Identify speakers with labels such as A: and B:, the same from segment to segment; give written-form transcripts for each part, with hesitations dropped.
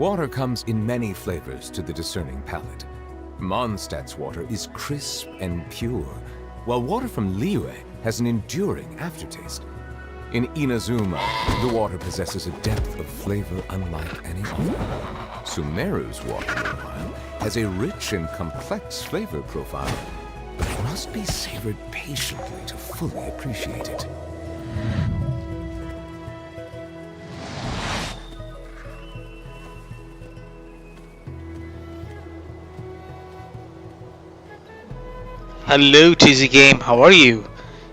A: Water comes in many flavors to the discerning palate. Mondstadt's water is crisp and pure, while water from Liyue has an enduring aftertaste. In Inazuma, the water possesses a depth of flavor unlike any other. Sumeru's water, meanwhile, has a rich and complex flavor profile, but it must be savored patiently to fully appreciate it.
B: Hello TZ Game, how are you?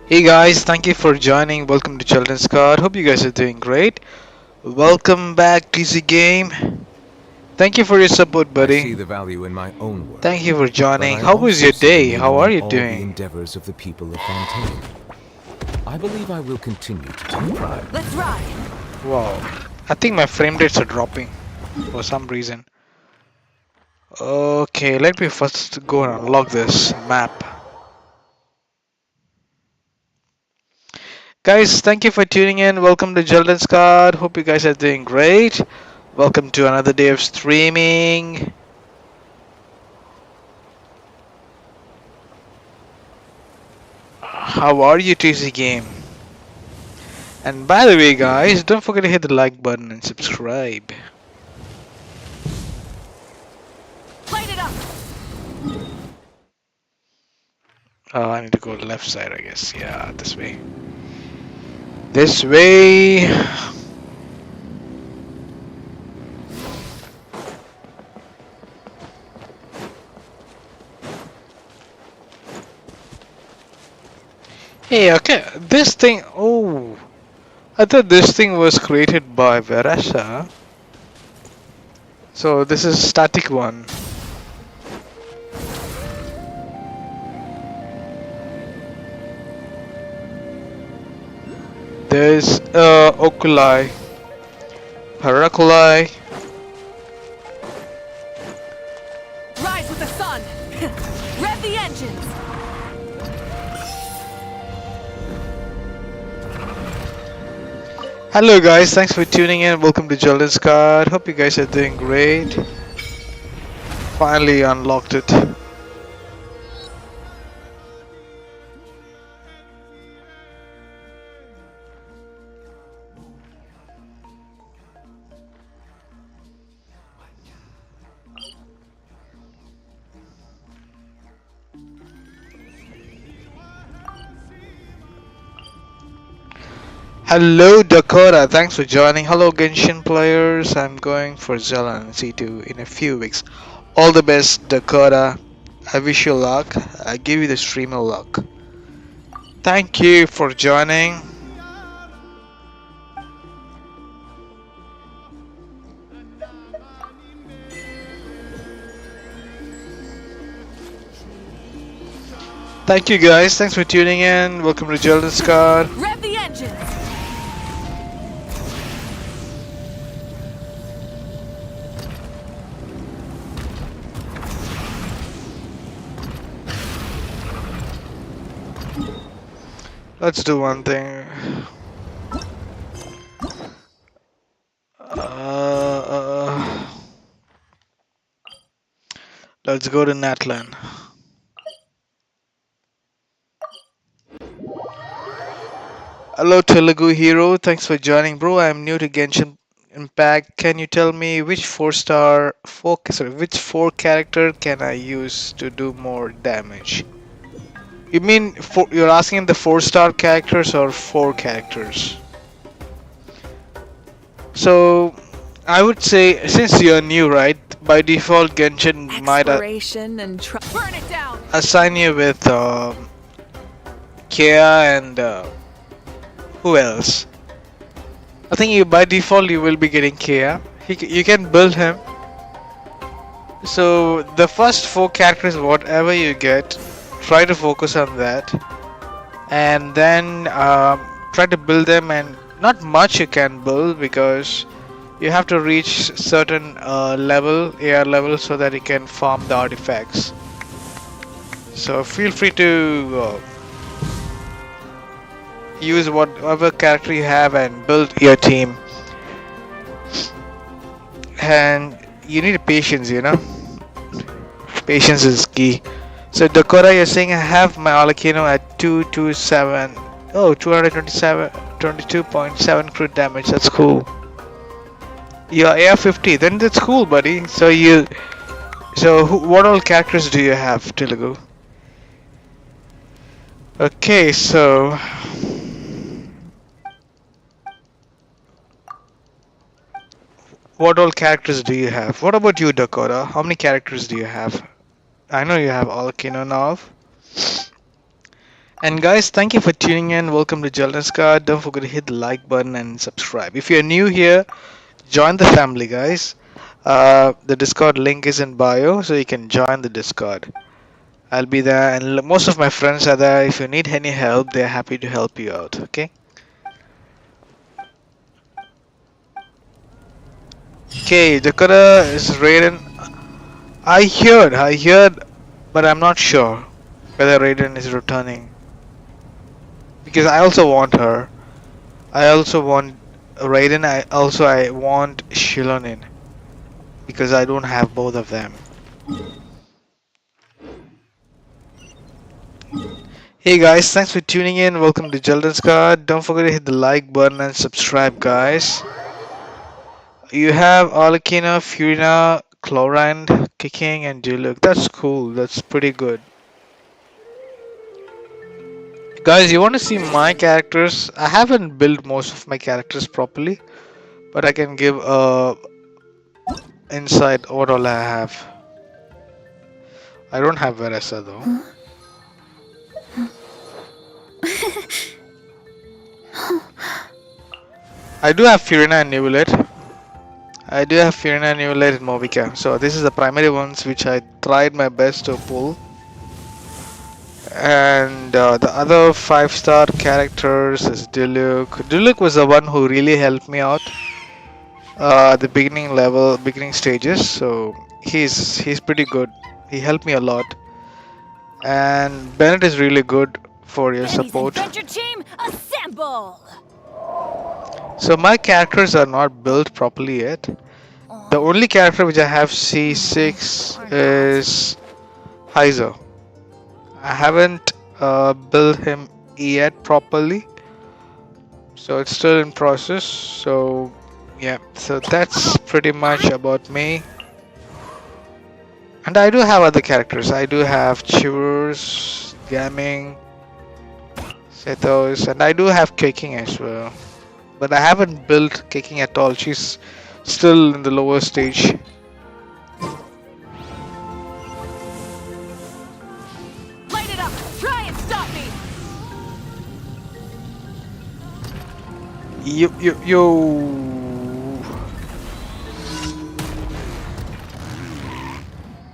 B: Hey guys, thank you for joining. Welcome to Children's Card. Hope you guys are doing great. Welcome back TZ Game. Thank you for your support, buddy.
A: I see the value in my own work.
B: Thank you for joining. How was your day? How are you
A: all
B: doing?
A: The endeavors of the people of Fontaine. I believe I will continue to take pride.
C: Let's ride.
B: Wow. I think my frame rates are dropping for some reason. Okay, let me first go and unlock this map. Guys, thank you for tuning in. Welcome to Children's Card. Hope you guys are doing great. Welcome to another day of streaming. How are you, TC Game? And by the way, guys, don't forget to hit the like button and subscribe.
C: Light it up.
B: Oh, I need to go left side, I guess. Yeah, this way. This way. Hey, okay, this thing, oh, I thought this thing was created by Verasa. So this is static one. There's Oculi, Paraculi.
C: Rise with the sun. Rev the engines.
B: Hello guys, thanks for tuning in. Welcome to Children's Card. Hope you guys are doing great. Finally unlocked it. Hello Dakota, thanks for joining. Hello Genshin players, I'm going for Zella and C2 in a few weeks. All the best Dakota, I wish you luck, I give you the streamer luck. Thank you for joining. Thank you guys, thanks for tuning in. Welcome to Children's Card.
C: Rev the engines.
B: Let's do one thing. Let's go to Natlan. Hello Telugu Hero, thanks for joining, bro. I'm new to Genshin Impact. Can you tell me which which 4 character can I use to do more damage? You mean you're asking the 4-star characters or 4 characters? So I would say, since you're new, right? By default, Genshin might
C: Exploration and burn it down.
B: assign you with Kea and who else? I think by default you will be getting Kea. You can build him. So the first 4 characters, whatever you get, try to focus on that, and then try to build them. And not much you can build because you have to reach certain level, AR level, so that you can farm the artifacts. So feel free to use whatever character you have and build your team. And you need patience, you know. Patience is key. So Dakota, you're saying I have my Arlecchino at 227. Oh, 227, 22.7 crit damage. That's cool. Yeah, AR-50. Then that's cool, buddy. So what all characters do you have, Telugu? Okay, so what all characters do you have? What about you, Dakota? How many characters do you have? I know you have Arlecchino now. And guys, thank you for tuning in. Welcome to Jelden's Card. Don't forget to hit the like button and subscribe. If you're new here, join the family, guys. The Discord link is in bio, so you can join the Discord. I'll be there, and most of my friends are there. If you need any help, they're happy to help you out. Okay. Okay, Dakota is Raiden. I heard, but I'm not sure whether Raiden is returning. Because I also want her. I also want Raiden. I want Shilonin. Because I don't have both of them. Hey guys, thanks for tuning in. Welcome to Jelden's Card. Don't forget to hit the like button and subscribe, guys. You have Arlecchino, Furina, Chlorine, Kicking, and Diluc. That's cool. That's pretty good. Guys, you want to see my characters? I haven't built most of my characters properly, but I can give a insight what all I have. I don't have Veresa though. I do have Furina and Nibulate. I do have Furina and Nibulate and Movica. So this is the primary ones which I tried my best to pull. And the other 5-star characters is Diluc. Diluc was the one who really helped me out the beginning stages. So he's pretty good. He helped me a lot. And Bennett is really good for your support.
C: Adventure team, assemble!
B: So my characters are not built properly yet. The only character which I have C6 is Heiser. I haven't built him yet properly, so it's still in process. So yeah, so that's pretty much about me. And I do have other characters. I do have Chivers, Gaming, Sethos, and I do have Kicking as well. But I haven't built Kicking at all. She's still in the lower stage.
C: Light it up! Try and stop me!
B: Yo.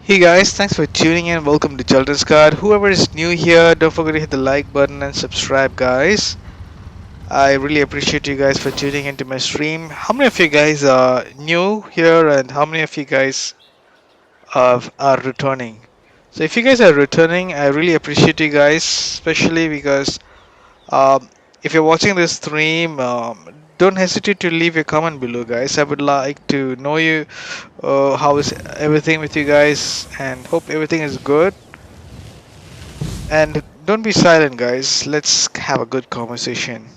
B: Hey guys, thanks for tuning in. Welcome to Jelden's Card. Whoever is new here, don't forget to hit the like button and subscribe, guys. I really appreciate you guys for tuning into my stream. How many of you guys are new here, and how many of you guys are returning? So if you guys are returning, I really appreciate you guys, especially because if you're watching this stream, don't hesitate to leave your comment below, guys. I would like to know you, how is everything with you guys, and hope everything is good. And don't be silent, guys. Let's have a good conversation.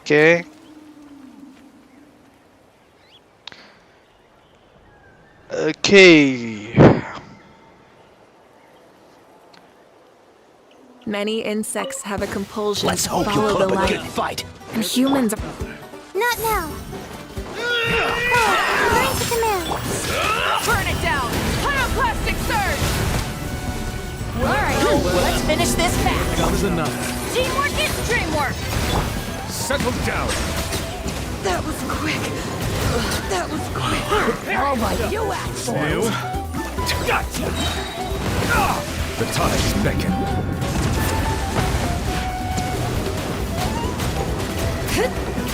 B: Okay. Okay.
C: Many insects have a compulsion
D: Let's
C: to
D: hope you
C: follow
D: put
C: the
D: up a
C: light.
D: good fight.
C: And humans are...
E: Not now. Burn to command.
C: Burn it down! Pyroclastic surge! Alright, let's finish this fast.
D: Comes another.
C: Teamwork is dreamwork!
D: Settle down.
C: That was quick. That was quick. Oh my, you assholes!
D: You. Gotcha. The tides beckon.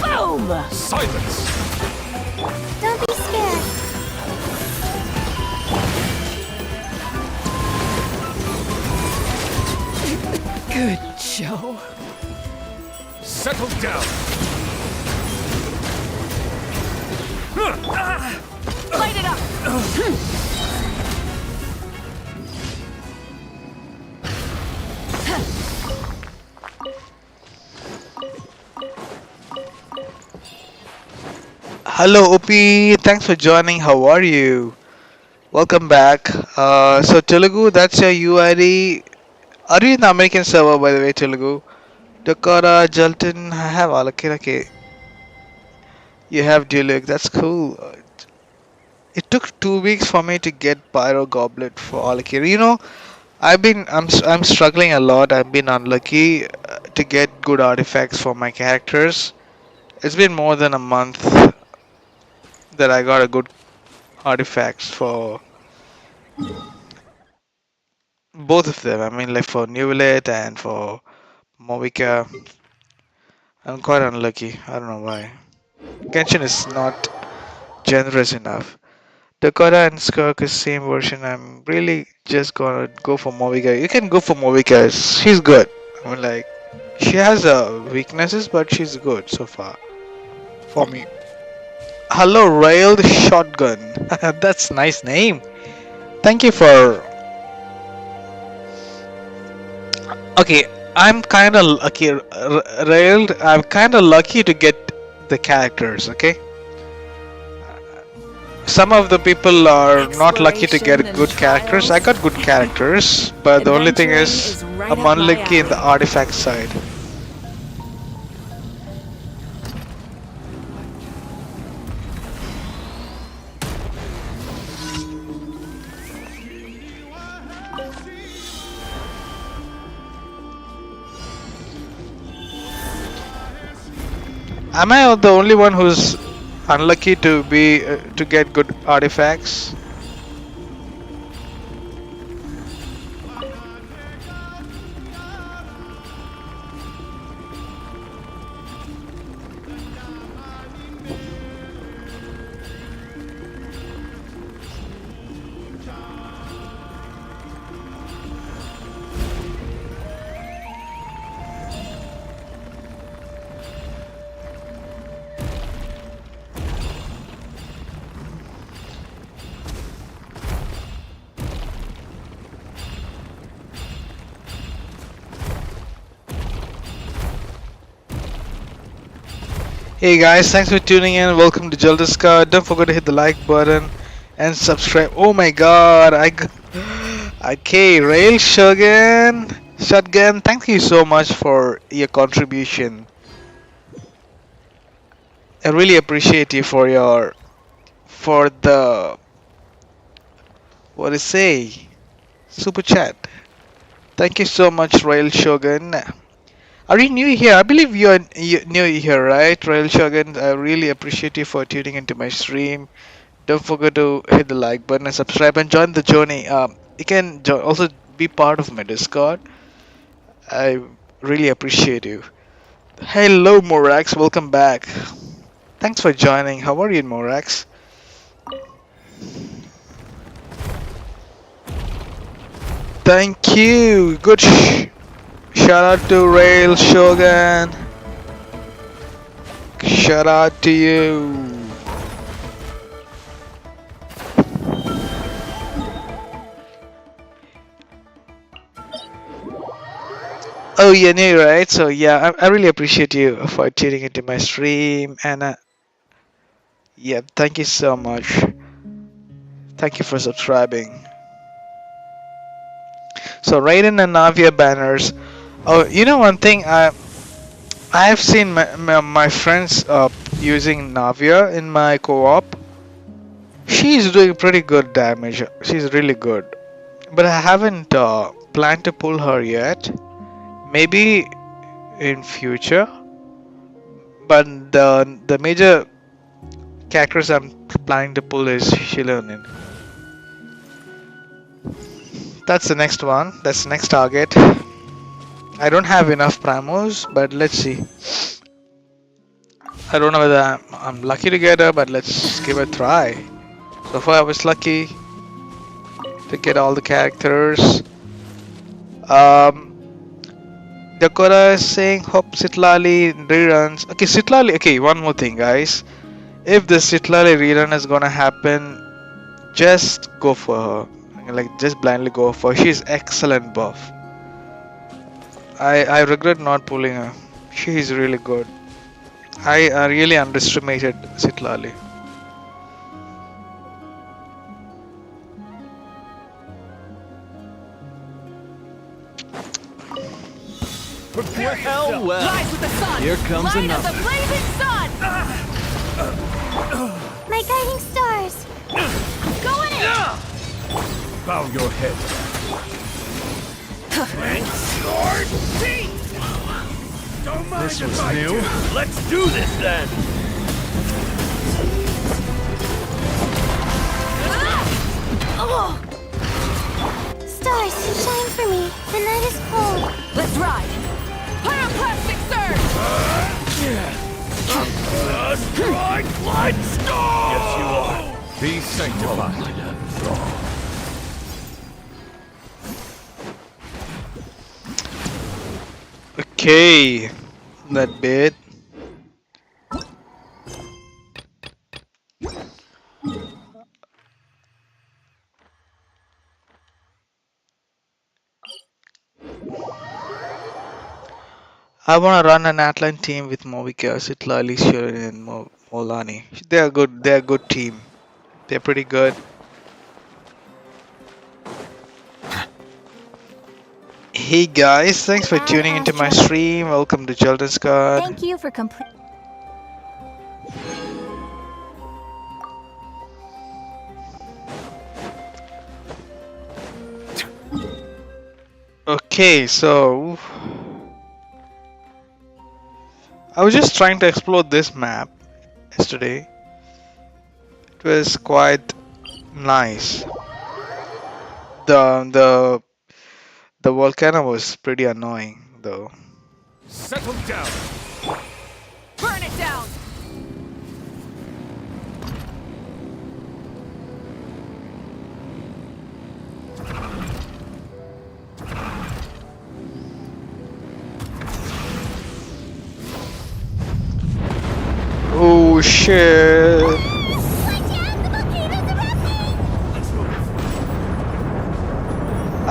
C: Boom!
D: Silence.
E: Don't be scared.
C: Good show.
D: Settle down.
C: Light it up!
B: Hello, OP. Thanks for joining. How are you? Welcome back. So Telugu, that's your UID. Are you in the American server, by the way, Telugu? Dakota, Jalton, I have all. Okay, okay. You have Duluk. That's cool. It took 2 weeks for me to get Pyro Goblet for Alakir. You know, I'm struggling a lot. I've been unlucky to get good artifacts for my characters. It's been more than a month that I got a good artifacts for both of them. I mean, like for Nuvilet and for Movica. I'm quite unlucky. I don't know why. Genshin is not generous enough. Dakota and Skirk is same version. I'm really just gonna go for Movica. You can go for Movica. She's good. I mean, like she has weaknesses, but she's good so far for me. Hello, Railed Shotgun. That's nice name. Thank you for. Okay, I'm kind of lucky. Railed. I'm kind of lucky to get the characters. Okay. Some of the people are not lucky to get good characters. I got good characters, but the only thing is I'm unlucky in the artifact side. Am I the only one who's unlucky to be to get good artifacts? Hey guys, thanks for tuning in. Welcome to Jaldiska. Don't forget to hit the like button and subscribe. Oh my god, okay, Rail Shotgun, thank you so much for your contribution. I really appreciate you for the what to say super chat. Thank you so much, Rail Shogun. Are you new here? I believe you're new here, right, Rail Shogun? I really appreciate you for tuning into my stream. Don't forget to hit the like button and subscribe and join the journey. You can also be part of my Discord. I really appreciate you. Hello, Morax. Welcome back. Thanks for joining. How are you, Morax? Thank you. Good. Shout out to Rail Shogun. Shout out to you. Oh, you're new, right? So yeah, I really appreciate you for tuning into my stream, and yeah, thank you so much. Thank you for subscribing. So Raiden and Navia banners. Oh, you know one thing, I have seen my friends using Navia in my co-op. She's doing pretty good damage. She's really good, but I haven't planned to pull her yet. Maybe in future. But the major characters I'm planning to pull is Shilonin. That's the next one. That's the next target. I don't have enough primos, but let's see. I don't know whether I'm lucky to get her, but let's give it a try. So far I was lucky to get all the characters. Dakota is saying hope Sitlali reruns. Okay, Sitlali. Okay, one more thing, guys. If the Sitlali rerun is gonna happen, just go for her. Like just blindly go for her. She's excellent buff. I regret not pulling her. She is really good. I really underestimated Citlali.
D: Hell well.
C: Rise with the sun.
D: Here comes
C: Light
D: another.
C: of the blazing sun.
E: My guiding stars.
C: Going in.
D: Bow your head. This was new. Let's do this then.
E: Stars, shine for me. The night is cold.
C: Let's ride. Pyroclastic surge.
D: Strike light storm! Yes, you are. Be sanctified.
B: Okay, that bit. I want to run an Atlant team with Movika, Citlali, Shirin, and Molani. They are good. They are a good team. They're pretty good. Hey guys, thanks for tuning into my stream. Welcome to Children's Card.
E: Thank you for complete.
B: Okay, so I was just trying to explore this map yesterday. It was quite nice. The volcano was pretty annoying though.
D: Settle down.
C: Burn it down.
B: Oh shit!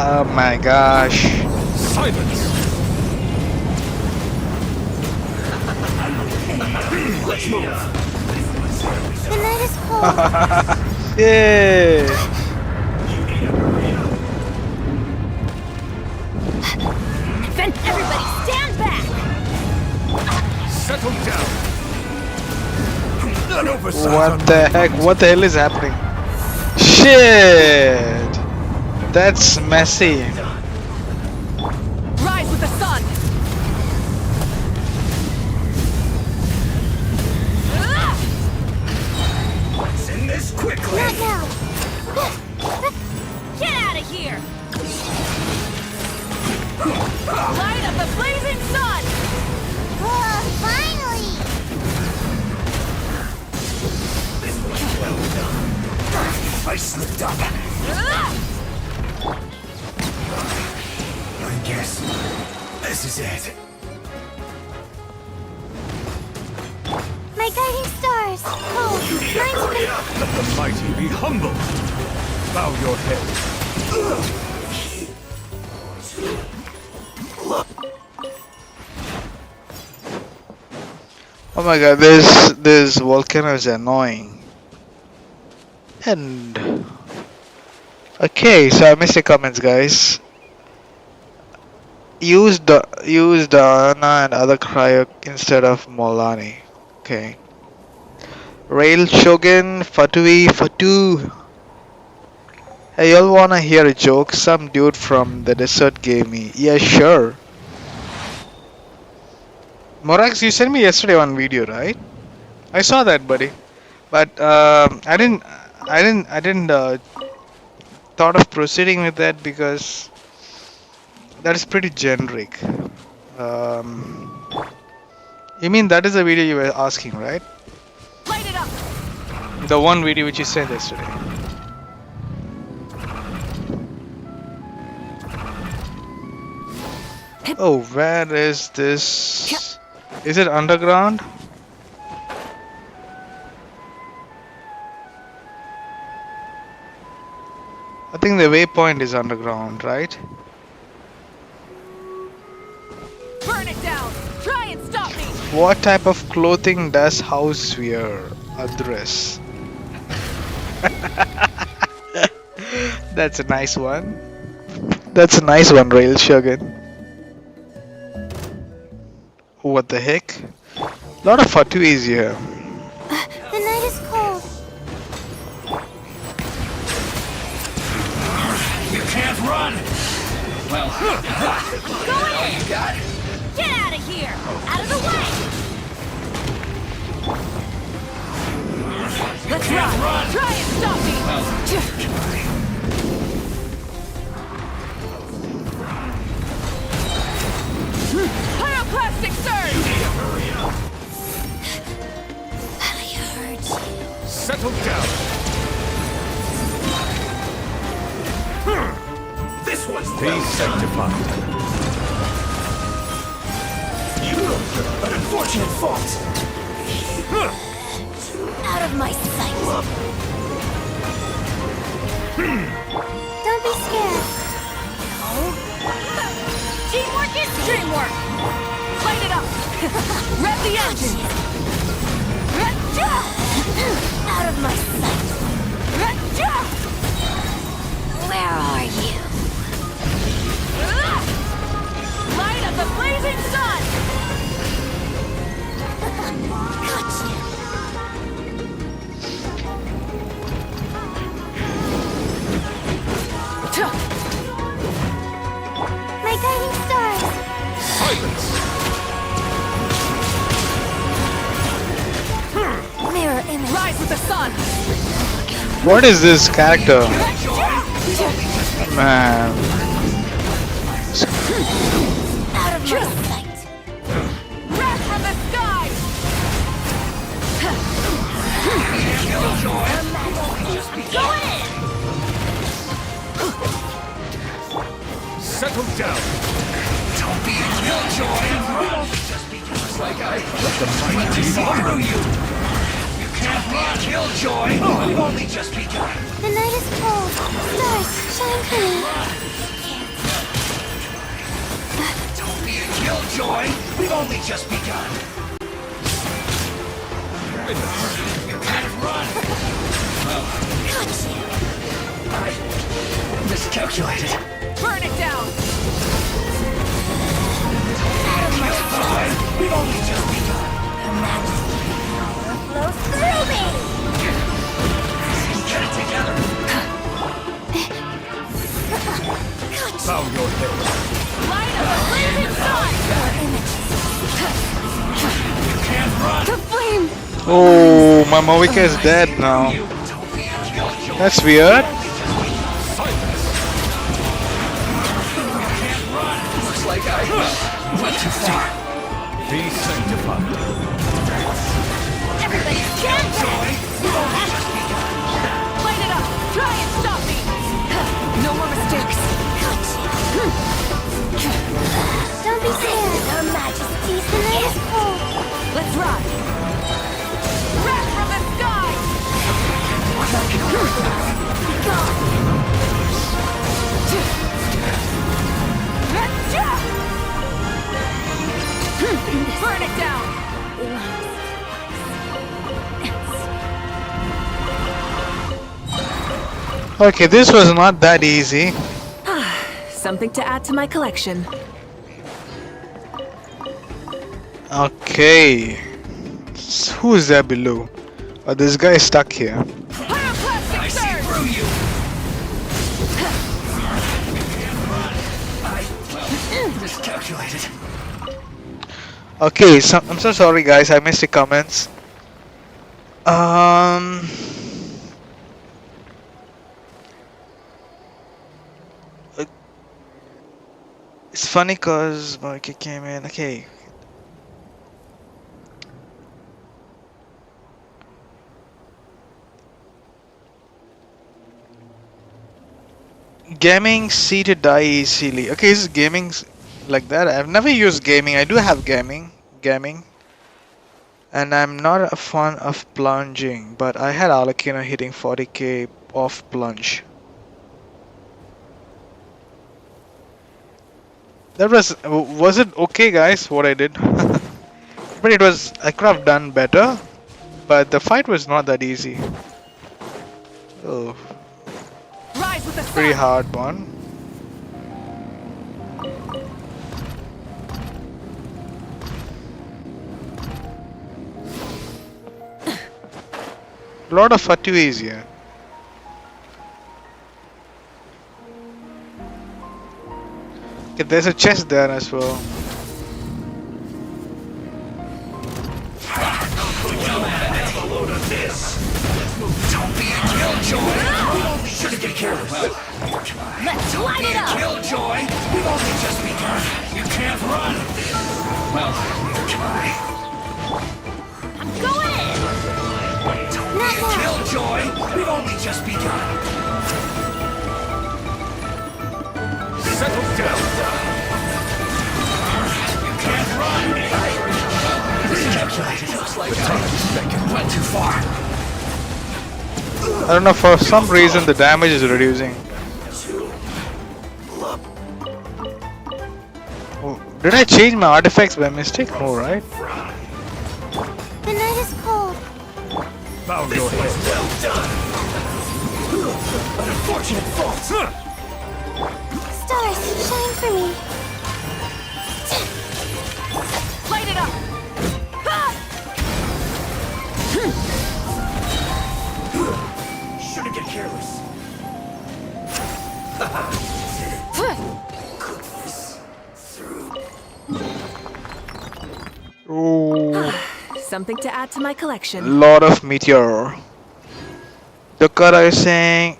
B: Oh my gosh!
D: Silence.
E: The night is cold.
B: Yeah!
C: Then everybody stand back.
D: Settle down. An oversight
B: What
D: on
B: the heck? What the hell is happening? Shit! That's messy.
C: Rise with the sun.
D: in this quickly.
E: Not now.
C: Get out of here. Light of the blazing sun.
E: Finally.
D: I slipped up. I guess this is it.
E: My guiding stars. Cold. Mine's been...
D: Let the mighty be humble. Bow your head.
B: Oh my god, this volcano is annoying. And okay, so I missed the comments, guys. Use Anna and other cryo instead of Molani. Okay. Rail Shogun, Fatu. Hey, y'all wanna hear a joke? Some dude from the desert gave me. Yeah, sure. Morax, you sent me yesterday one video, right? I saw that, buddy. But I didn't thought of proceeding with that because that is pretty generic. You mean that is the video you were asking, right?
C: Light it up.
B: The one video which you sent yesterday. Oh, where is this? Is it underground? think the waypoint is underground, right?
C: Burn it down! Try and stop me!
B: What type of clothing does house wear? A dress. That's a nice one. That's a nice one, Rail Shogun. What the heck? Lot of fatuis here.
E: The night is cold.
D: You can't run! Well,
C: Go in!
D: you got it.
C: Get out of here! Out of the way! Let's run! Try and stop me! Pyroclastic surge!
E: I heard you.
D: Settle down. This one's
A: Be sanctified.
D: an unfortunate fault.
E: Out of my sight. Don't be scared.
C: Teamwork is dreamwork! Light it up! Rev the engine!
E: Out of my sight. Where are you?
C: Light of the blazing sun!
E: Gotcha. My guiding stars.
A: Silence!
E: Mirror image.
C: Rise with the sun!
B: What is this character? Man.
E: Out of my sight.
C: Wrath from the sky! Go in!
D: Settle down. Don't be a killjoy. Just like I let the mighty follow you. You can't be a killjoy. We've only just begun.
E: The night is cold. Stars, shine for me.
D: Don't be a killjoy. We've only just begun. You can't run.
E: Gotcha.
D: I miscalculated.
C: Burn it down!
E: Out of my sight.
D: We've only just begun.
E: Her majesty power flows through me.
D: Get it together.
E: Gotcha.
D: Bow your head.
C: Light of the blazing sun!
D: You can't run.
C: The flame!
B: Oh, my Movica is dead now.
D: Don't be a killjoy.
B: That's weird.
D: Looks like I went too far.
A: Be sanctified.
C: Everybody stand back! Light it up! Try and stop me! No more mistakes!
E: Don't be scared. Her majesty's the night is cold.
C: Let's ride! Wrath from the sky! Burn it down!
B: Okay, this was not that easy.
C: Something to add to my collection.
B: Okay. Who is there below? Oh, this guy is stuck here.
C: Pyroclastic surge!
D: Through you. I miscalculated.
B: Okay, so I'm so sorry guys, I missed the comments. It's funny cause Moika came in. Okay. Gaming C to die easily. Okay, is gaming like that? I've never used gaming. I do have gaming, and I'm not a fan of plunging. But I had Alakina hitting 40k off plunge. That was it okay, guys? What I did, but it was I could have done better. But the fight was not that easy. Oh,
C: Rise with the
B: pretty
C: sun.
B: hard one. A lot of fatuis here. Okay, there's a chest there as well.
D: Don't be a killjoy! Shouldn't get careless.
C: Let's light it up.
D: Killjoy! We've only just begun. You can't run! Well, try.
C: I'm going in.
D: Don't be a killjoy! We've only just begun. Settle down. You can't run! It looks like I went too far.
B: I don't know, for some reason the damage is reducing. Oh, did I change my artifacts by mistake? No, right?
E: The night is cold.
D: Bow your head. Well done. An unfortunate fault.
E: Stars, shine for me.
C: Light it up.
D: Shouldn't get careless.
B: Oh,
C: Something to add to my collection.
B: lot of meteor. Dokara is saying,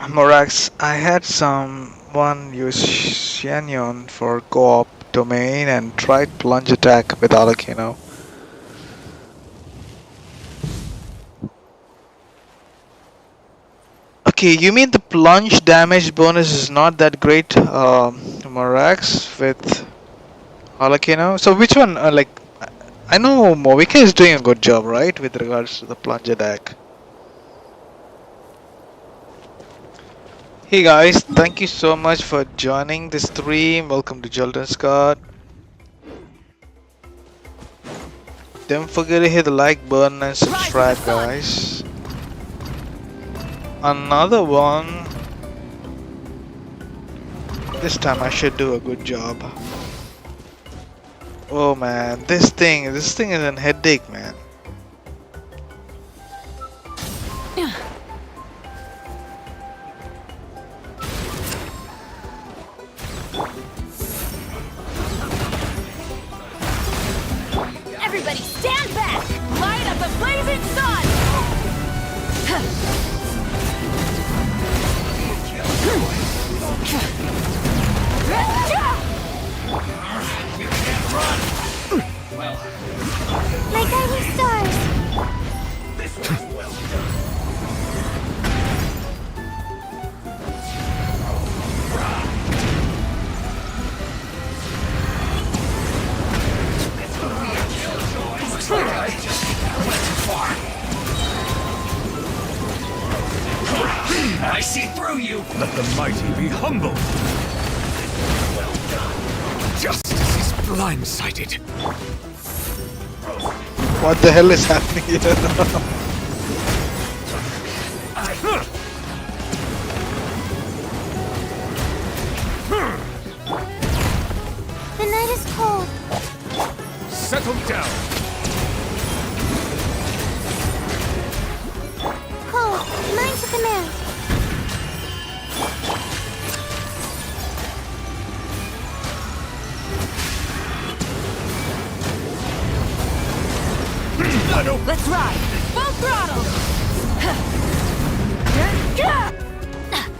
B: Morax, I had someone use Xianyon for co-op domain and tried plunge attack with Alakino. Okay, you mean the plunge damage bonus is not that great, Morax, with Alakino? So which one, I know Movika is doing a good job, right, with regards to the plunge attack. Hey guys, thank you so much for joining this stream. Welcome to Jolton Scott. Don't forget to hit the like button and subscribe, guys. Another one. This time I should do a good job. Oh man, this thing is a headache, man.
C: Everybody stand back. Light up the blazing sun.
D: You can't run. Well,
E: My guiding stars.
D: this was well done. Looks like I just went too far. I see through you.
F: Let the mighty be humble.
D: Well done.
F: Justice is blindsided.
B: What the hell is happening here?
E: The night is cold.
F: Settle down.
E: Cold. Mine to command.
C: Let's ride. Full throttle.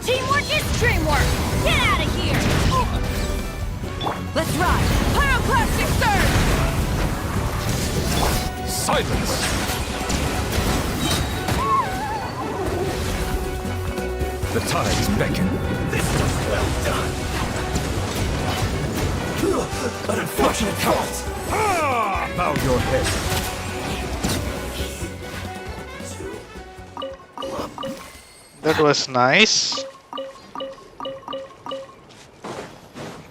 C: Teamwork is dreamwork. Get out of here. Let's ride. Pyroclastic surge.
F: Silence. The tides beckon.
D: This was well done. An unfortunate fault.
F: Ah! Bow your head.
B: That was nice.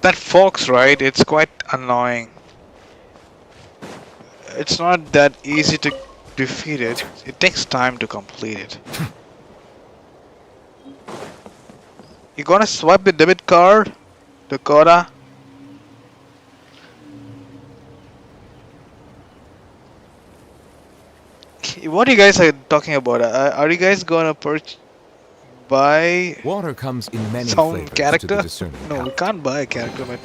B: That fox, right? It's quite annoying. It's not that easy to defeat it. It takes time to complete it. You gonna swipe the debit card, Dakota? What you guys are talking about? Are you guys gonna buy
A: Water comes in many
B: some
A: flavors to the
B: character?
A: discerning
B: No, we
A: palate.
B: can't buy a character, but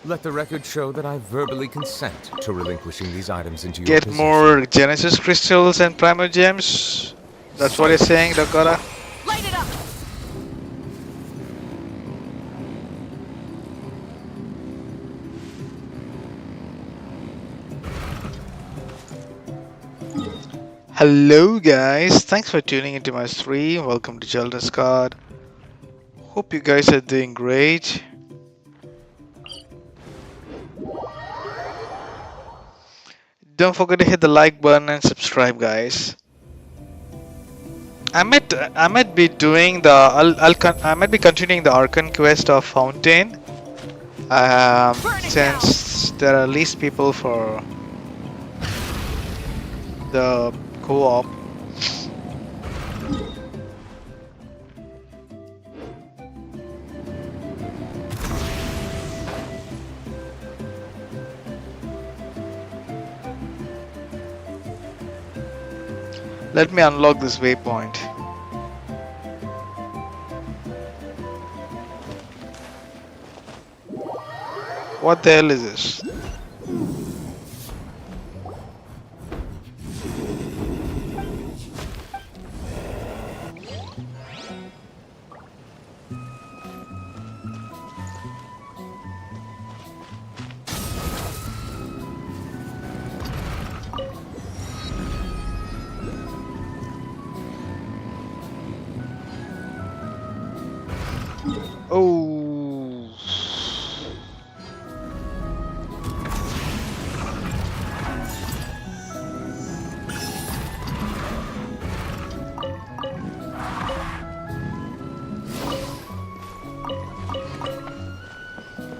A: Let the record show that I verbally consent to relinquishing these items into your
B: get
A: possession.
B: more Genesis crystals and Primogems. That's what you're saying, Dakota?
C: Light it up!
B: Hello guys, thanks for tuning into my stream. Welcome to Children's Scott. Hope you guys are doing great. Don't forget to hit the like button and subscribe, guys. I might be doing the I might be continuing the Archon quest of Fontaine. Since there are least people for the co-op. Let me unlock this waypoint. What the hell is this? Oh.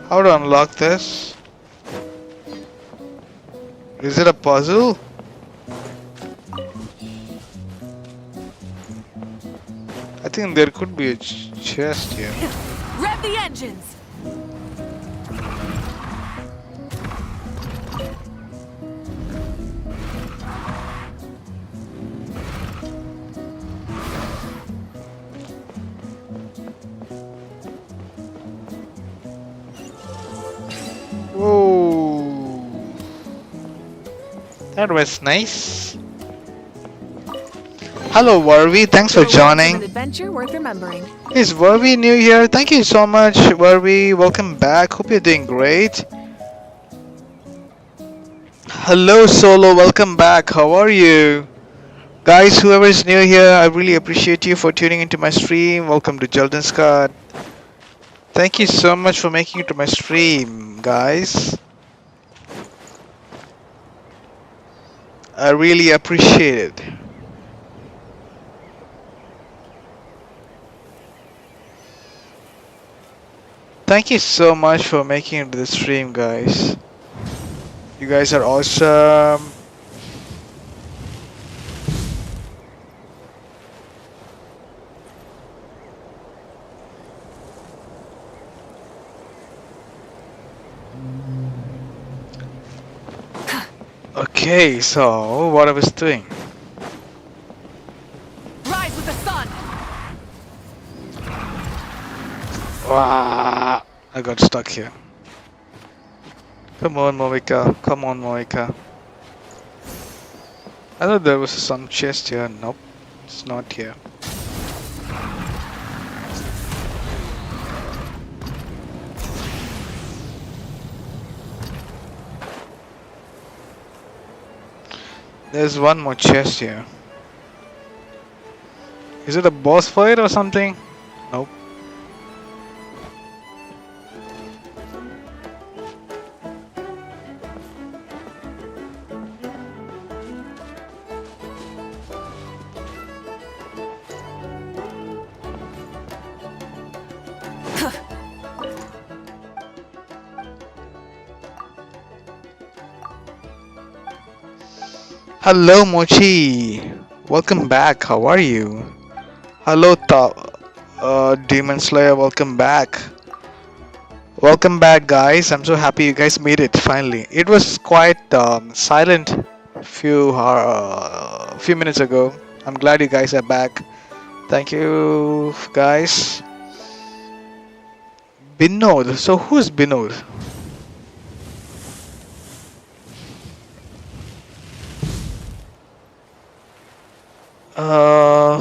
B: How to unlock this? Is it a puzzle? I think there could be a chest here.
C: Rev the engines!
B: Whoa. That was nice. Hello Warby, thanks for
C: An
B: joining.
C: adventure worth remembering.
B: Is Warby new here? Thank you so much, Warby. Welcome back. Hope you're doing great. Hello Solo, welcome back. How are you? Guys, whoever is new here, I really appreciate you for tuning into my stream. Welcome to Jelden Scott. Thank you so much for making it to my stream, guys. I really appreciate it. Thank you so much for making it to the stream, guys. You guys are awesome. Okay, so what I was doing.
C: Rise with the sun!
B: Wow, I got stuck here. Come on, Moika. Come on, Moika. I thought there was some chest here. Nope, it's not here. There's one more chest here. Is it a boss fight or something? Nope. Hello, Mochi. Welcome back. How are you? Hello, Demon Slayer. Welcome back. Welcome back, guys. I'm so happy you guys made it finally. It was quite silent few minutes ago. I'm glad you guys are back. Thank you, guys. Binod. So who's Binod?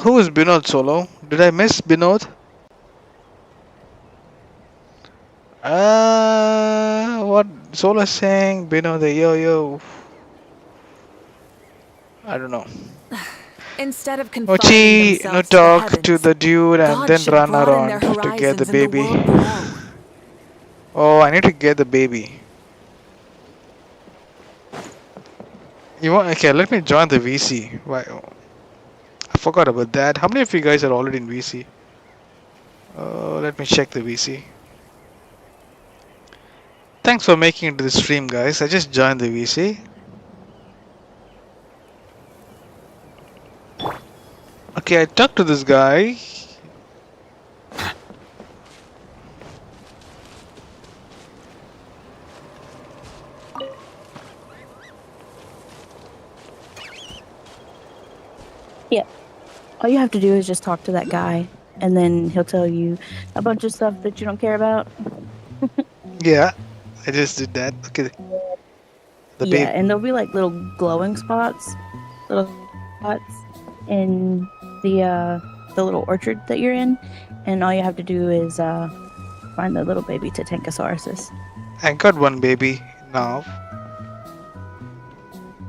B: Who is Binod Solo? Did I miss Binod? What Solo saying? Binod the yo. I don't know.
C: Instead of confining
B: Mochi, no
C: themselves to the
B: talk to
C: heavens,
B: the dude and
C: God
B: then
C: should
B: run
C: broaden their
B: around to get the
C: horizons in the
B: baby.
C: world below.
B: Oh, I need to get the baby. You want? Okay, let me join the VC. Why? I forgot about that. How many of you guys are already in VC? Let me check the VC. Thanks for making it to the stream, guys. I just joined the VC. Okay, I talked to this guy.
G: Yeah. All you have to do is just talk to that guy, and then he'll tell you a bunch of stuff that you don't care about.
B: Yeah, I just did that. Okay. The
G: Yeah,
B: baby.
G: and there'll be like little glowing spots, in the little orchard that you're in, and all you have to do is find the little baby to Tankosauruses.
B: I got one baby now.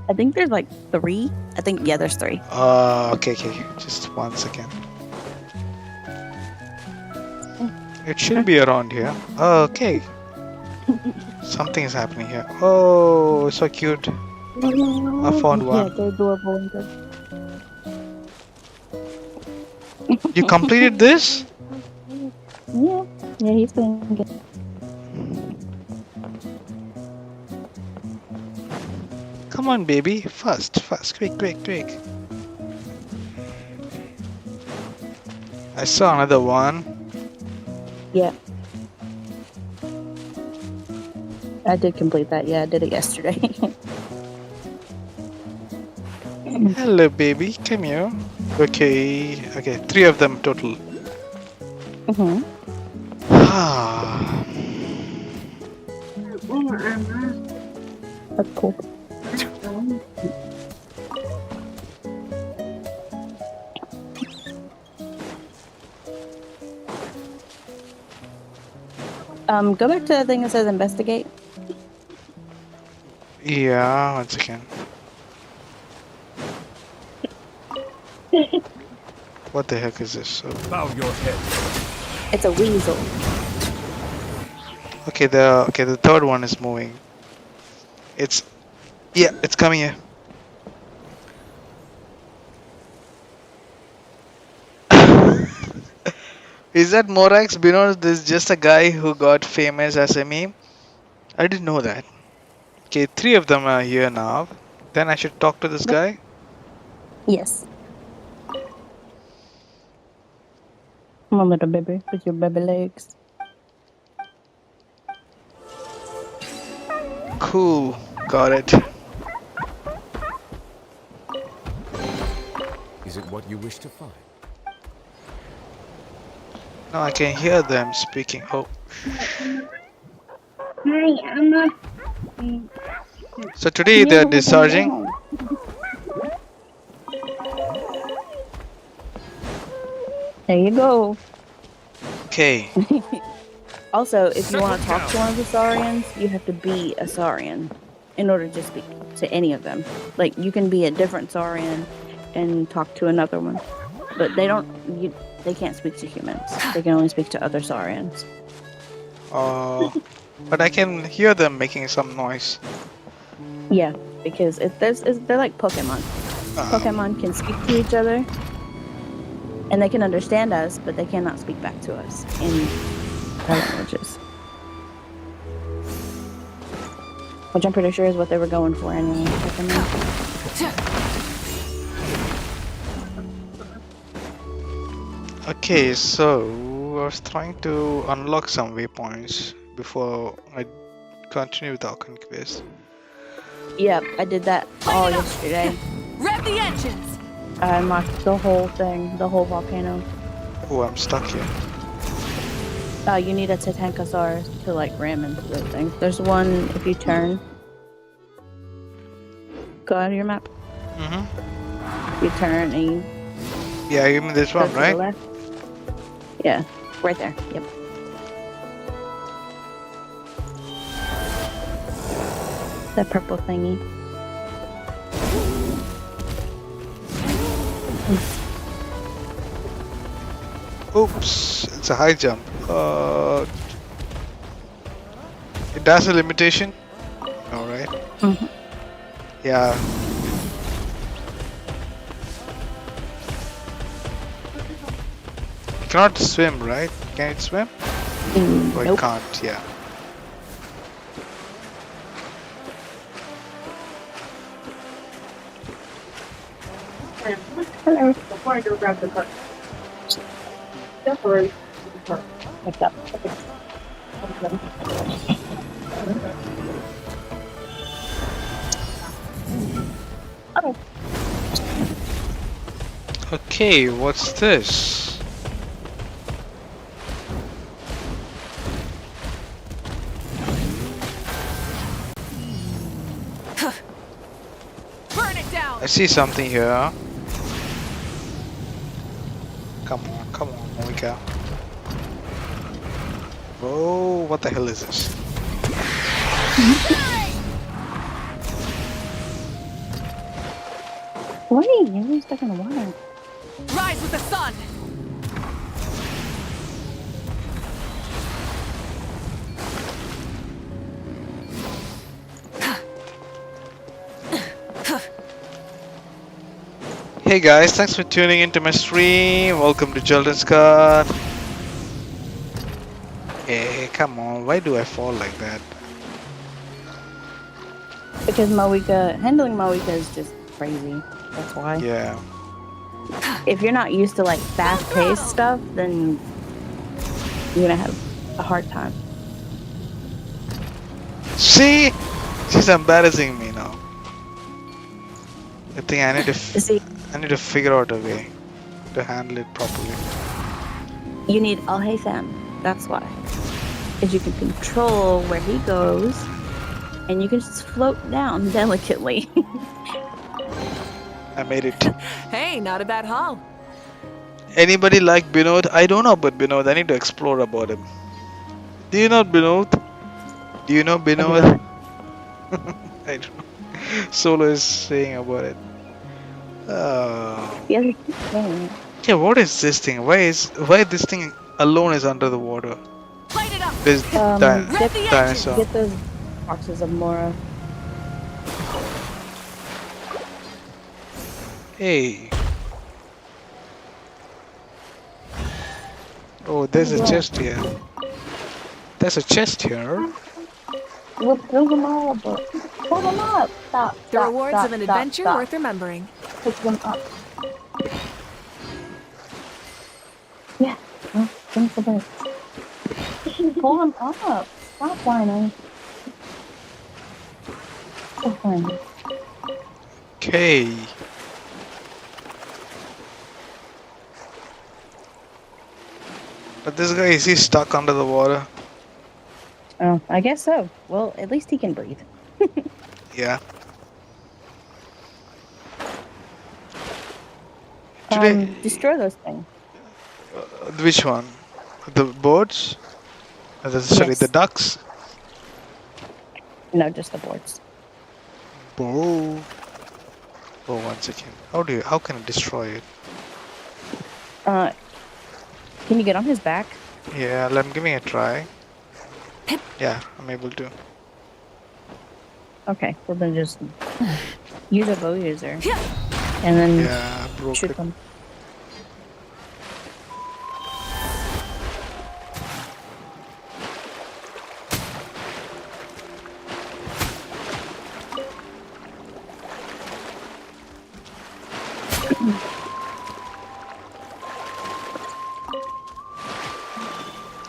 G: I think there's like 3. There's 3.
B: Okay. Just 1 second. It should be around here. Okay. Something is happening here. Oh, so cute. I found
G: Yeah,
B: one.
G: they're adorable and good.
B: You completed this?
G: Yeah, he's been good.
B: Come on, baby. Fast. Quick. I saw another one.
G: Yeah. I did complete that. Yeah, I did it yesterday.
B: Hello, baby. Come here. Okay. 3 of them total.
G: Mm-hmm.
B: Ah.
G: That's cool. Go back to the thing that says investigate.
B: Yeah, 1 second. What the heck is this?
F: Bow your head.
G: It's a weasel.
B: Okay, the third one is moving. It's coming here. Is that Morax? Because there's just a guy who got famous as a meme. I didn't know that. Okay, 3 of them are here now. Then I should talk to this guy.
G: Yes. Come on, little baby, with your baby legs.
B: Cool, got it.
A: Is it what you wish to find?
B: Now I can hear them speaking. Oh.
E: Hi, Emma.
B: So today they're discharging.
G: There you go.
B: Okay.
G: Also, if you want to talk to one of the Saurians, you have to be a Saurian in order to speak to any of them. Like, you can be a different Saurian and talk to another one, but they can't speak to humans. They can only speak to other Saurians.
B: But I can hear them making some noise.
G: Yeah, because they're like Pokemon. Pokemon can speak to each other, and they can understand us, but they cannot speak back to us in our languages. Which I'm pretty sure is what they were going for anyway. Pokemon.
B: Okay, so I was trying to unlock some waypoints before I continue with our conquest.
G: Yep, I did that all yesterday.
C: Rev the engines!
G: I unlocked the whole thing, the whole volcano.
B: Oh, I'm stuck here.
G: You need a Tatankasaurus to like ram into the thing. There's one if you turn. Go out of your map.
B: Mm-hmm.
G: You turn and you
B: Yeah, you mean this
G: go
B: one,
G: to the
B: right?
G: left. Yeah, right there. Yep. That purple thingy.
B: Oops, it's a high jump. It has a limitation. Alright.
G: Mhm.
B: Yeah. You cannot swim, right? Can it swim? Oh, it
G: Nope.
B: can't, yeah.
G: Hello. Before I go grab the cart. Separate the cart. Like that. Okay.
B: Okay, what's this?
C: Burn it down!
B: I see something here. Come on, Monica. Whoa, what the hell is this?
G: What are you really stuck in the water?
C: Rise with the sun!
B: Hey guys, thanks for tuning into my stream. Welcome to Children's Scott. Hey, come on, why do I fall like that?
G: Because handling Moika is just crazy. That's why.
B: Yeah.
G: If you're not used to like fast-paced stuff, then you're gonna have a hard time.
B: See? She's embarrassing me now. I think I need to
G: See,
B: I need to figure out a way to handle it properly.
G: you need Oh Hey Sam. That's why. Because you can control where he goes, and you can just float down delicately.
B: I made it.
C: Hey, not a bad haul.
B: Anybody like Binod? I don't know about Binod. I need to explore about him. Do you know Binod? Do you know Binod? I don't know. Solo is saying about it.
G: The other thing.
B: Yeah, what is this thing? Why this thing alone is under the water?
C: Light it up!
B: This
G: Get the
B: dinosaur.
G: Get those boxes of Mora.
B: Hey. Oh, there's a chest here. There's a chest here.
G: We'll fill them all up. Pull them up. Stop.
C: The rewards of an adventure
G: stop.
C: worth remembering.
G: Pick them up. Yeah. Well, finish the bird. Pull them up. Stop whining. Stop whining.
B: Okay. But this guy, is he stuck under the water?
G: Oh, I guess so. Well, at least he can breathe.
B: Yeah. Today,
G: Destroy those things.
B: which one? The birds? Sorry,
G: Yes.
B: the ducks?
G: No, just the boards.
B: Oh. Oh, 1 second. How can I destroy it?
G: Can you get on his back?
B: Yeah, I'm giving a try. Yeah, I'm able to.
G: Okay, well then just use a bow user. And then
B: Yeah, I broke
G: shoot
B: it.
G: them.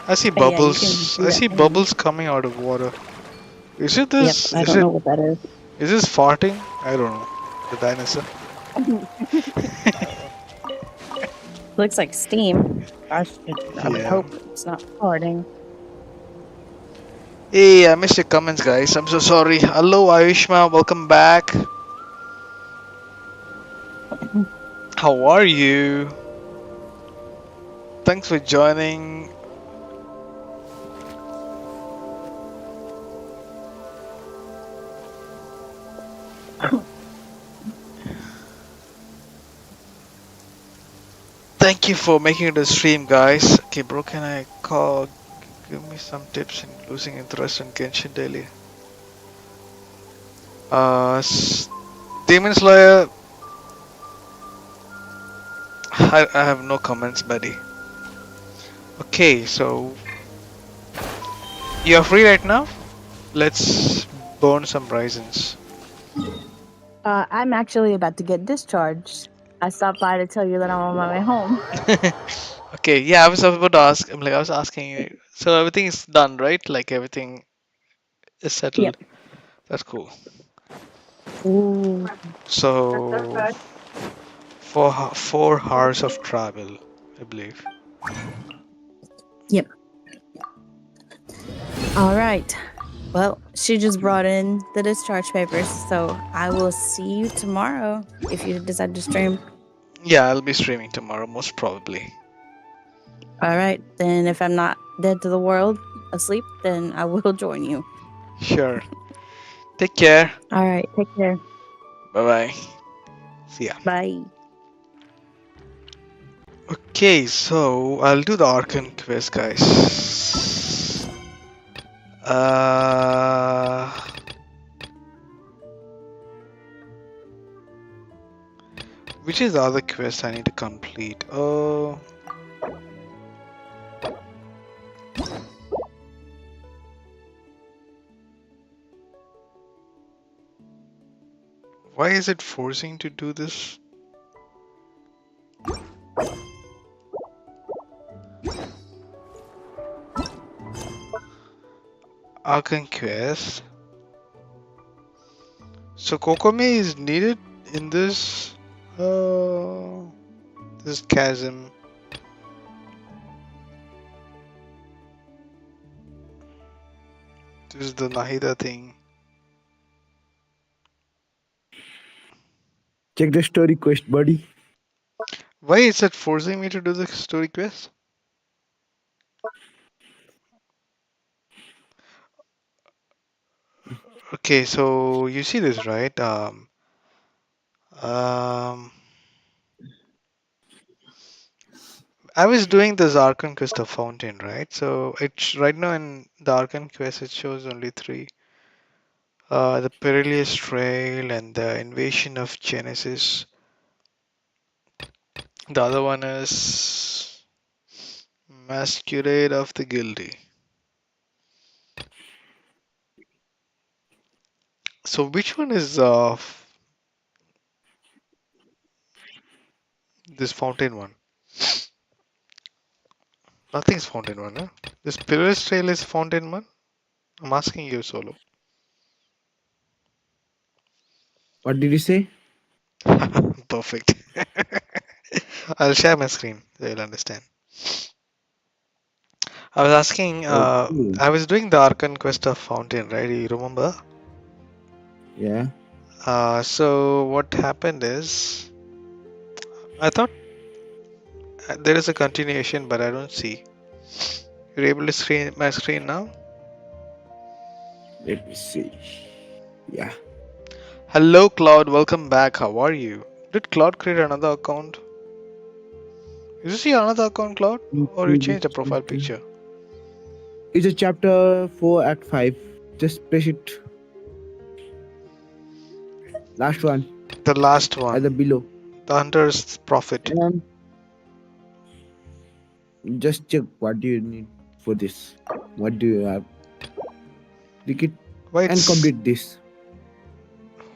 B: I see
G: Oh, yeah, you can
B: bubbles.
G: do
B: I
G: that
B: see
G: thing.
B: bubbles coming out of water. Is it
G: Yep,
B: this?
G: I don't know what that is.
B: Is this farting? I don't know. The dinosaur.
G: Looks like steam. I would
B: Yeah.
G: hope it's not farting.
B: Hey, I missed your comments, guys. I'm so sorry. Hello, Ayushma. Welcome back. How are you? Thanks for joining. Thank you for making it a stream, guys. Okay, bro, can I call? Give me some tips in losing interest in Genshin Daily. Demon Slayer. I have no comments, buddy. Okay, so you're free right now? Let's burn some raisins.
G: I'm actually about to get discharged. I stopped by to tell you that I'm on my way home.
B: Okay, yeah, I was about to ask. I was asking you. So everything is done, right? Like everything is settled.
G: Yep.
B: That's cool.
G: Ooh.
B: So 4 hours of travel, I believe.
G: Yep. All right. Well, she just brought in the discharge papers, so I will see you tomorrow if you decide to stream.
B: Yeah, I'll be streaming tomorrow, most probably.
G: All right. Then if I'm not dead to the world, asleep, then I will join you.
B: Sure. Take care.
G: All right. Take care.
B: Bye bye. See ya.
G: Bye.
B: Okay, so I'll do the Archon quest, guys. Which is the other quest I need to complete? Oh. Why is it forcing to do this? Archon quest. So Kokome is needed in this this chasm. This is the Nahida thing.
H: Check the story quest, buddy.
B: Why is it forcing me to do the story quest? Okay, so you see this, right? I was doing this Archon quest of Fountain, right? So it's right now in the Archon quest it shows only 3. The Perilous Trail and the Invasion of Genesis. The other one is Masquerade of the Guilty. So which one is this Fountain one? Nothing's Fountain one, huh? This Perilous Trail is Fountain one? I'm asking you, Solo.
H: What did you say?
B: Perfect. I'll share my screen so you'll understand. I was asking,
H: Okay.
B: I was doing the Archon quest of Fountain, right? You remember?
H: Yeah.
B: So what happened is, I thought there is a continuation, but I don't see. You're able to see my screen now?
H: Let me see. Yeah.
B: Hello, Cloud. Welcome back. How are you? Did Cloud create another account? Is this your another account, Cloud? Or you changed the profile picture?
H: It's a chapter 4, Act 5. Just press it. Last one.
B: The last
H: At
B: one.
H: the below.
B: The Hunter's Prophet.
H: Just check what do you need for this. What do you have? Click it
B: Why
H: and
B: it's,
H: complete this.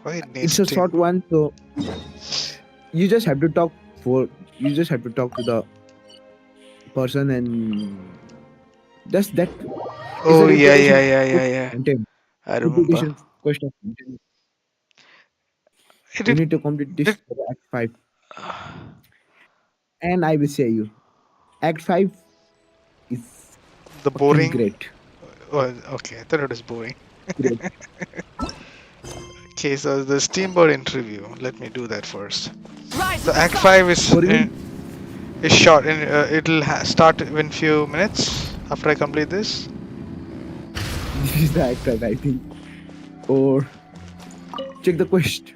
B: why it needs
H: It's a
B: to-
H: short one, so you just have to talk to the person and Does that?
B: Oh,
H: Is a
B: yeah,
H: repetition
B: yeah, yeah,
H: of
B: yeah, yeah.
H: content?
B: I remember.
H: Repetition quest of content.
B: It
H: You
B: did,
H: need to complete this
B: did
H: for Act 5. And I will say you, Act 5 is
B: the
H: fucking
B: boring.
H: great.
B: Oh, okay, I thought it was boring.
H: Great.
B: Okay, so the Steambird interview. Let me do that first.
C: Rise
B: So
C: with the
B: Act
C: sun.
B: 5 is
H: What do you mean?
B: is short, and it'll start in few minutes after I complete this.
H: This is the Act 5, I think. Or check the quest.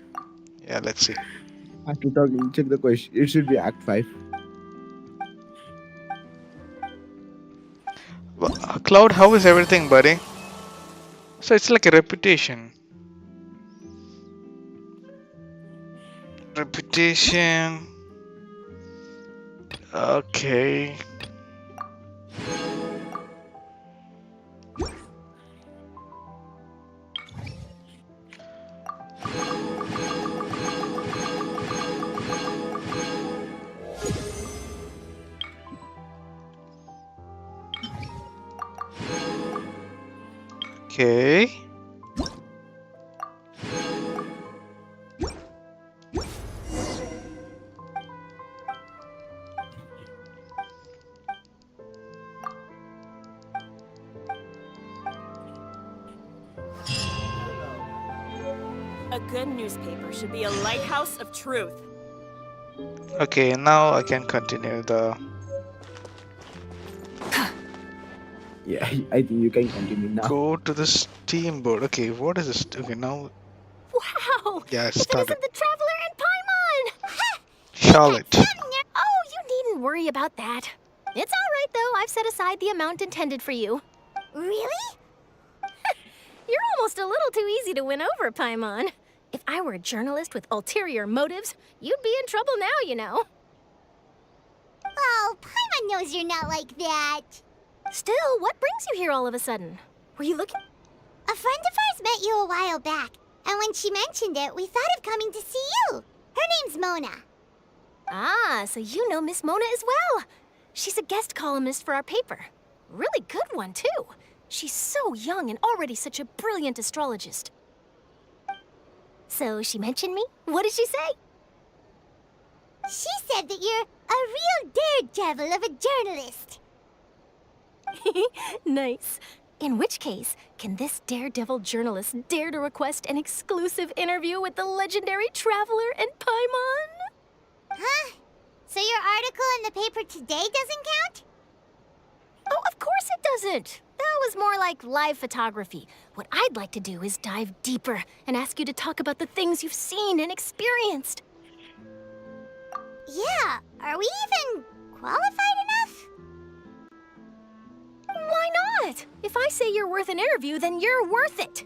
B: Yeah, let's see.
H: After talking, check the quest. It should be Act 5.
B: Cloud, how is everything, buddy? So it's like a reputation. Reputation. Okay. Okay.
I: A good newspaper should be a lighthouse of truth.
B: Okay, now I can continue the.
H: Yeah, I think you can continue now.
B: Go to the Steambird. Okay, what is this? Okay, now.
E: Wow!
B: Yeah,
E: If it
B: started.
E: isn't the Traveler and Paimon!
B: Charlotte.
E: Oh, you needn't worry about that. It's all right, though. I've set aside the amount intended for you. Really? You're almost a little too easy to win over, Paimon. If I were a journalist with ulterior motives, you'd be in trouble now, you know. Oh, Paimon knows you're not like that. Still, what brings you here all of a sudden? Were you looking? A friend of ours met you a while back, and when she mentioned it, we thought of coming to see you. Her name's Mona. Ah, so you know Miss Mona as well. She's a guest columnist for our paper. Really good one, too. She's so young and already such a brilliant astrologist. So she mentioned me? What did she say? She said that you're a real daredevil of a journalist. Nice. In which case, can this daredevil journalist dare to request an exclusive interview with the legendary Traveler and Paimon? Huh? So your article in the paper today doesn't count? Oh, of course it doesn't. That was more like live photography. What I'd like to do is dive deeper and ask you to talk about the things you've seen and experienced. Yeah, are we even qualified enough? Why not? If I say you're worth an interview, then you're worth it.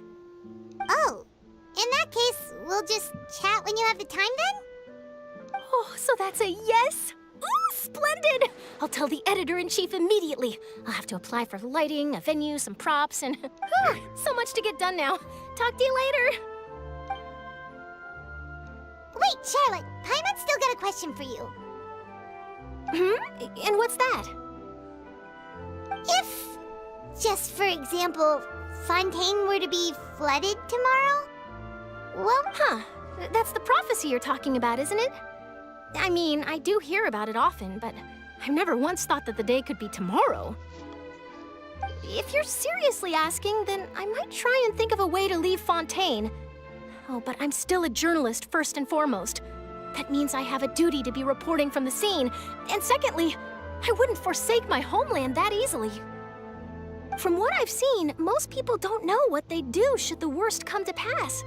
E: Oh, in that case, we'll just chat when you have the time then? Oh, so that's a yes? Ooh, splendid! I'll tell the editor-in-chief immediately. I'll have to apply for lighting, a venue, some props, and... so much to get done now. Talk to you later. Wait, Charlotte. Paimon's still got a question for you. And what's that? If, just for example, Fontaine were to be flooded tomorrow? Well, that's the prophecy you're talking about, isn't it? I mean, I do hear about it often, but I've never once thought that the day could be tomorrow. If you're seriously asking, then I might try and think of a way to leave Fontaine. Oh, but I'm still a journalist first and foremost. That means I have a duty to be reporting from the scene. And secondly, I wouldn't forsake my homeland that easily. From what I've seen, most people don't know what they'd do should the worst come to pass.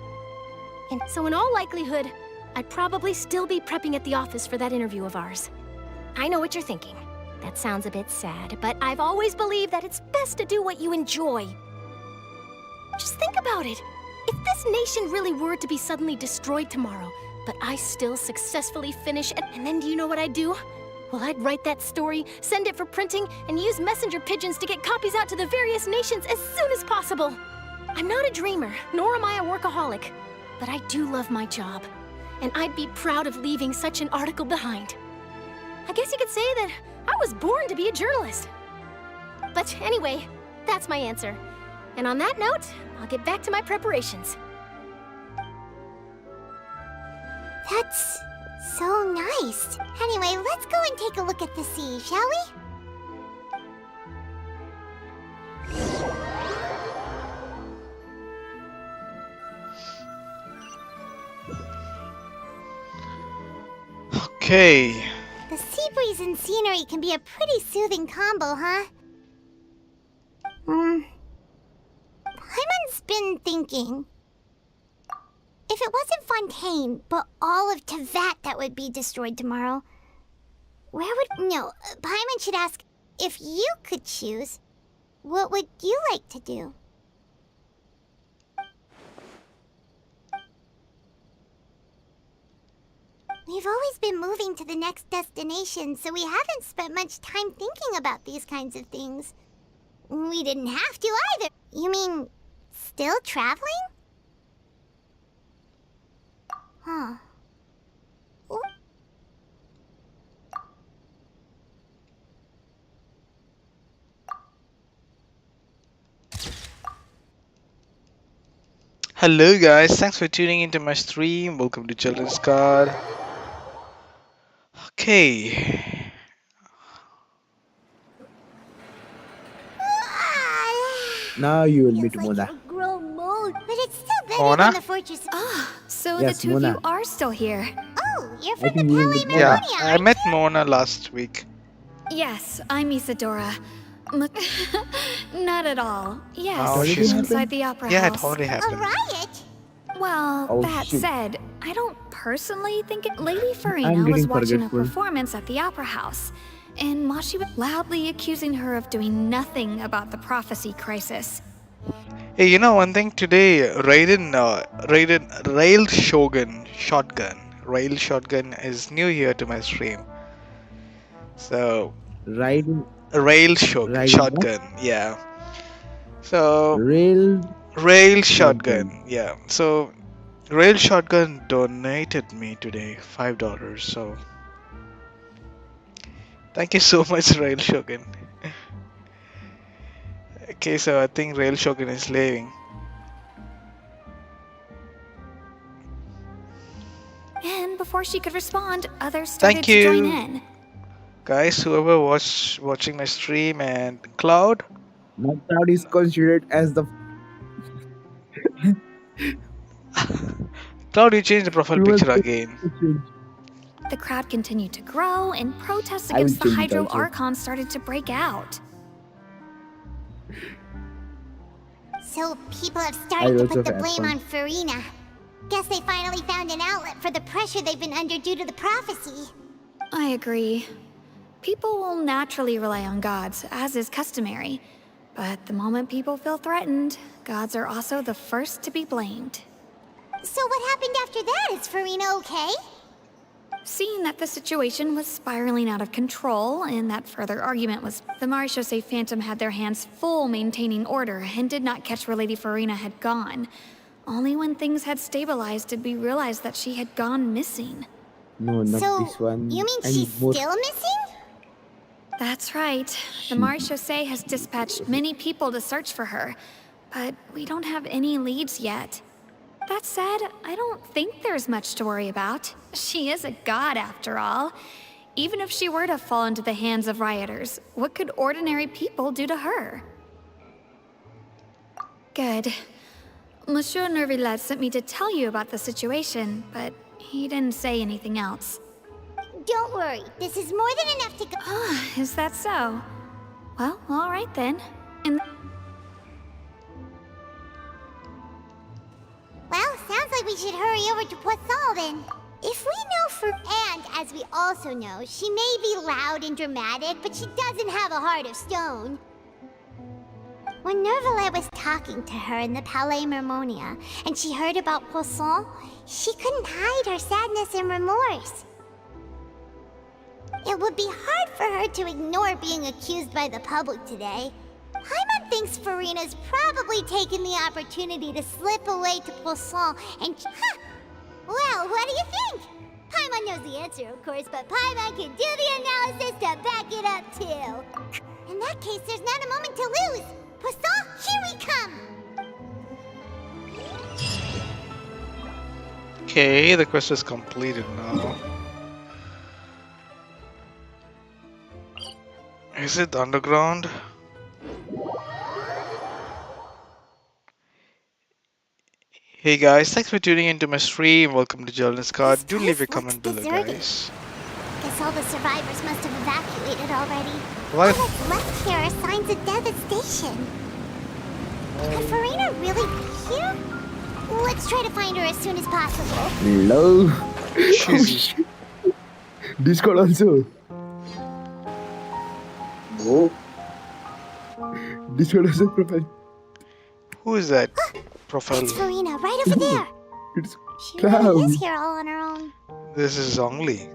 E: And so in all likelihood, I'd probably still be prepping at the office for that interview of ours. I know what you're thinking. That sounds a bit sad, but I've always believed that it's best to do what you enjoy. Just think about it. If this nation really were to be suddenly destroyed tomorrow, but I still successfully finish, and then do you know what I'd do? Well, I'd write that story, send it for printing, and use messenger pigeons to get copies out to the various nations as soon as possible. I'm not a dreamer, nor am I a workaholic, but I do love my job, and I'd be proud of leaving such an article behind. I guess you could say that I was born to be a journalist. But anyway, that's my answer. And on that note, I'll get back to my preparations.
J: That's so nice. Anyway, let's go and take a look at the sea, shall we?
B: Okay.
J: The sea breeze and scenery can be a pretty soothing combo, huh? Paimon's been thinking. If it wasn't Fontaine, but all of Tevat that would be destroyed tomorrow, where would... No, Paimon should ask, if you could choose, what would you like to do? We've always been moving to the next destination, so we haven't spent much time thinking about these kinds of things. We didn't have to either. You mean, still traveling? Huh. Ooh.
B: Hello guys, thanks for tuning into my stream. Welcome to Children's Card. Okay.
H: Now you will meet
J: Feels
H: Mona.
J: like you'll grow mold, but it's still better
B: Mona?
J: than the fortress.
E: So
H: Yes,
E: the two of
H: Mona.
E: you are still here.
J: Oh, you're
H: I
J: from the
H: think you will
J: Palais
H: meet
B: Yeah,
J: Memoria,
B: I
J: aren't
B: met
J: you?
B: Mona last week.
E: Yes, I'm Isadora. Not at all. Yes,
B: Oh, she's-
E: inside the opera
B: Yeah, it
E: house.
B: already
J: A
B: happened.
J: riot?
E: Well,
H: Oh,
E: that
H: shoot.
E: said, I don't personally think Lady
H: I'm
E: Farina
H: getting
E: was watching a
H: forgetful.
E: performance at the opera house, and Moshi was loudly accusing her of doing nothing about the prophecy crisis.
B: Hey, you know one thing today, Rail Shogun Shotgun. Rail Shotgun is new here to my stream. So,
H: Riding
B: Rail Shogun
H: Riding what?
B: Shotgun, yeah. So,
H: rail.
B: Rail Shotgun, yeah. So, Rail Shotgun donated me today $5. So, thank you so much, Rail Shogun. Okay, so I think Rail Shogun is leaving.
E: And before she could respond, others started
B: Thank
E: to join
B: you.
E: in.
B: Guys, whoever watching my stream, and Cloud,
H: Not Cloud is considered as the
B: Cloud, you changed the profile
H: He was
B: picture
H: the-
B: again.
E: The crowd continued to grow, and protests
H: I will
E: against the
H: change it
E: Hydro
H: also.
E: Archon started to break out.
J: So people have
H: I
J: started to
H: also
J: put the
H: have
J: blame
H: fun.
J: on Farina. Guess they finally found an outlet for the pressure they've been under due to the prophecy.
E: I agree. People will naturally rely on gods, as is customary. But the moment people feel threatened, gods are also the first to be blamed.
J: So what happened after that? Is Farina okay?
E: Seeing that the situation was spiraling out of control and that further argument was, the Marechaussee Phantom had their hands full maintaining order and did not catch where Lady Farina had gone. Only when things had stabilized did we realize that she had gone missing.
H: No, not
J: So,
H: this one.
J: you mean
H: I
J: she's
H: need more.
J: still missing?
E: That's right. The Marechaussee has dispatched many people to search for her, but we don't have any leads yet. That said, I don't think there's much to worry about. She is a god after all. Even if she were to fall into the hands of rioters, what could ordinary people do to her? Good. Monsieur Nervillette sent me to tell you about the situation, but he didn't say anything else.
J: Don't worry, this is more than enough to go.
E: Ah, is that so? Well, all right then. And
J: Well, sounds like we should hurry over to Poisson then. If we know for... And, as we also know, she may be loud and dramatic, but she doesn't have a heart of stone. When Nervalet was talking to her in the Palais Mermonia, and she heard about Poisson, she couldn't hide her sadness and remorse. It would be hard for her to ignore being accused by the public today. Paimon thinks Farina's probably taken the opportunity to slip away to Poisson and... Huh! Well, what do you think? Paimon knows the answer, of course, but Paimon can do the analysis to back it up, too. And that case, there's not a moment to lose. Poisson, here we come.
B: Okay, the quest is completed now. Is it underground? Hey guys, thanks for tuning into my stream. Welcome to Journalist Card. Do leave a comment below, guys.
J: Guess all the survivors must have evacuated already.
B: What?
J: All that's left here are signs of devastation. Could Farina really be here? Let's try to find her as soon as possible.
H: Hello.
B: Jesus.
H: Discord also. Oh. Discord also profile.
B: Who is that profile?
J: It's Farina, right over there.
H: It's
J: She really
H: Cloud.
J: is here all on her own.
B: This is Zhongli.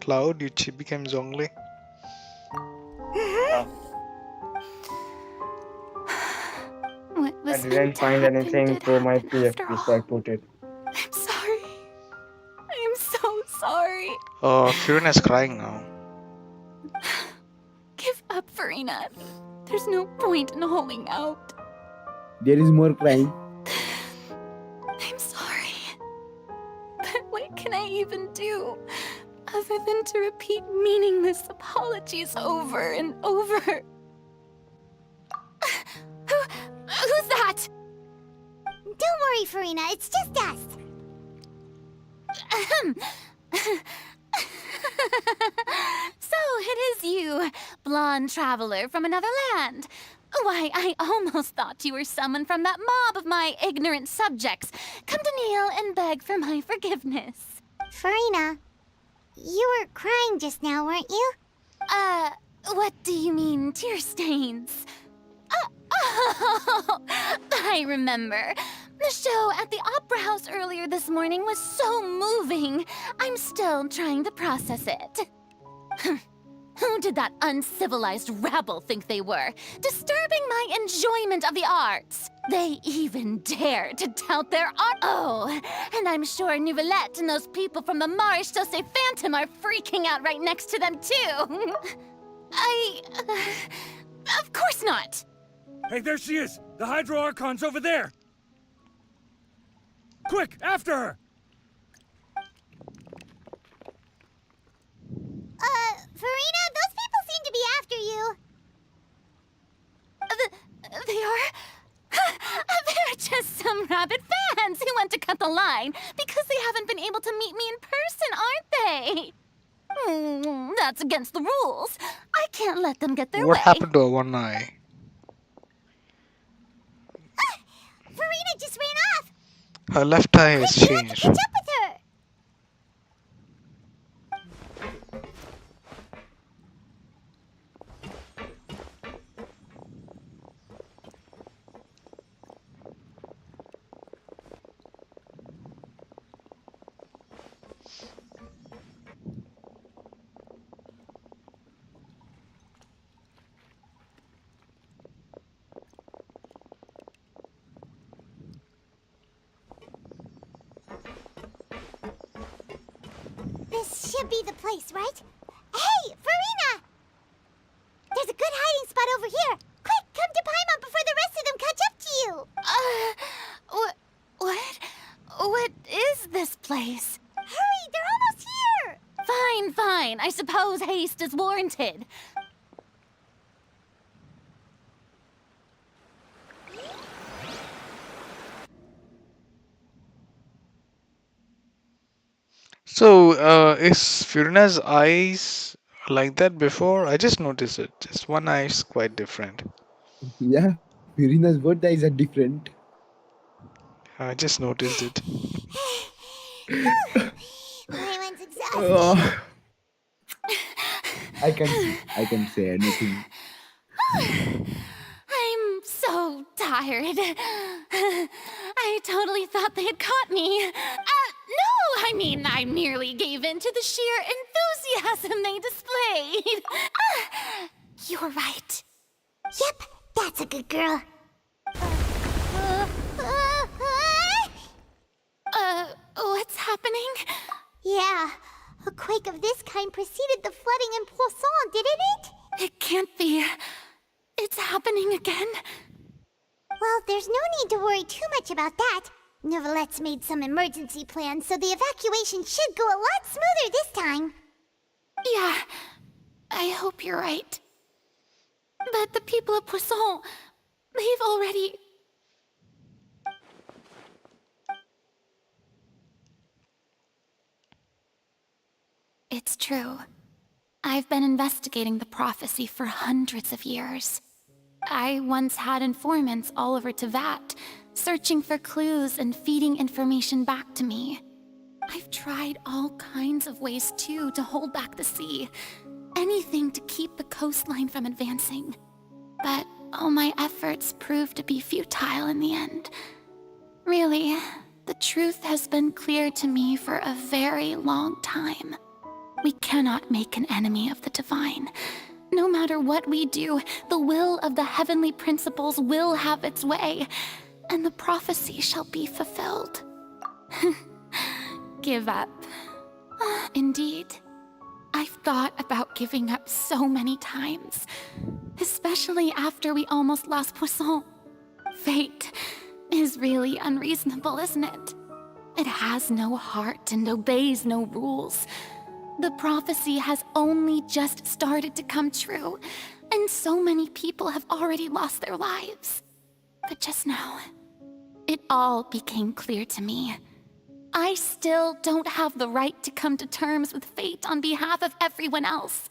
B: Cloud, you became Zhongli.
K: I didn't find anything through my PFP, so I put it.
I: I'm sorry. I am so sorry.
B: Oh, Firena's crying now.
I: Give up, Farina. There's no point in holding out.
H: There is more crying.
I: I'm sorry. But what can I even do other than to repeat meaningless apologies over and over? Who's that?
J: Don't worry, Farina, it's just us.
I: So it is you, blonde traveler from another land. Why, I almost thought you were someone from that mob of my ignorant subjects. Come to kneel and beg for my forgiveness.
J: Farina, you were crying just now, weren't you?
I: What do you mean, tear stains? Oh, I remember. The show at the Opera House earlier this morning was so moving. I'm still trying to process it. Who did that uncivilized rabble think they were? Disturbing my enjoyment of the arts. They even dare to tout their art. Oh, and I'm sure Nouvellette and those people from the Maréchaussée Phantom are freaking out right next to them, too. Of course not.
F: Hey, there she is! The Hydro Archon's over there! Quick, after her!
J: Farina, those people seem to be after you.
I: They are? They're just some rabid fans who want to cut the line because they haven't been able to meet me in person, aren't they? That's against the rules. I can't let them get their way.
B: What happened to her one eye?
J: Farina just ran off.
B: Her left eye has
J: We have to
B: changed.
J: catch up with her. This should be the place, right? Hey, Farina! There's a good hiding spot over here. Quick, come to Paimon before the rest of them catch up to you.
I: What is this place?
J: Hurry, they're almost here.
I: Fine. I suppose haste is warranted.
B: So, is Firena's eyes like that before? I just noticed it. Just one eye is quite different.
H: Yeah, Farina's both eyes are different.
B: I just noticed it.
J: Paimon's exhausted.
H: Oh. I can say anything.
I: I'm so tired. I totally thought they had caught me. No, I mean, I merely gave in to the sheer enthusiasm they displayed. You're right.
J: Yep, that's a good girl.
I: What's happening?
J: Yeah, a quake of this kind preceded the flooding in Poisson, didn't it?
I: It can't be. It's happening again.
J: Well, there's no need to worry too much about that. Neverlette's made some emergency plans, so the evacuation should go a lot smoother this time.
I: Yeah, I hope you're right. But the people of Poisson, they've already... It's true. I've been investigating the prophecy for hundreds of years. I once had informants all over Teyvat, searching for clues and feeding information back to me. I've tried all kinds of ways too to hold back the sea. Anything to keep the coastline from advancing. But all my efforts proved to be futile in the end. Really, the truth has been clear to me for a very long time. We cannot make an enemy of the divine. No matter what we do, the will of the heavenly principles will have its way, and the prophecy shall be fulfilled. Give up. Indeed. I've thought about giving up so many times, especially after we almost lost Poisson. Fate is really unreasonable, isn't it? It has no heart and obeys no rules. The prophecy has only just started to come true, and so many people have already lost their lives. But just now, it all became clear to me. I still don't have the right to come to terms with fate on behalf of everyone else.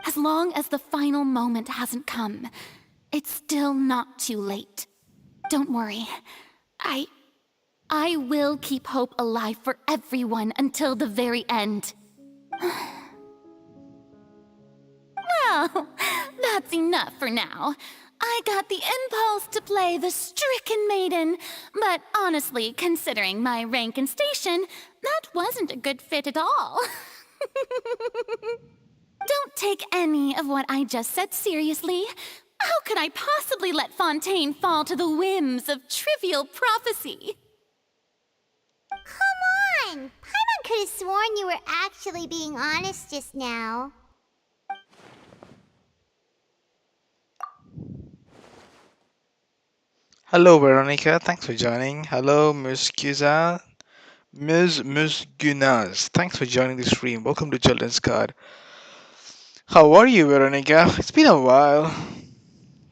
I: As long as the final moment hasn't come, it's still not too late. Don't worry. I will keep hope alive for everyone until the very end. Well, that's enough for now. I got the impulse to play the stricken maiden, but honestly, considering my rank and station, that wasn't a good fit at all. Don't take any of what I just said seriously. How could I possibly let Fontaine fall to the whims of trivial prophecy?
J: Come on! Paimon could have sworn you were actually being honest just now.
B: Hello, Veronica. Thanks for joining. Hello, Ms. Gunaz. Ms. Gunaz. Thanks for joining the stream. Welcome to Children's Card. How are you, Veronica? It's been a while.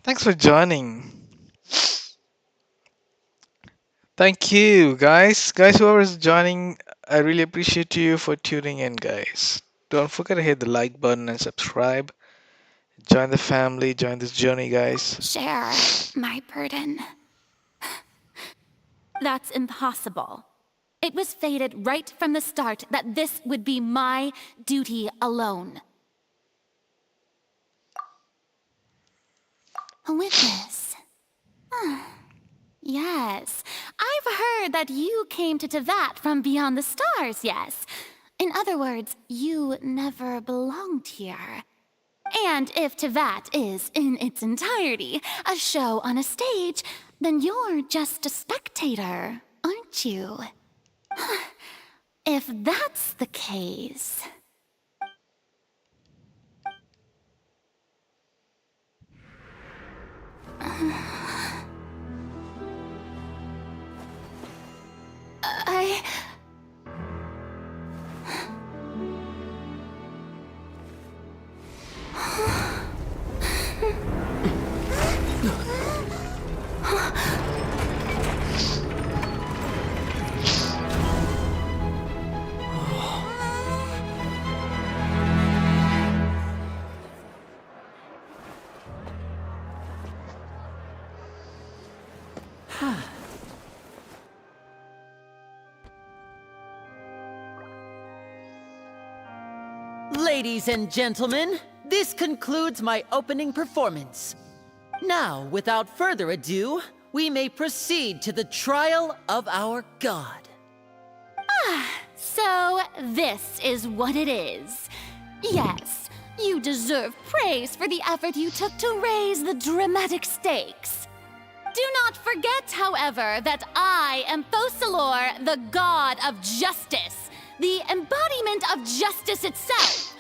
B: Thanks for joining. Thank you, guys. Whoever is joining, I really appreciate you for tuning in, guys. Don't forget to hit the like button and subscribe. Join the family, join this journey, guys.
I: Share my burden. That's impossible. It was fated right from the start that this would be my duty alone. A witness. Yes, I've heard that you came to Teyvat from beyond the stars, yes. In other words, you never belonged here. And if Teyvat is, in its entirety, a show on a stage, then you're just a spectator, aren't you? If that's the case...
L: Ladies and gentlemen, this concludes my opening performance. Now, without further ado, we may proceed to the trial of our god.
I: So this is what it is. Yes, you deserve praise for the effort you took to raise the dramatic stakes. Do not forget, however, that I am Focalor, the god of justice, the embodiment of justice itself.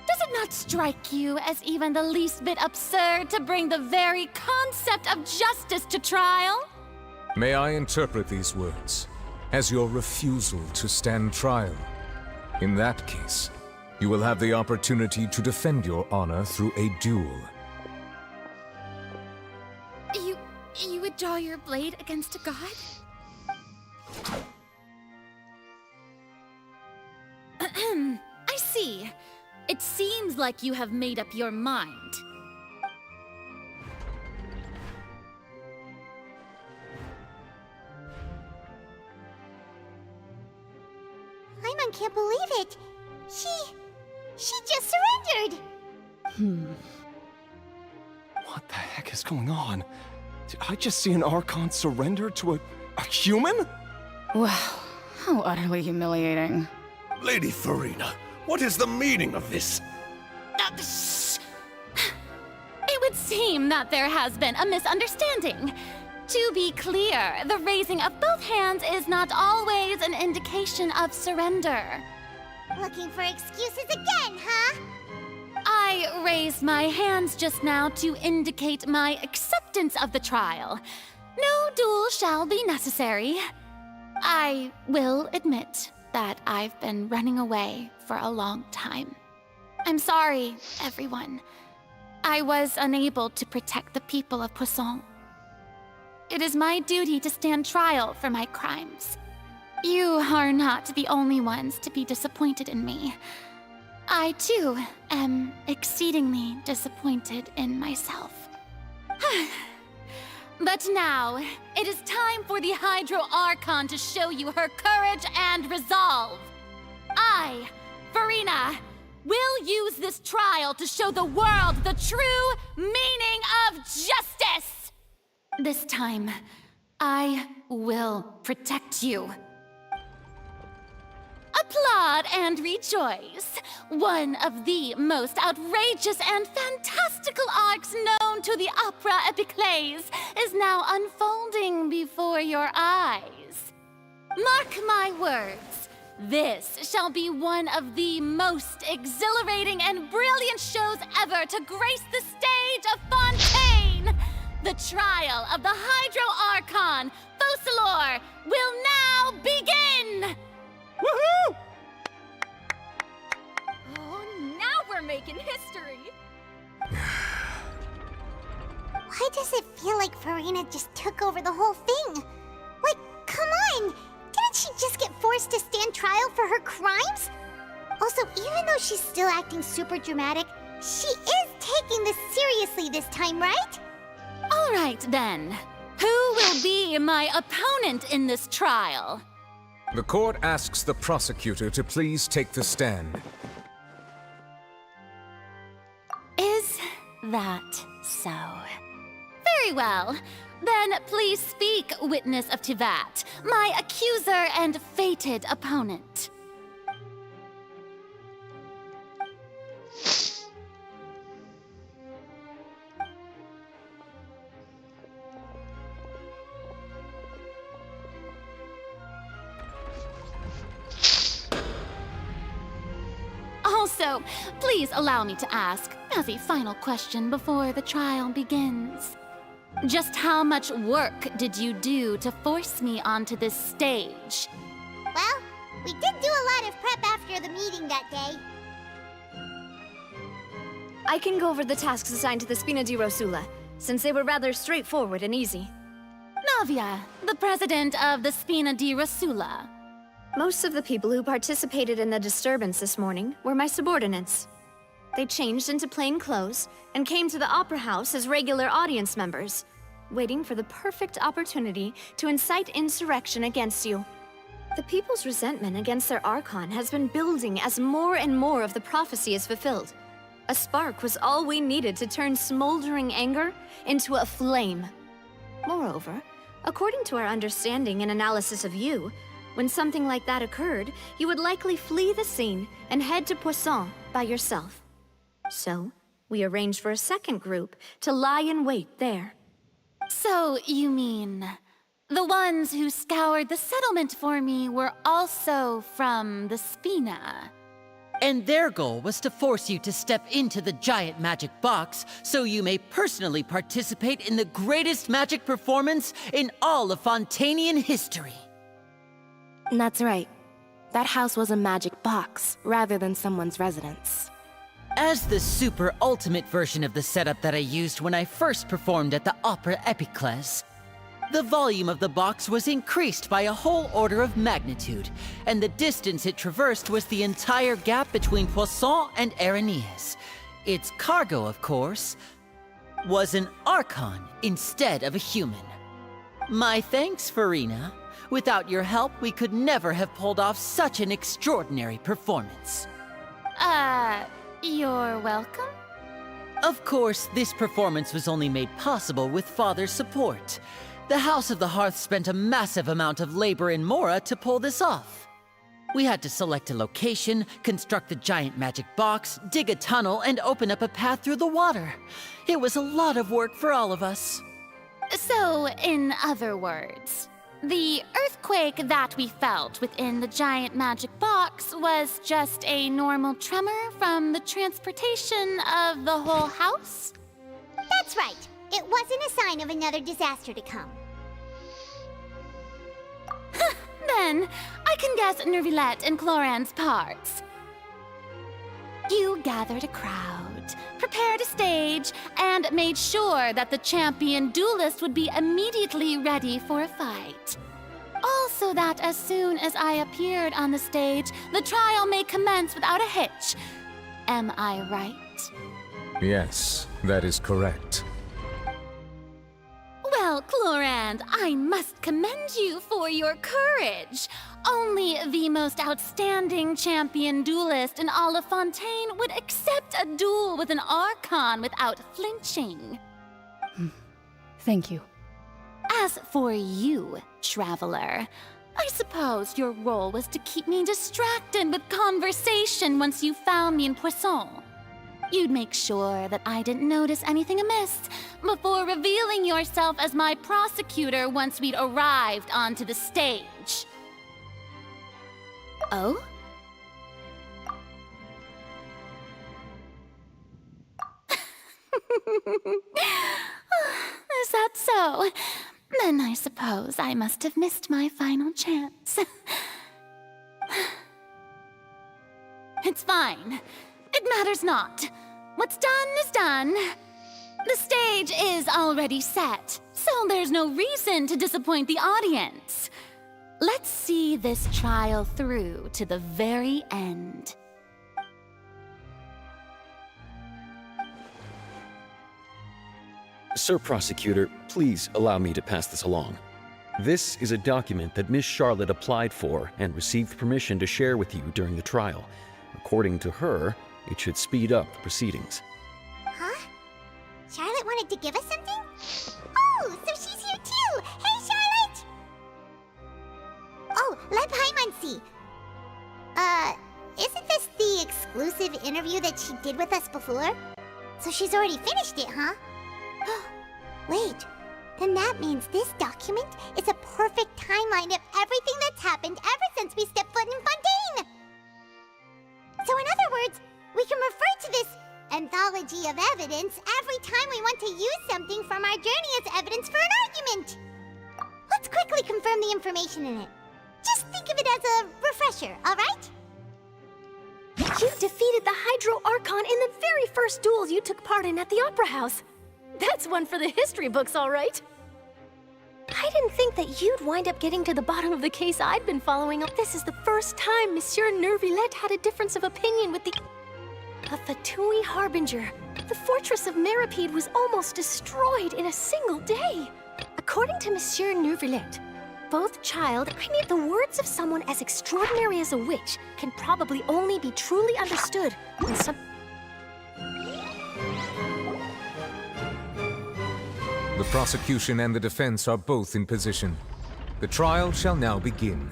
I: Does it not strike you as even the least bit absurd to bring the very concept of justice to trial?
A: May I interpret these words as your refusal to stand trial? In that case, you will have the opportunity to defend your honor through a duel.
I: You would draw your blade against a god? I see. It seems like you have made up your mind.
J: Paimon can't believe it. She just surrendered.
M: What the heck is going on? Did I just see an Archon surrender to a human?
N: Wow, how utterly humiliating.
O: Lady Farina, what is the meaning of this?
I: It would seem that there has been a misunderstanding. To be clear, the raising of both hands is not always an indication of surrender.
J: Looking for excuses again, huh?
I: I raised my hands just now to indicate my acceptance of the trial. No duel shall be necessary. I will admit that I've been running away for a long time. I'm sorry, everyone. I was unable to protect the people of Poisson. It is my duty to stand trial for my crimes. You are not the only ones to be disappointed in me. I, too, am exceedingly disappointed in myself. But now, it is time for the Hydro Archon to show you her courage and resolve. I, Farina, will use this trial to show the world the true meaning of justice! This time, I will protect you. Applaud and rejoice! One of the most outrageous and fantastical arcs known to the opera epiclese is now unfolding before your eyes. Mark my words, this shall be one of the most exhilarating and brilliant shows ever to grace the stage of Fontaine! The trial of the Hydro Archon, Focalor, will now begin!
M: Woohoo!
E: Oh, now we're making history.
J: Why does it feel like Farina just took over the whole thing? Like, come on! Didn't she just get forced to stand trial for her crimes? Also, even though she's still acting super dramatic, she is taking this seriously this time, right?
I: All right, then. Who will be my opponent in this trial?
A: The court asks the prosecutor to please take the stand.
I: Is that so? Very well. Then please speak, witness of Tivat, my accuser and fated opponent. Also, please allow me to ask, as a final question before the trial begins. Just how much work did you do to force me onto this stage?
J: Well, we did do a lot of prep after the meeting that day.
P: I can go over the tasks assigned to the Spina di Rosula, since they were rather straightforward and easy.
I: Navia, the president of the Spina di Rosula.
P: Most of the people who participated in the disturbance this morning were my subordinates. They changed into plain clothes and came to the Opera House as regular audience members, waiting for the perfect opportunity to incite insurrection against you. The people's resentment against their Archon has been building as more and more of the prophecy is fulfilled. A spark was all we needed to turn smoldering anger into a flame. Moreover, according to our understanding and analysis of you, when something like that occurred, you would likely flee the scene and head to Poisson by yourself. So, we arranged for a second group to lie in wait there.
I: So, you mean, the ones who scoured the settlement for me were also from the Spina?
L: And their goal was to force you to step into the giant magic box so you may personally participate in the greatest magic performance in all of Fontainian history.
Q: That's right. That house was a magic box, rather than someone's residence.
L: As the super ultimate version of the setup that I used when I first performed at the Opera Epiclese, the volume of the box was increased by a whole order of magnitude, and the distance it traversed was the entire gap between Poisson and Araneas. Its cargo, of course, was an Archon instead of a human. My thanks, Farina. Without your help, we could never have pulled off such an extraordinary performance.
I: You're welcome?
L: Of course, this performance was only made possible with Father's support. The House of the Hearth spent a massive amount of labor in Mora to pull this off. We had to select a location, construct the giant magic box, dig a tunnel, and open up a path through the water. It was a lot of work for all of us.
I: So, in other words, the earthquake that we felt within the giant magic box was just a normal tremor from the transportation of the whole house?
J: That's right. It wasn't a sign of another disaster to come.
I: Then, I can guess Nervilette and Cloran's parts. You gathered a crowd, prepared a stage, and made sure that the champion duelist would be immediately ready for a fight. Also that as soon as I appeared on the stage, the trial may commence without a hitch. Am I right?
A: Yes, that is correct.
I: Well, Clorand, I must commend you for your courage. Only the most outstanding champion duelist in all of Fontaine would accept a duel with an Archon without flinching.
N: Thank you.
I: As for you, Traveler, I suppose your role was to keep me distracted with conversation once you found me in Poisson. You'd make sure that I didn't notice anything amiss before revealing yourself as my prosecutor once we'd arrived onto the stage. Oh? Is that so? Then I suppose I must have missed my final chance. It's fine. It matters not. What's done is done. The stage is already set, so there's no reason to disappoint the audience. Let's see this trial through to the very end.
R: Sir Prosecutor, please allow me to pass this along. This is a document that Miss Charlotte applied for and received permission to share with you during the trial. According to her, it should speed up the proceedings.
J: Huh? Charlotte wanted to give us something? Oh, so she's here too! Hey, Charlotte! Oh, let Paimon see. Isn't this the exclusive interview that she did with us before? So she's already finished it, huh? Wait, then that means this document is a perfect timeline of everything that's happened ever since we stepped foot in Fontaine! So in other words, we can refer to this anthology of evidence every time we want to use something from our journey as evidence for an argument. Let's quickly confirm the information in it. Just think of it as a refresher, alright?
E: You defeated the Hydro Archon in the very first duels you took part in at the Opera House. That's one for the history books, all right. I didn't think that you'd wind up getting to the bottom of the case I'd been following. This is the first time Monsieur Nervilette had a difference of opinion with the Fatui Harbinger. The fortress of Meripede was almost destroyed in a single day. According to Monsieur Nervilette, both child, I mean the words of someone as extraordinary as a witch can probably only be truly understood when some...
A: The prosecution and the defense are both in position. The trial shall now begin.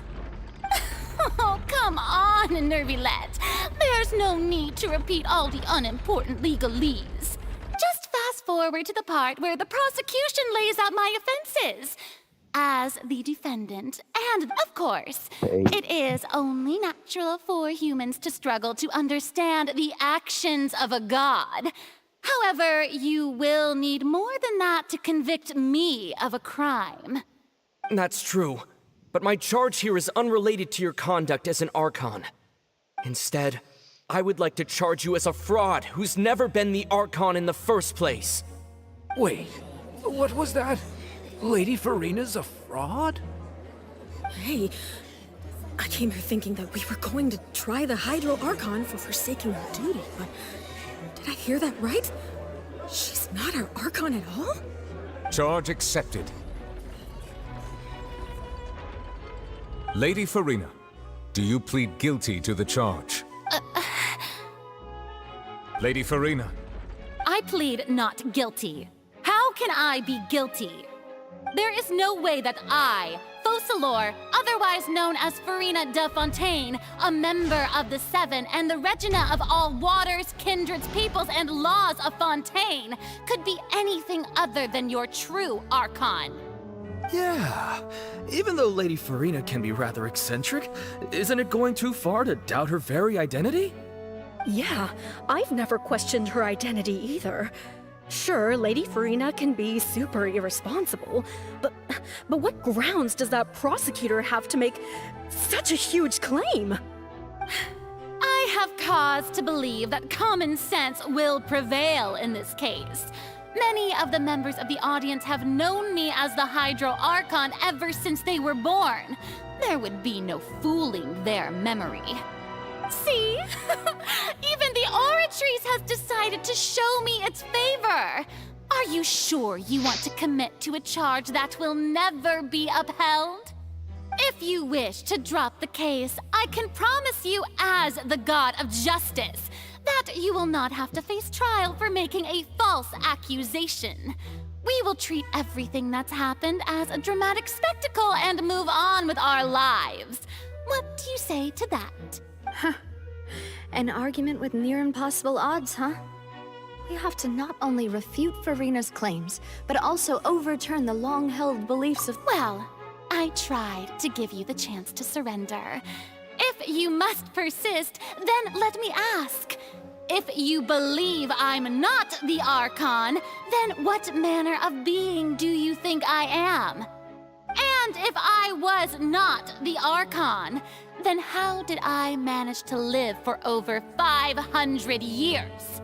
I: Oh, come on, Nervilette. There's no need to repeat all the unimportant legalese. Just fast forward to the part where the prosecution lays out my offenses. as the defendant. And, of course, it is only natural for humans to struggle to understand the actions of a god. However, you will need more than that to convict me of a crime.
S: That's true, but my charge here is unrelated to your conduct as an Archon. Instead, I would like to charge you as a fraud who's never been the Archon in the first place.
O: Wait, what was that? Lady Farina's a fraud?
C: Hey, I came here thinking that we were going to try the Hydro Archon for forsaking our duty, but did I hear that right? She's not our Archon at all?
A: Charge accepted. Lady Farina, do you plead guilty to the charge? Lady Farina.
I: I plead not guilty. How can I be guilty? There is no way that I, Focalor, otherwise known as Farina de Fontaine, a member of the Seven and the Regina of all waters, kindreds, peoples, and laws of Fontaine, could be anything other than your true Archon.
S: Yeah, even though Lady Farina can be rather eccentric, isn't it going too far to doubt her very identity?
C: Yeah, I've never questioned her identity either. Sure, Lady Farina can be super irresponsible, but what grounds does that prosecutor have to make such a huge claim?
I: I have cause to believe that common sense will prevail in this case. Many of the members of the audience have known me as the Hydro Archon ever since they were born. There would be no fooling their memory. See? Even the Oratrice has decided to show me its favor. Are you sure you want to commit to a charge that will never be upheld? If you wish to drop the case, I can promise you as the God of Justice that you will not have to face trial for making a false accusation. We will treat everything that's happened as a dramatic spectacle and move on with our lives. What do you say to that?
P: Huh. An argument with near impossible odds, huh? We have to not only refute Farina's claims, but also overturn the long-held beliefs of—
I: Well, I tried to give you the chance to surrender. If you must persist, then let me ask. If you believe I'm not the Archon, then what manner of being do you think I am? And if I was not the Archon, then how did I manage to live for over 500 years?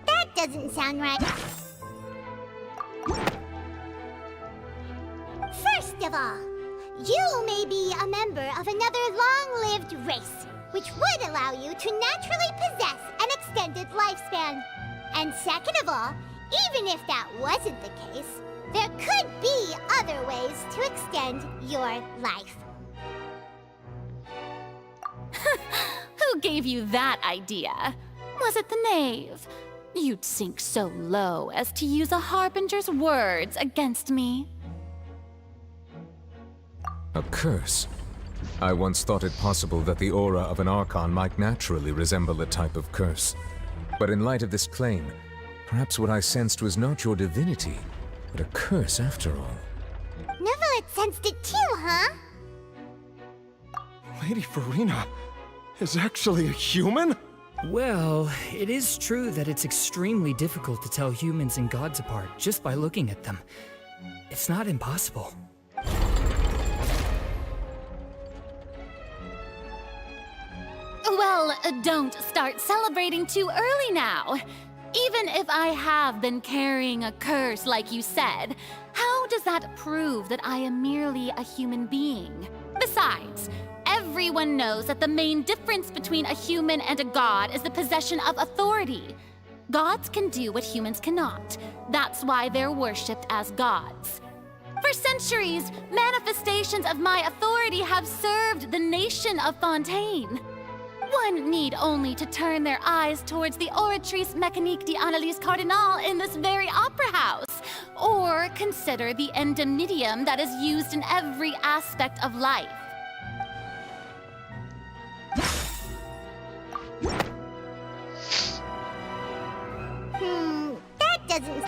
J: That doesn't sound right. First of all, you may be a member of another long-lived race, which would allow you to naturally possess an extended lifespan. And second of all, even if that wasn't the case, there could be other ways to extend your life.
I: Who gave you that idea? Was it the knave? You'd sink so low as to use a harbinger's words against me.
A: A curse? I once thought it possible that the aura of an Archon might naturally resemble a type of curse. But in light of this claim, perhaps what I sensed was not your divinity, but a curse after all.
J: Neverlet sensed it too, huh?
M: Lady Farina is actually a human?
T: Well, it is true that it's extremely difficult to tell humans and gods apart just by looking at them. It's not impossible.
I: Well, don't start celebrating too early now. Even if I have been carrying a curse like you said, how does that prove that I am merely a human being? Besides, everyone knows that the main difference between a human and a god is the possession of authority. Gods can do what humans cannot. That's why they're worshipped as gods. For centuries, manifestations of my authority have served the nation of Fontaine. One need only to turn their eyes towards the Oratrice Mécanique d'Analyse Cardinal in this very opera house, or consider the indemnitium that is used in every aspect of life.
J: That doesn't...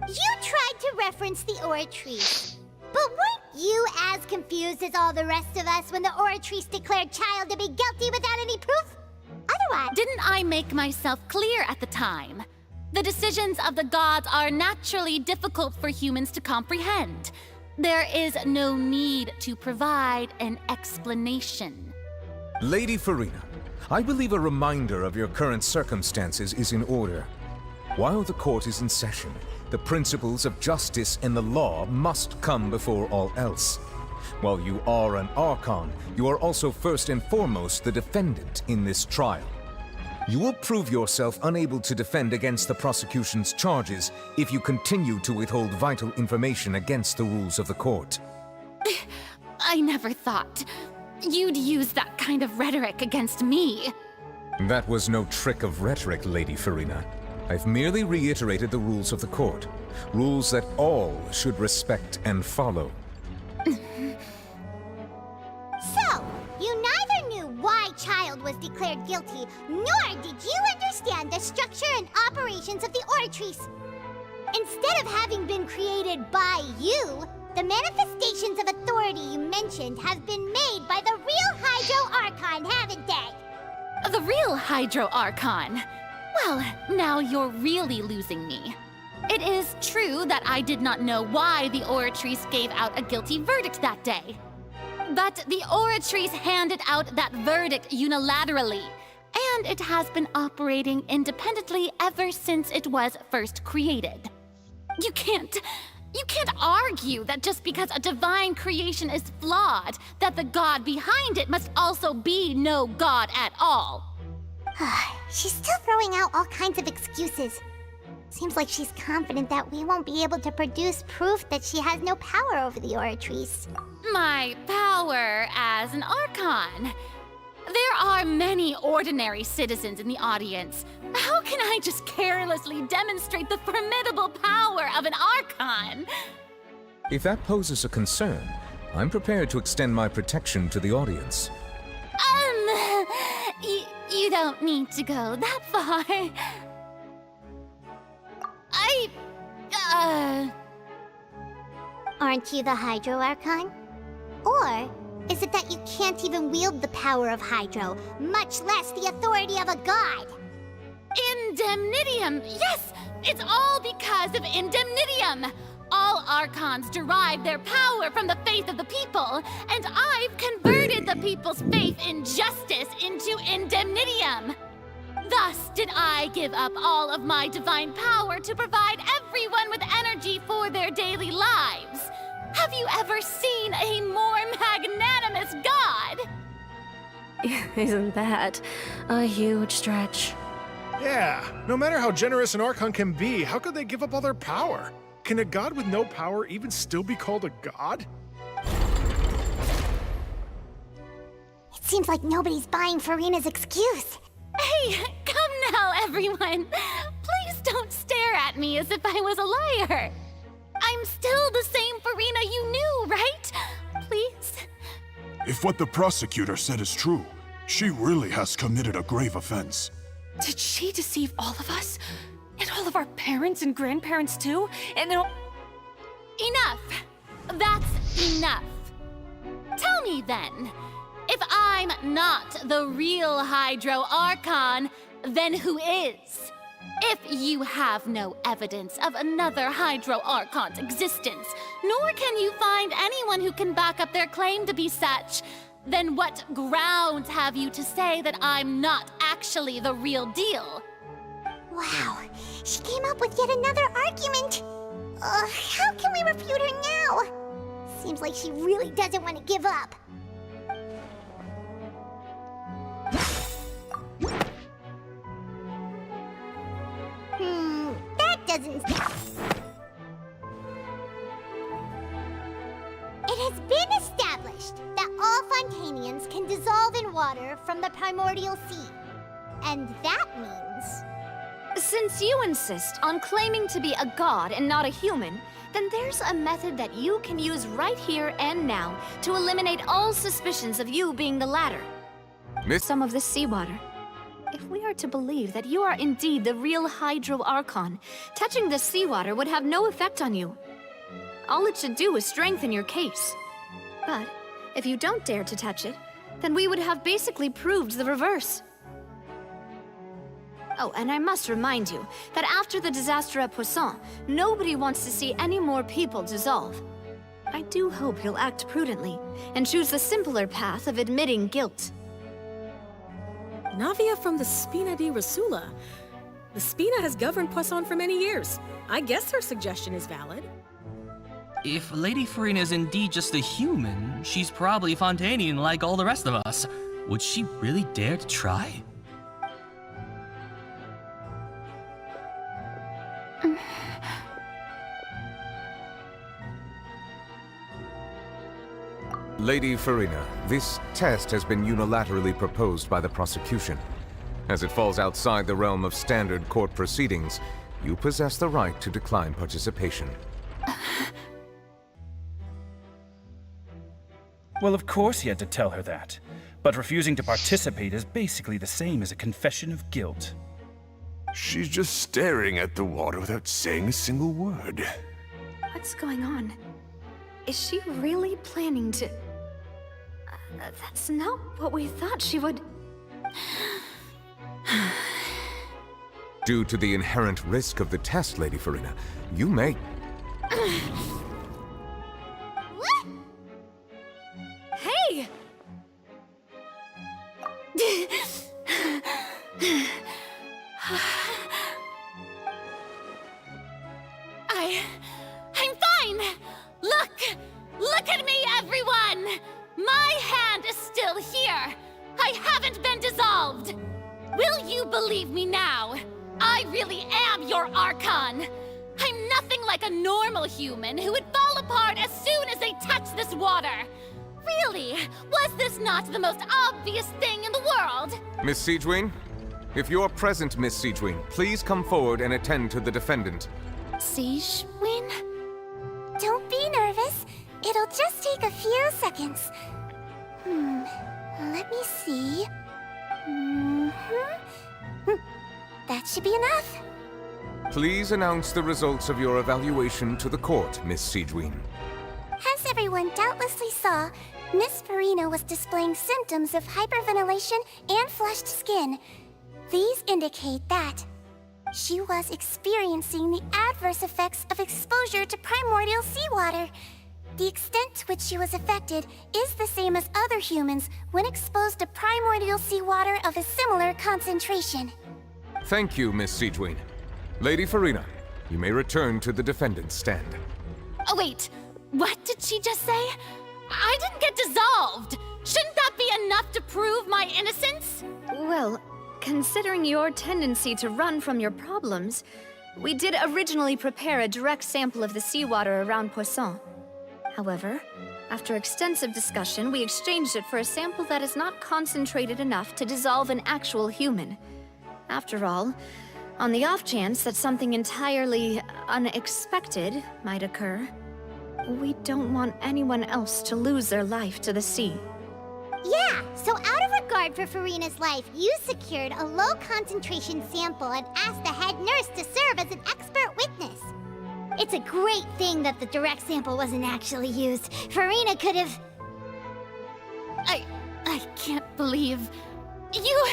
J: You tried to reference the Oratrice. But weren't you as confused as all the rest of us when the Oratrice declared Child to be guilty without any proof? Otherwise...
I: Didn't I make myself clear at the time? The decisions of the gods are naturally difficult for humans to comprehend. There is no need to provide an explanation.
A: Lady Farina, I believe a reminder of your current circumstances is in order. While the court is in session, the principles of justice and the law must come before all else. While you are an Archon, you are also first and foremost the defendant in this trial. You will prove yourself unable to defend against the prosecution's charges if you continue to withhold vital information against the rules of the court.
I: I never thought you'd use that kind of rhetoric against me.
A: That was no trick of rhetoric, Lady Farina. I've merely reiterated the rules of the court. Rules that all should respect and follow.
J: So, you neither knew why Child was declared guilty, nor did you understand the structure and operations of the Oratrice. Instead of having been created by you, the manifestations of authority you mentioned have been made by the real Hydro Archon, haven't they?
I: The real Hydro Archon? Well, now you're really losing me. It is true that I did not know why the Oratrice gave out a guilty verdict that day. But the Oratrice handed out that verdict unilaterally, and it has been operating independently ever since it was first created. You can't argue that just because a divine creation is flawed, that the god behind it must also be no god at all.
J: She's still throwing out all kinds of excuses. Seems like she's confident that we won't be able to produce proof that she has no power over the Oratrice.
I: My power as an Archon. There are many ordinary citizens in the audience. How can I just carelessly demonstrate the formidable power of an Archon?
A: If that poses a concern, I'm prepared to extend my protection to the audience.
I: You don't need to go that far.
J: Aren't you the Hydro Archon? Or is it that you can't even wield the power of Hydro, much less the authority of a god?
I: Indemnitium! Yes! It's all because of Indemnitium! All Archons derive their power from the faith of the people, and I've converted the people's faith in justice into Indemnitium! Thus did I give up all of my divine power to provide everyone with energy for their daily lives. Have you ever seen a more magnanimous god?
C: Isn't that a huge stretch?
U: Yeah, no matter how generous an Archon can be, how could they give up all their power? Can a god with no power even still be called a god?
J: It seems like nobody's buying Farina's excuse.
I: Hey, come now, everyone. Please don't stare at me as if I was a liar. I'm still the same Farina you knew, right? Please?
V: If what the prosecutor said is true, she really has committed a grave offense.
N: Did she deceive all of us? And all of our parents and grandparents too? And all...
I: Enough! That's enough. Tell me then, if I'm not the real Hydro Archon, then who is? If you have no evidence of another Hydro Archon's existence, nor can you find anyone who can back up their claim to be such, then what grounds have you to say that I'm not actually the real deal?
J: Wow, she came up with yet another argument. How can we refute her now? Seems like she really doesn't want to give up. That doesn't... It has been established that all Fontainians can dissolve in water from the primordial sea. And that means...
P: Since you insist on claiming to be a god and not a human, then there's a method that you can use right here and now to eliminate all suspicions of you being the latter. Some of the seawater. If we are to believe that you are indeed the real Hydro Archon, touching the seawater would have no effect on you. All it should do is strengthen your case. But if you don't dare to touch it, then we would have basically proved the reverse. Oh, and I must remind you that after the disaster at Poisson, nobody wants to see any more people dissolve. I do hope you'll act prudently and choose the simpler path of admitting guilt.
D: Navia from the Spina di Rasula. The Spina has governed Poisson for many years. I guess her suggestion is valid.
G: If Lady Farina is indeed just a human, she's probably Fontainian like all the rest of us. Would she really dare to try?
A: Lady Farina, this test has been unilaterally proposed by the prosecution. As it falls outside the realm of standard court proceedings, you possess the right to decline participation.
W: Well, of course he had to tell her that. But refusing to participate is basically the same as a confession of guilt.
X: She's just staring at the water without saying a single word.
P: What's going on? Is she really planning to... that's not what we thought she would...
A: Due to the inherent risk of the test, Lady Farina, you may...
P: Hey!
I: I'm fine! Look at me, everyone! My hand is still here! I haven't been dissolved! Will you believe me now? I really am your Archon! I'm nothing like a normal human who would fall apart as soon as they touch this water! Really? Was this not the most obvious thing in the world?
A: Miss Siegewin? If you're present, Miss Siegewin, please come forward and attend to the defendant.
J: Siegewin? Don't be nervous. It'll just take a few seconds. Let me see. That should be enough.
A: Please announce the results of your evaluation to the court, Miss Siegewin.
J: As everyone doubtlessly saw, Miss Farina was displaying symptoms of hyperventilation and flushed skin. These indicate that she was experiencing the adverse effects of exposure to primordial seawater. The extent to which she was affected is the same as other humans when exposed to primordial seawater of a similar concentration.
A: Thank you, Miss Siegewin. Lady Farina, you may return to the defendant's stand.
I: Oh wait, what did she just say? I didn't get dissolved! Shouldn't that be enough to prove my innocence?
P: Well, considering your tendency to run from your problems, we did originally prepare a direct sample of the seawater around Poisson. However, after extensive discussion, we exchanged it for a sample that is not concentrated enough to dissolve an actual human. After all, on the off chance that something entirely unexpected might occur, we don't want anyone else to lose their life to the sea.
J: Yeah, so out of regard for Farina's life, you secured a low-concentration sample and asked the head nurse to serve as an expert witness. It's a great thing that the direct sample wasn't actually used. Farina could have...
I: I can't believe... you...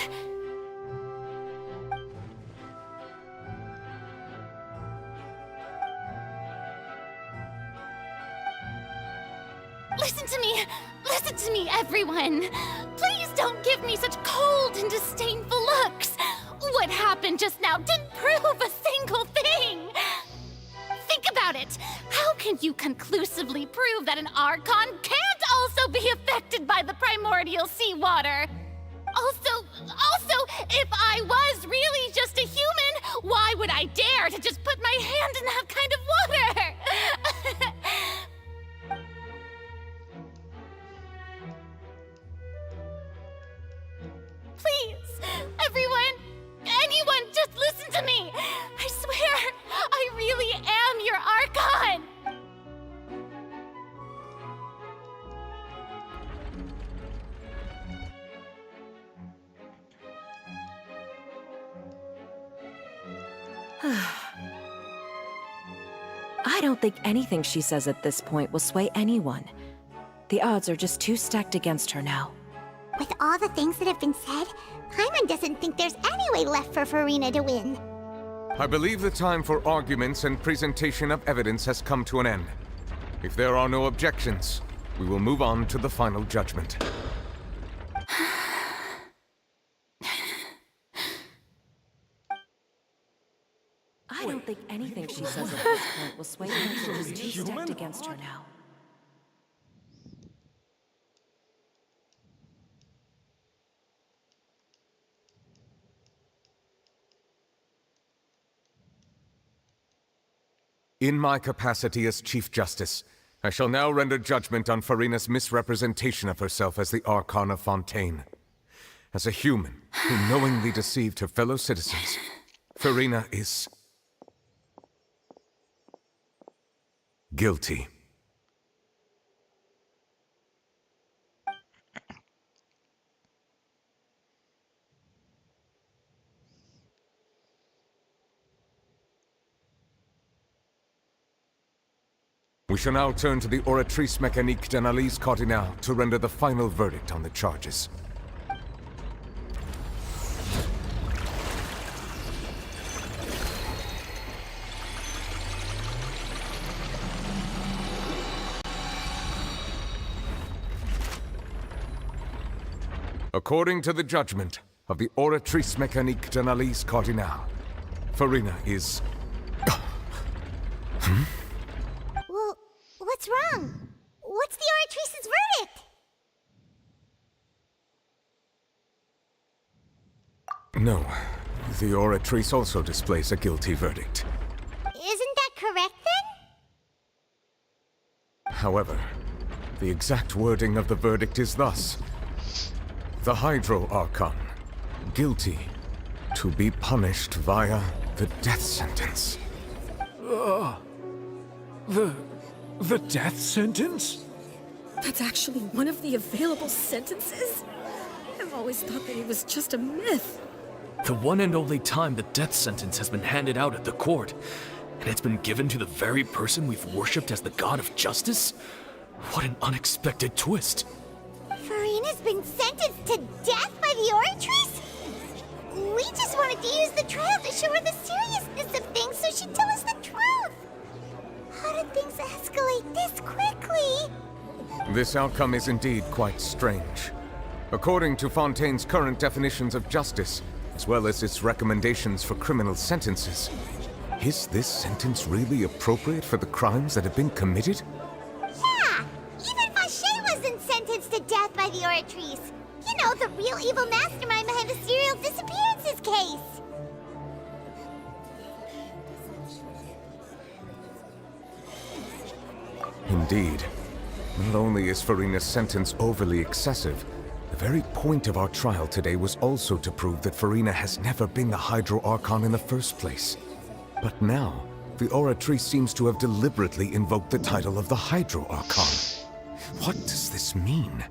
I: Listen to me, everyone! Please don't give me such cold and disdainful looks! What happened just now didn't prove a single thing! Think about it! How can you conclusively prove that an Archon can't also be affected by the primordial seawater? Also, if I was really just a human, why would I dare to just put my hand in that kind of water?
B: I don't think anything she says at this point will sway anyone. The odds are just too stacked against her now.
J: With all the things that have been said, Paimon doesn't think there's any way left for Furina to win.
A: I believe the time for arguments and presentation of evidence has come to an end. If there are no objections, we will move on to the final judgment.
B: I don't think anything she says at this point will sway anyone. She's too stacked against her now.
A: In my capacity as Chief Justice, I shall now render judgment on Furina's misrepresentation of herself as the Archon of Fontaine. As a human who knowingly deceived her fellow citizens, Furina is guilty. We shall now turn to the Oratrice Mécanique d'Analyse Cardinale to render the final verdict on the charges. According to the judgment of the Oratrice Mécanique d'Analyse Cardinale, Furina is...
J: Well, what's wrong? What's the Oratrice's verdict?
A: No, the Oratrice also displays a guilty verdict.
J: Isn't that correct then?
A: However, the exact wording of the verdict is thus. The Hydro Archon, guilty, to be punished via the death sentence.
O: The death sentence?
D: That's actually one of the available sentences? I've always thought that it was just a myth.
O: The one and only time the death sentence has been handed out at the court, and it's been given to the very person we've worshipped as the god of justice? What an unexpected twist.
J: Furina's been sentenced to death by the Oratrice? We just wanted to use the trial to show her the seriousness of things so she'd tell us the truth. How did things escalate this quickly?
A: This outcome is indeed quite strange. According to Fontaine's current definitions of justice, as well as its recommendations for criminal sentences, is this sentence really appropriate for the crimes that have been committed?
J: Yeah! Even Vacher wasn't sentenced to death by the Oratrice. You know, the real evil mastermind behind the serial disappearances case.
A: Indeed. Not only is Furina's sentence overly excessive, the very point of our trial today was also to prove that Furina has never been the Hydro Archon in the first place. But now, the Oratrice seems to have deliberately invoked the title of the Hydro Archon. What does this mean?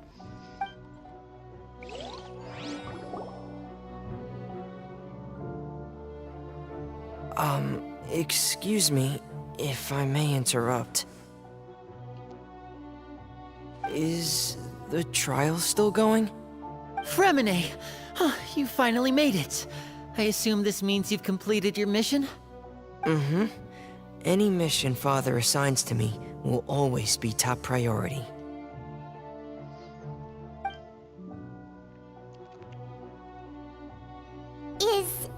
F: Excuse me, if I may interrupt. Is the trial still going?
L: Fremine! You finally made it. I assume this means you've completed your mission?
F: Mm-hmm. Any mission Father assigns to me will always be top priority.
J: Is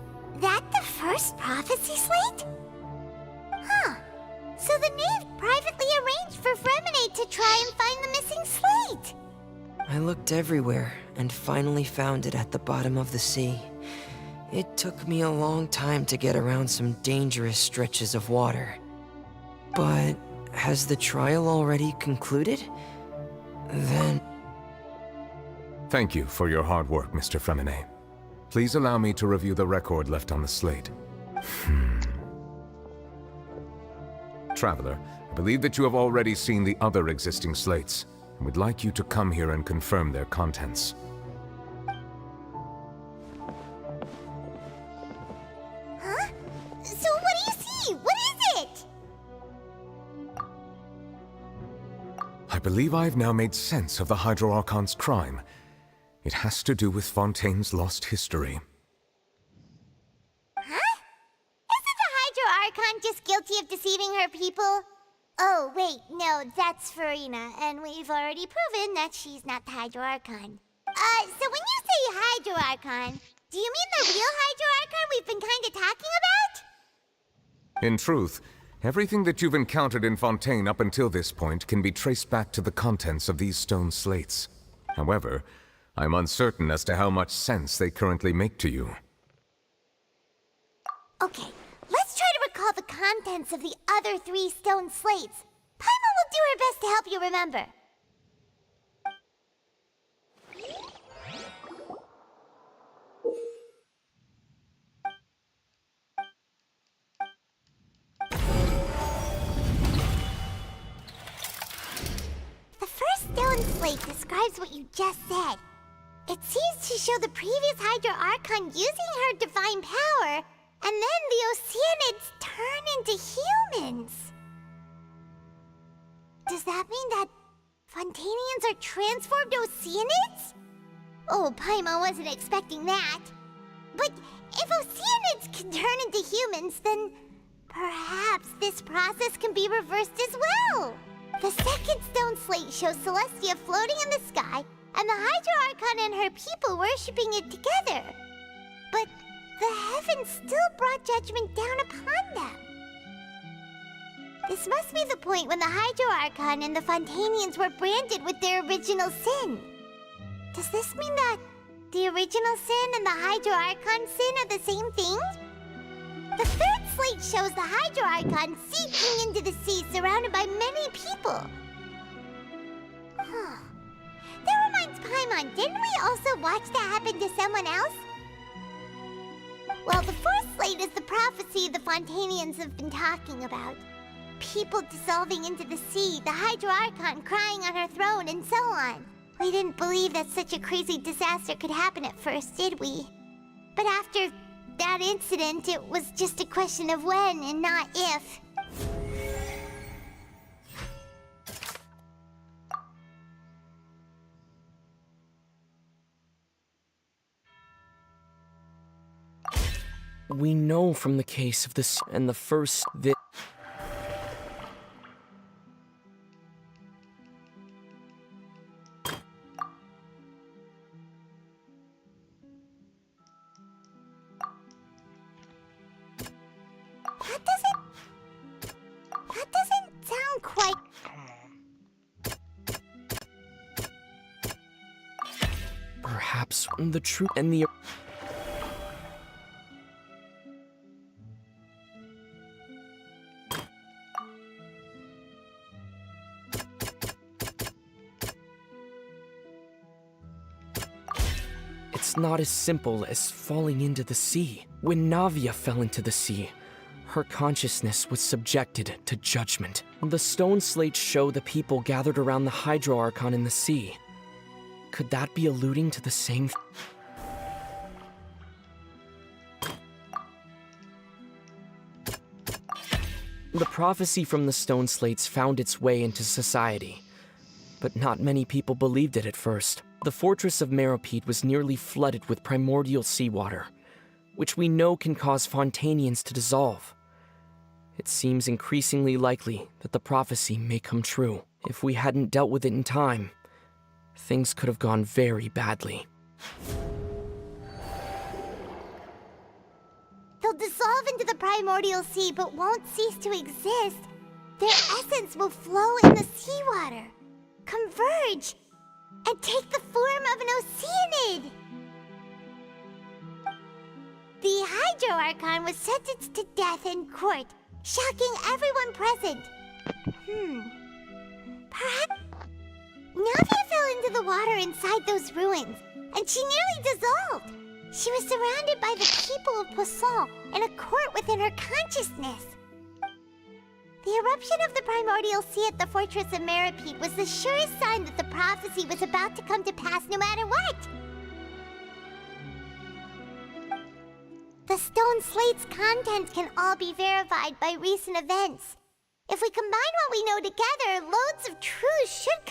J: that the first prophecy slate? Huh. So the knave privately arranged for Fremine to try and find the missing slate.
F: I looked everywhere and finally found it at the bottom of the sea. It took me a long time to get around some dangerous stretches of water. But has the trial already concluded? Then...
A: Thank you for your hard work, Mr. Fremine. Please allow me to review the record left on the slate. Traveler, I believe that you have already seen the other existing slates, and would like you to come here and confirm their contents.
J: Huh? So what
A: I believe I've now made sense of the Hydro Archon's crime. It has to do with Fontaine's lost history.
J: Huh? Isn't the Hydro Archon just guilty of deceiving her people? Oh, wait, no, that's Farina, and we've already proven that she's not the Hydro Archon. So when you say Hydro Archon, do you mean the real Hydro Archon we've been kinda talking about?
A: In truth, everything that you've encountered in Fontaine up until this point can be traced back to the contents of these stone slates. However, I'm uncertain as to how much sense they currently make to you.
J: Okay, let's try to recall the contents of the other 3 stone slates. Paimon will do her best to help you remember. The first stone slate describes what you just said. It seems to show the previous Hydro Archon using her divine power, and then the Oceanids turn into humans. Does that mean that Fontainians are transformed Oceanids? Oh, Paimon wasn't expecting that. But if Oceanids can turn into humans, then perhaps this process can be reversed as well. The second stone slate shows Celestia floating in the sky, and the Hydro Archon and her people worshipping it together. But the heavens still brought judgment down upon them. This must be the point when the Hydro Archon and the Fontainians were branded with their original sin. Does this mean that the original sin and the Hydro Archon sin are the same thing? The third slate shows the Hydro Archon seeping into the sea surrounded by many people. That reminds Paimon, didn't we also watch that happen to someone else? Well, the fourth slate is the prophecy the Fontainians have been talking about. People dissolving into the sea, the Hydro Archon crying on her throne, and so on. We didn't believe that such a crazy disaster could happen at first, did we? But after that incident, it was just a question of when and not if.
S: We know from the case of this and the first that
J: That doesn't sound quite...
S: perhaps the truth and the It's not as simple as falling into the sea. When Navia fell into the sea, her consciousness was subjected to judgment. The stone slates show the people gathered around the Hydro Archon in the sea. Could that be alluding to the same The prophecy from the stone slates found its way into society, but not many people believed it at first. The fortress of Meropide was nearly flooded with primordial seawater, which we know can cause Fontainians to dissolve. It seems increasingly likely that the prophecy may come true. If we hadn't dealt with it in time, things could have gone very badly.
J: They'll dissolve into the primordial sea but won't cease to exist. Their essence will flow in the seawater, converge, and take the form of an Oceanid. The Hydro Archon was sentenced to death in court, shocking everyone present. Perhaps Navia fell into the water inside those ruins, and she nearly dissolved. She was surrounded by the people of Poisson in a court within her consciousness. The eruption of the primordial sea at the fortress of Meropide was the surest sign that the prophecy was about to come to pass no matter what. The stone slate's contents can all be verified by recent events. If we combine what we know together, loads of truths should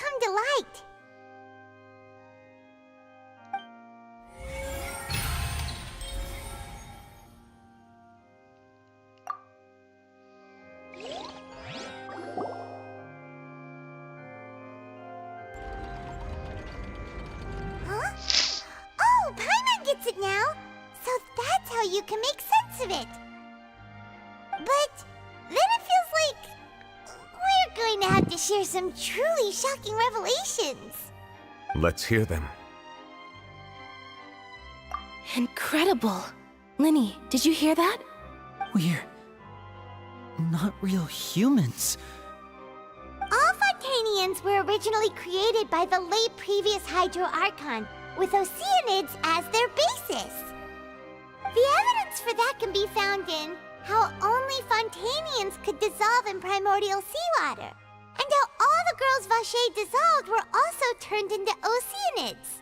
J: you can make sense of it. But then it feels like we're going to have to share some truly shocking revelations.
A: Let's hear them.
N: Incredible. Linny, did you hear that?
L: We're not real humans.
J: All Fontainians were originally created by the late previous Hydro Archon, with Oceanids as their basis. The evidence for that can be found in how only Fontainians could dissolve in primordial seawater, and how all the girls Vacher dissolved were also turned into Oceanids.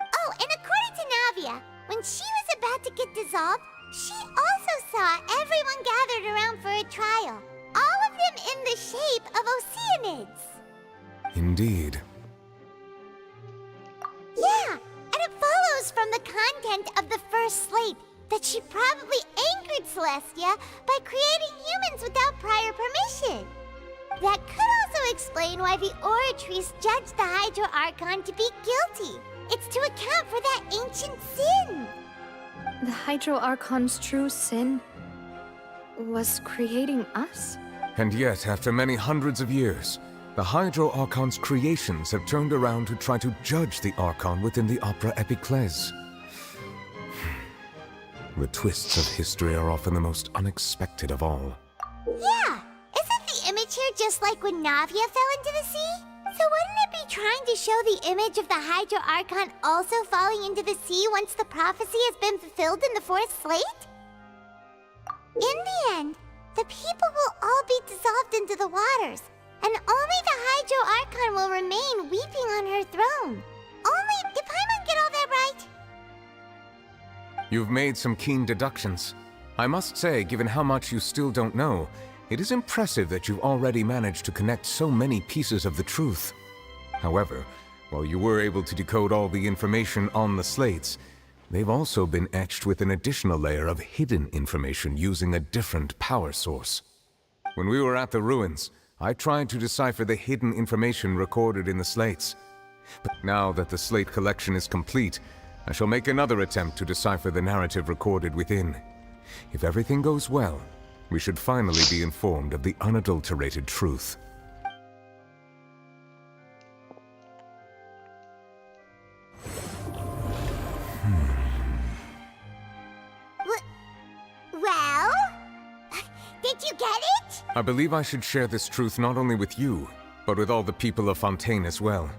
J: Oh, and according to Navia, when she was about to get dissolved, she also saw everyone gathered around for a trial, all of them in the shape of Oceanids.
A: Indeed.
J: Yeah, and it follows from the content of the first slate that she probably angered Celestia by creating humans without prior permission. That could also explain why the Oratrice judged the Hydro Archon to be guilty. It's to account for that ancient sin.
P: The Hydro Archon's true sin was creating us?
A: And yet, after many hundreds of years, the Hydro Archon's creations have turned around to try to judge the Archon within the Opera Epiclese. The twists of history are often the most unexpected of all.
J: Yeah, isn't the image here just like when Navia fell into the sea? So wouldn't it be trying to show the image of the Hydro Archon also falling into the sea once the prophecy has been fulfilled in the fourth slate? In the end, the people will all be dissolved into the waters, and only the Hydro Archon will remain weeping on her throne. Only, did Paimon get all that right?
A: You've made some keen deductions. I must say, given how much you still don't know, it is impressive that you've already managed to connect so many pieces of the truth. However, while you were able to decode all the information on the slates, they've also been etched with an additional layer of hidden information using a different power source. When we were at the ruins, I tried to decipher the hidden information recorded in the slates. But now that the slate collection is complete, I shall make another attempt to decipher the narrative recorded within. If everything goes well, we should finally be informed of the unadulterated truth.
J: Well? Did you get it?
A: I believe I should share this truth not only with you, but with all the people of Fontaine as well.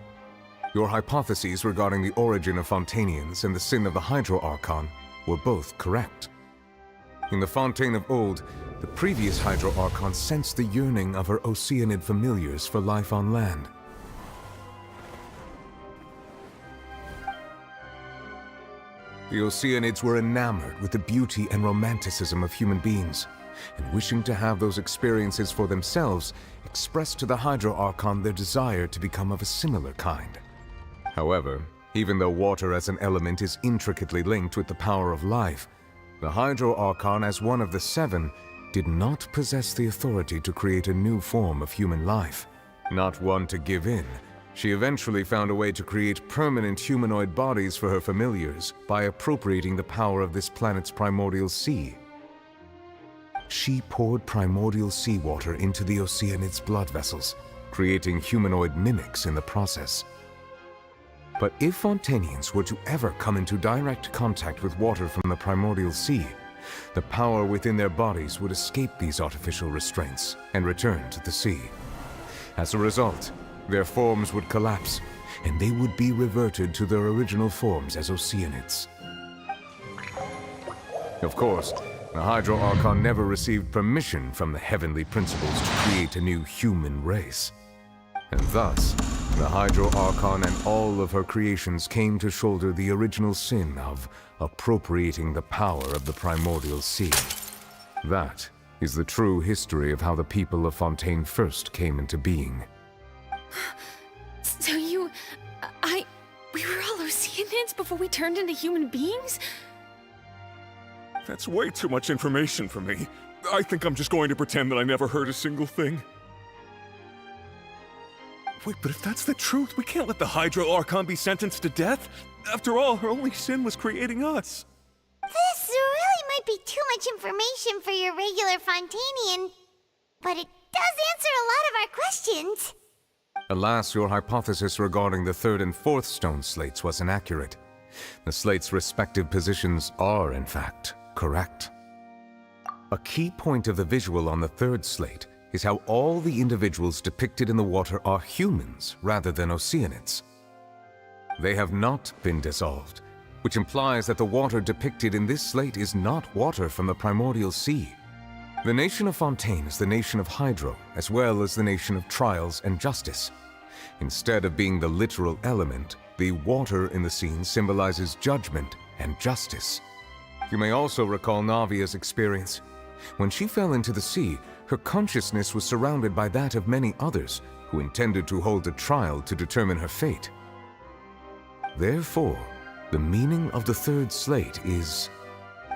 A: Your hypotheses regarding the origin of Fontainians and the sin of the Hydro Archon were both correct. In the Fontaine of old, the previous Hydro Archon sensed the yearning of her Oceanid familiars for life on land. The Oceanids were enamored with the beauty and romanticism of human beings, and wishing to have those experiences for themselves, expressed to the Hydro Archon their desire to become of a similar kind. However, even though water as an element is intricately linked with the power of life, the Hydro Archon, as one of the seven, did not possess the authority to create a new form of human life. Not one to give in, she eventually found a way to create permanent humanoid bodies for her familiars by appropriating the power of this planet's primordial sea. She poured primordial seawater into the Oceanids' blood vessels, creating humanoid mimics in the process. But if Fontainians were to ever come into direct contact with water from the primordial sea, the power within their bodies would escape these artificial restraints and return to the sea. As a result, their forms would collapse, and they would be reverted to their original forms as Oceanids. Of course, the Hydro Archon never received permission from the heavenly principles to create a new human race. And thus, the Hydro Archon and all of her creations came to shoulder the original sin of appropriating the power of the primordial sea. That is the true history of how the people of Fontaine first came into being.
N: So we were all Oceanids before we turned into human beings?
M: That's way too much information for me. I think I'm just going to pretend that I never heard a single thing. Wait, but if that's the truth, we can't let the Hydro Archon be sentenced to death. After all, her only sin was creating us.
J: This really might might be too much information for your regular Fontainian, but it does answer a lot of our questions.
A: Alas, your hypothesis regarding the third and fourth stone slates was inaccurate. The slates' respective positions are, in fact, correct. A key point of the visual on the third slate is how all the individuals depicted in the water are humans rather than Oceanids. They have not been dissolved, which implies that the water depicted in this slate is not water from the primordial sea. The nation of Fontaine is the nation of Hydro, as well as the nation of Trials and Justice. Instead of being the literal element, the water in the scene symbolizes judgment and justice. You may also recall Navia's experience. When she fell into the sea, her consciousness was surrounded by that of many others who intended to hold a trial to determine her fate. Therefore, the meaning of the third slate is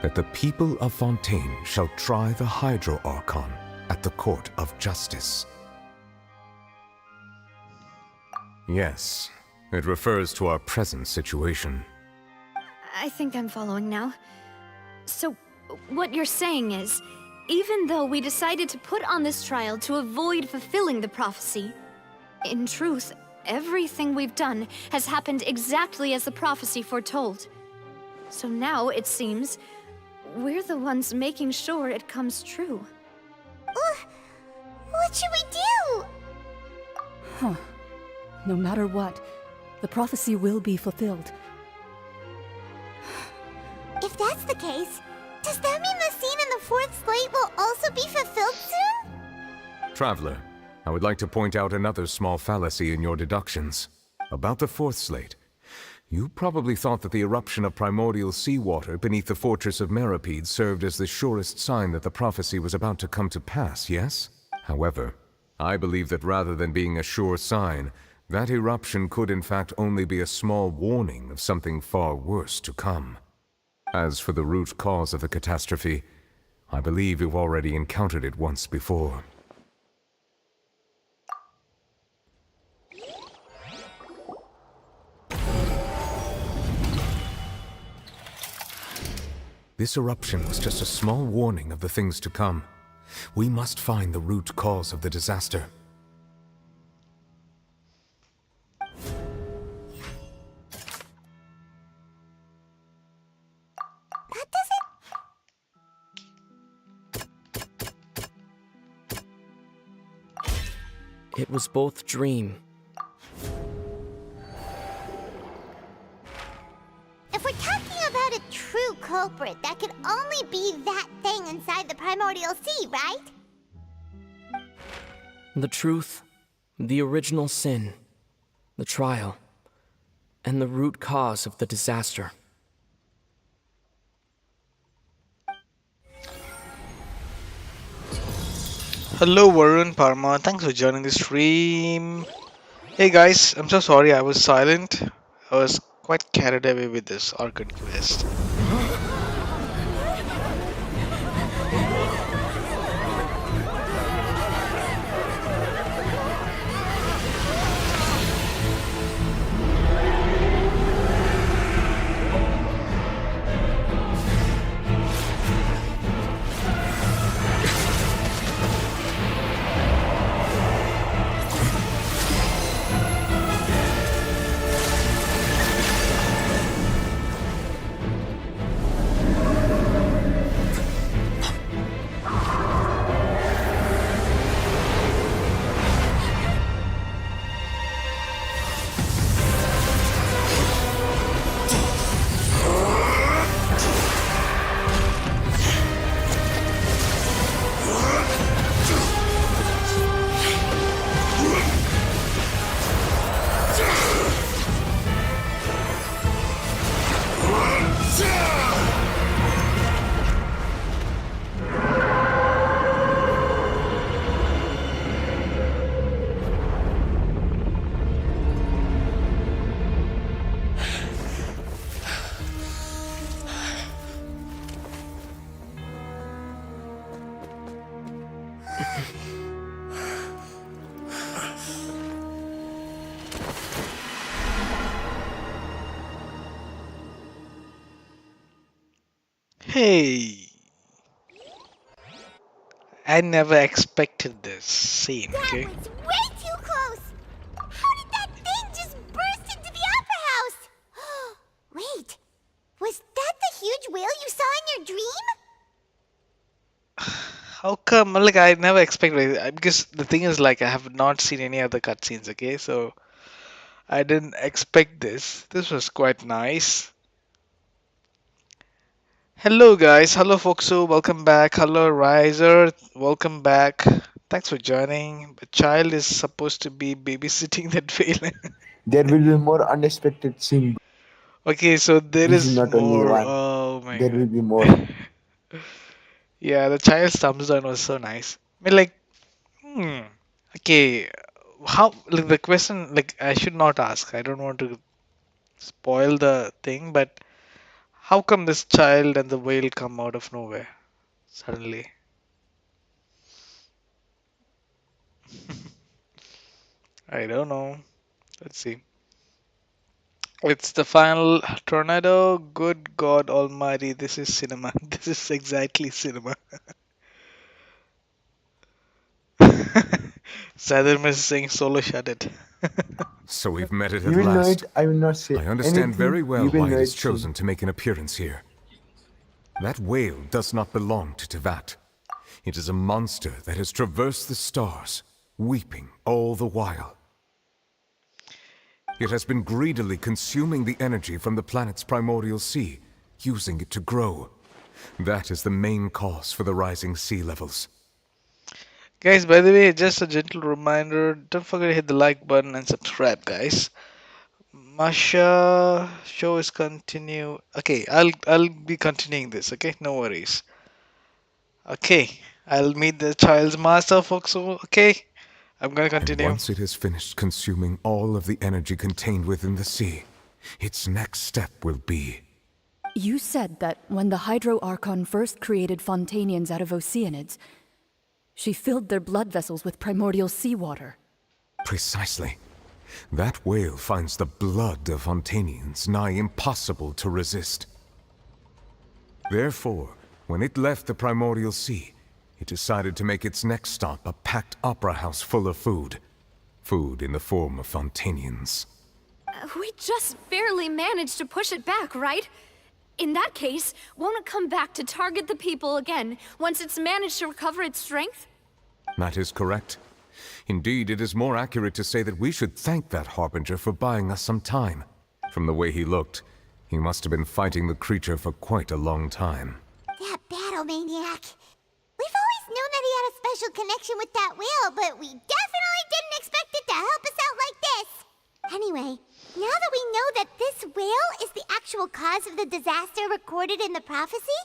A: that the people of Fontaine shall try the Hydro Archon at the court of justice. Yes, it refers to our present situation.
P: I think I'm following now. So, what you're saying is, even though we decided to put on this trial to avoid fulfilling the prophecy, in truth, everything we've done has happened exactly as the prophecy foretold. So now, it seems, we're the ones making sure it comes true.
J: What should we do?
H: Huh. No matter what, the prophecy will be fulfilled.
J: If that's the case, does that mean the scene in the fourth slate will also be fulfilled soon?
A: Traveler, I would like to point out another small fallacy in your deductions. About the fourth slate, you probably thought that the eruption of primordial seawater beneath the fortress of Meripede served as the surest sign that the prophecy was about to come to pass, yes? However, I believe that rather than being a sure sign, that eruption could in fact only be a small warning of something far worse to come. As for the root cause of the catastrophe, I believe you've already encountered it once before. This eruption was just a small warning of the things to come. We must find the root cause of the disaster.
S: It was both dream.
J: If we're talking about a true culprit, that could only be that thing inside the primordial sea, right?
S: The truth, the original sin, the trial, and the root cause of the disaster.
K: Hello Varun, Parma, thanks for joining the stream. Hey guys, I'm so sorry I was silent. I was quite carried away with this Archon quest. Hey, I never expected this scene, okay?
J: That was way too close! How did that thing just burst into the opera house? Wait, was that the huge whale you saw in your dream?
K: How come? Like, I never expected it. Because the thing is, like, I have not seen any other cutscenes, okay? So, I didn't expect this. This was quite nice. Hello, guys. Hello, Foxo. Welcome back. Hello, Riser. Welcome back. Thanks for joining. The child is supposed to be babysitting that whale.
E: There will be more unexpected scene.
K: Okay, so there
E: This is
K: is
E: not only
K: more.
E: one.
K: Oh my
E: There will
K: god.
E: be more.
K: Yeah, the child's thumbs down was so nice. I mean, like, okay, how, like, the question, like, I should not ask. I don't want to spoil the thing, but how come this child and the whale come out of nowhere suddenly? I don't know. Let's see. It's the final tornado. Good God Almighty, this is cinema. This is exactly cinema. Sadhurm is saying solo shut it.
A: So we've met it
E: You
A: at
E: will know
A: last.
E: it. I will not say
A: I understand
E: anything.
A: very well
E: You will
A: why
E: know
A: it is
E: it soon.
A: chosen to make an appearance here. That whale does not belong to Tevat. It is a monster that has traversed the stars, weeping all the while. It has been greedily consuming the energy from the planet's primordial sea, using it to grow. That is the main cause for the rising sea levels.
K: Guys, by the way, just a gentle reminder, don't forget to hit the like button and subscribe, guys. Masha, show is continue. Okay, I'll be continuing this, okay? No worries. Okay, I'll meet the child's master, folks. Okay, I'm gonna
A: And
K: continue.
A: once it has finished consuming all of the energy contained within the sea, its next step will be...
H: You said that when the Hydro Archon first created Fontanians out of Oceanids, she filled their blood vessels with primordial seawater.
A: Precisely. That whale finds the blood of Fontanians nigh impossible to resist. Therefore, when it left the primordial sea, it decided to make its next stop a packed opera house full of food. Food in the form of Fontanians.
P: We just barely managed to push it back, right? In that case, won't it come back to target the people again once it's managed to recover its strength?
A: That is correct. Indeed, it is more accurate to say that we should thank that Harbinger for buying us some time. From the way he looked, he must have been fighting the creature for quite a long time.
J: That battle maniac. We've always known that he had a special connection with that whale, but we definitely didn't expect it to help us out like this. Anyway, now that we know that this whale is the actual cause of the disaster recorded in the prophecy,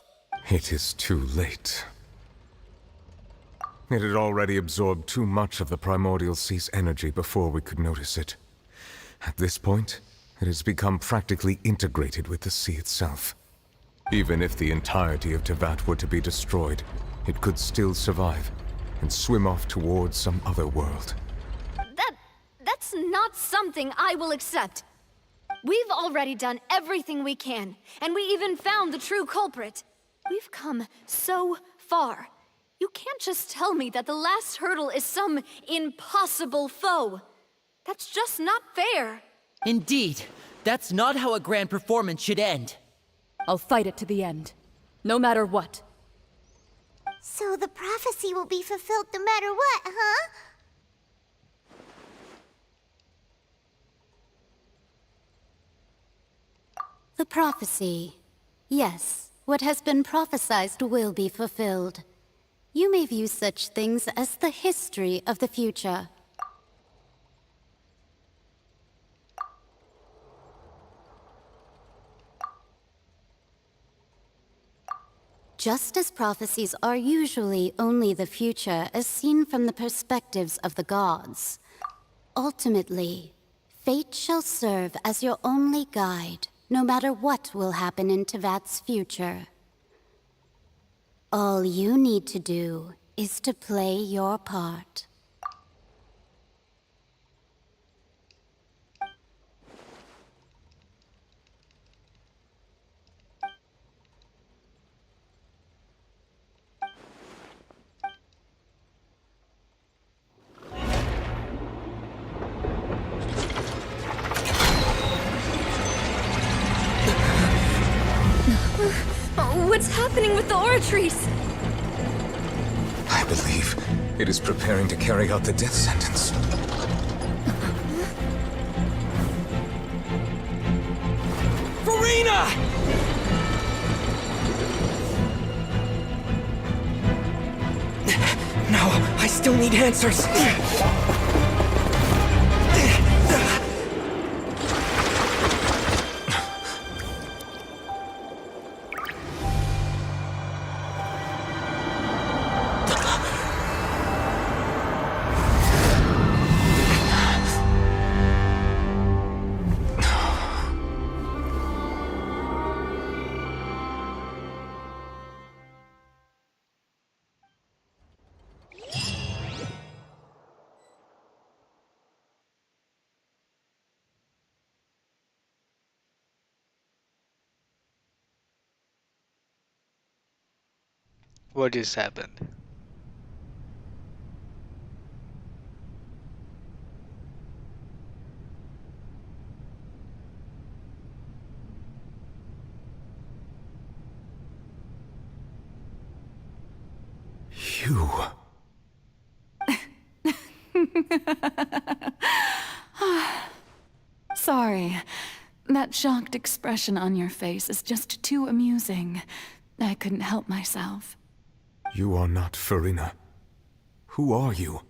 A: It is too late. It had already absorbed too much of the primordial sea's energy before we could notice it. At this point, it has become practically integrated with the sea itself. Even if the entirety of Tevat were to be destroyed, it could still survive and swim off towards some other world.
P: That's not something I will accept. We've already done everything we can, and we even found the true culprit. We've come so far. You can't just tell me that the last hurdle is some impossible foe. That's just not fair.
L: Indeed, that's not how a grand performance should end.
H: I'll fight it to the end, no matter what.
J: so the prophecy will be fulfilled no matter what, huh?
Q: The prophecy. Yes, what has been prophesied will be fulfilled. You may view such things as the history of the future. Just as prophecies are usually only the future as seen from the perspectives of the gods, ultimately, fate shall serve as your only guide, no matter what will happen in Tevat's future. All you need to do is to play your part.
N: What's happening with the oratories?
A: I believe it is preparing to carry out the death sentence.
S: Farina! No, I still need answers.
K: What just happened?
A: You...
H: Sorry. That shocked expression on your face is just too amusing. I couldn't help myself.
A: You are not Farina. Who are you?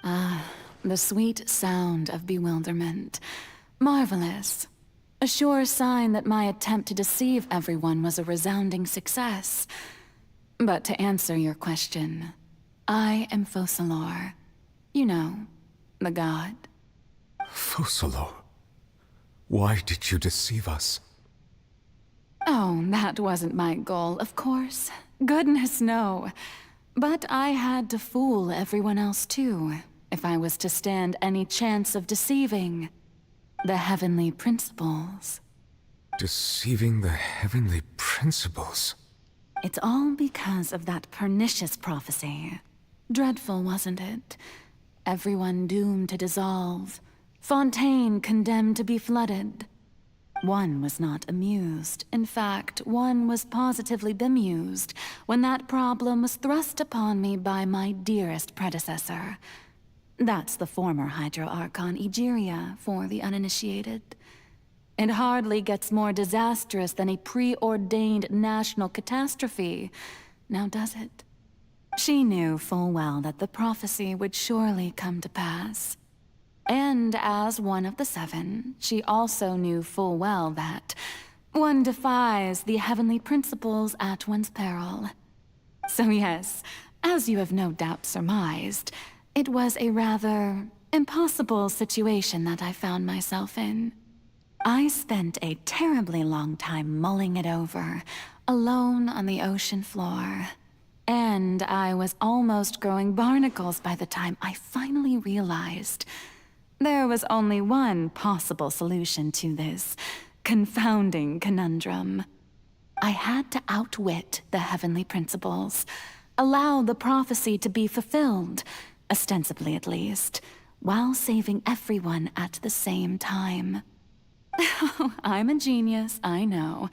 H: Ah, the sweet sound of bewilderment. Marvelous. A sure sign that my attempt to deceive everyone was a resounding success. But to answer your question, I am Focalor. You know, the god.
A: Focalor? Why did you deceive us?
H: Oh, that wasn't my goal, of course. Goodness, no. But I had to fool everyone else too, if I was to stand any chance of deceiving the heavenly principles.
A: Deceiving the heavenly principles?
H: It's all because of that pernicious prophecy. Dreadful, wasn't it? Everyone doomed to dissolve. Fontaine condemned to be flooded. One was not amused. In fact, one was positively bemused when that problem was thrust upon me by my dearest predecessor. That's the former Hydro Archon Egeria, for the uninitiated. It hardly gets more disastrous than a preordained national catastrophe, now does it? She knew full well that the prophecy would surely come to pass. And as one of the seven, she also knew full well that one defies the heavenly principles at one's peril. So yes, as you have no doubt surmised, it was a rather impossible situation that I found myself in. I spent a terribly long time mulling it over, alone on the ocean floor. And I was almost growing barnacles by the time I finally realized there was only one possible solution to this confounding conundrum. I had to outwit the heavenly principles, allow the prophecy to be fulfilled, ostensibly at least, while saving everyone at the same time. I'm a genius, I know.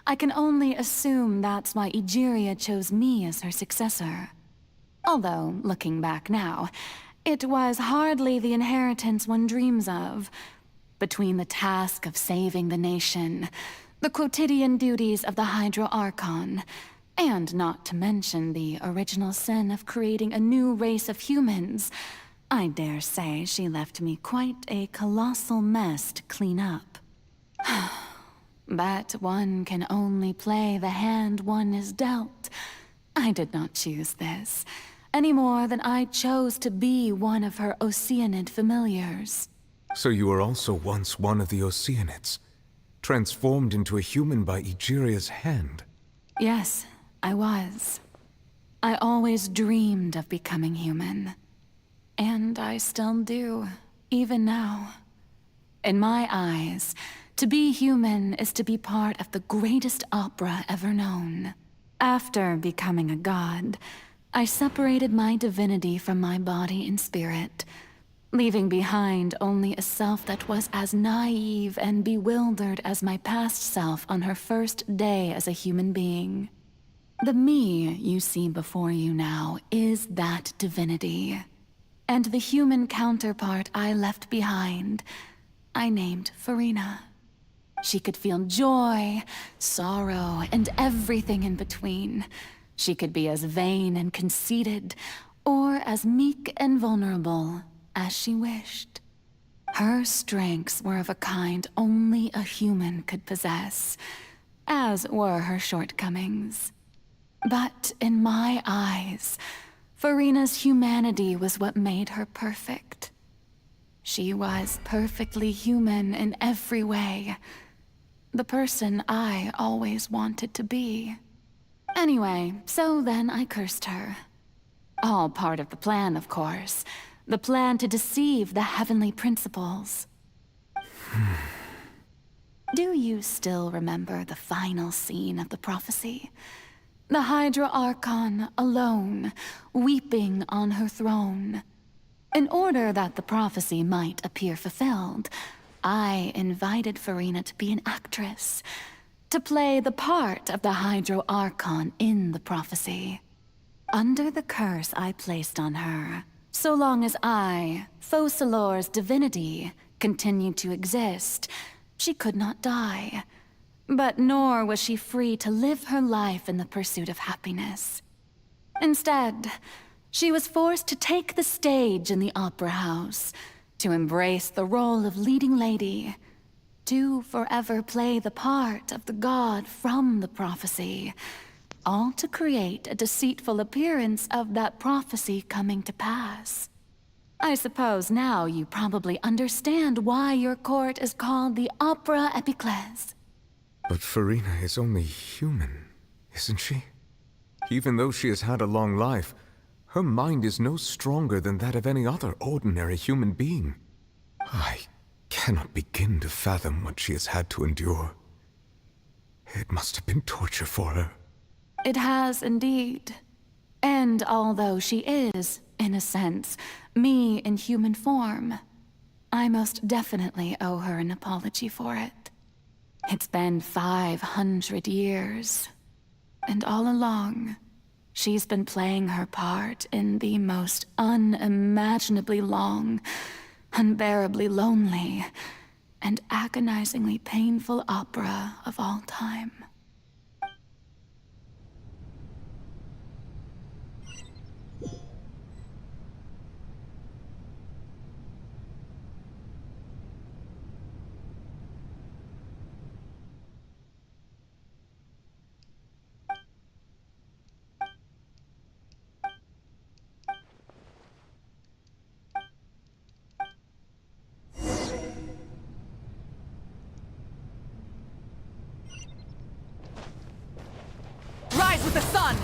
H: I can only assume that's why Egeria chose me as her successor. Although, looking back now, it was hardly the inheritance one dreams of. Between the task of saving the nation, the quotidian duties of the Hydro Archon, and not to mention the original sin of creating a new race of humans, I dare say she left me quite a colossal mess to clean up. But one can only play the hand one is dealt. I did not choose this, any more than I chose to be one of her Oceanid familiars.
A: So you were also once one of the Oceanids, transformed into a human by Egeria's hand?
H: Yes, I was. I always dreamed of becoming human. And I still do, even now. In my eyes, to be human is to be part of the greatest opera ever known. After becoming a god, I separated my divinity from my body and spirit, leaving behind only a self that was as naive and bewildered as my past self on her first day as a human being. The me you see before you now is that divinity. And the human counterpart I left behind, I named Furina. She could feel joy, sorrow, and everything in between. She could be as vain and conceited, or as meek and vulnerable as she wished. Her strengths were of a kind only a human could possess, as were her shortcomings. But in my eyes, Furina's humanity was what made her perfect. She was perfectly human in every way. The person I always wanted to be. Anyway, so then I cursed her. All part of the plan, of course. The plan to deceive the heavenly principles. Do you still remember the final scene of the prophecy? The Hydra Archon alone, weeping on her throne. In order that the prophecy might appear fulfilled, I invited Furina to be an actress, to play the part of the Hydro Archon in the prophecy. Under the curse I placed on her, so long as I, Focalor's divinity, continued to exist, she could not die. But nor was she free to live her life in the pursuit of happiness. Instead, she was forced to take the stage in the opera house, to embrace the role of leading lady, to forever play the part of the god from the prophecy, all to create a deceitful appearance of that prophecy coming to pass. I suppose now you probably understand why your court is called the Opera Epiclese.
A: But Furina is only human, isn't she? Even though she has had a long life, her mind is no stronger than that of any other ordinary human being. I cannot begin to fathom what she has had to endure. It must have been torture for her.
H: It has indeed. And although she is, in a sense, me in human form, I most definitely owe her an apology for it. It's been 500 years, and all along, she's been playing her part in the most unimaginably long, unbearably lonely, and agonizingly painful opera of all time.
L: Rise with the sun!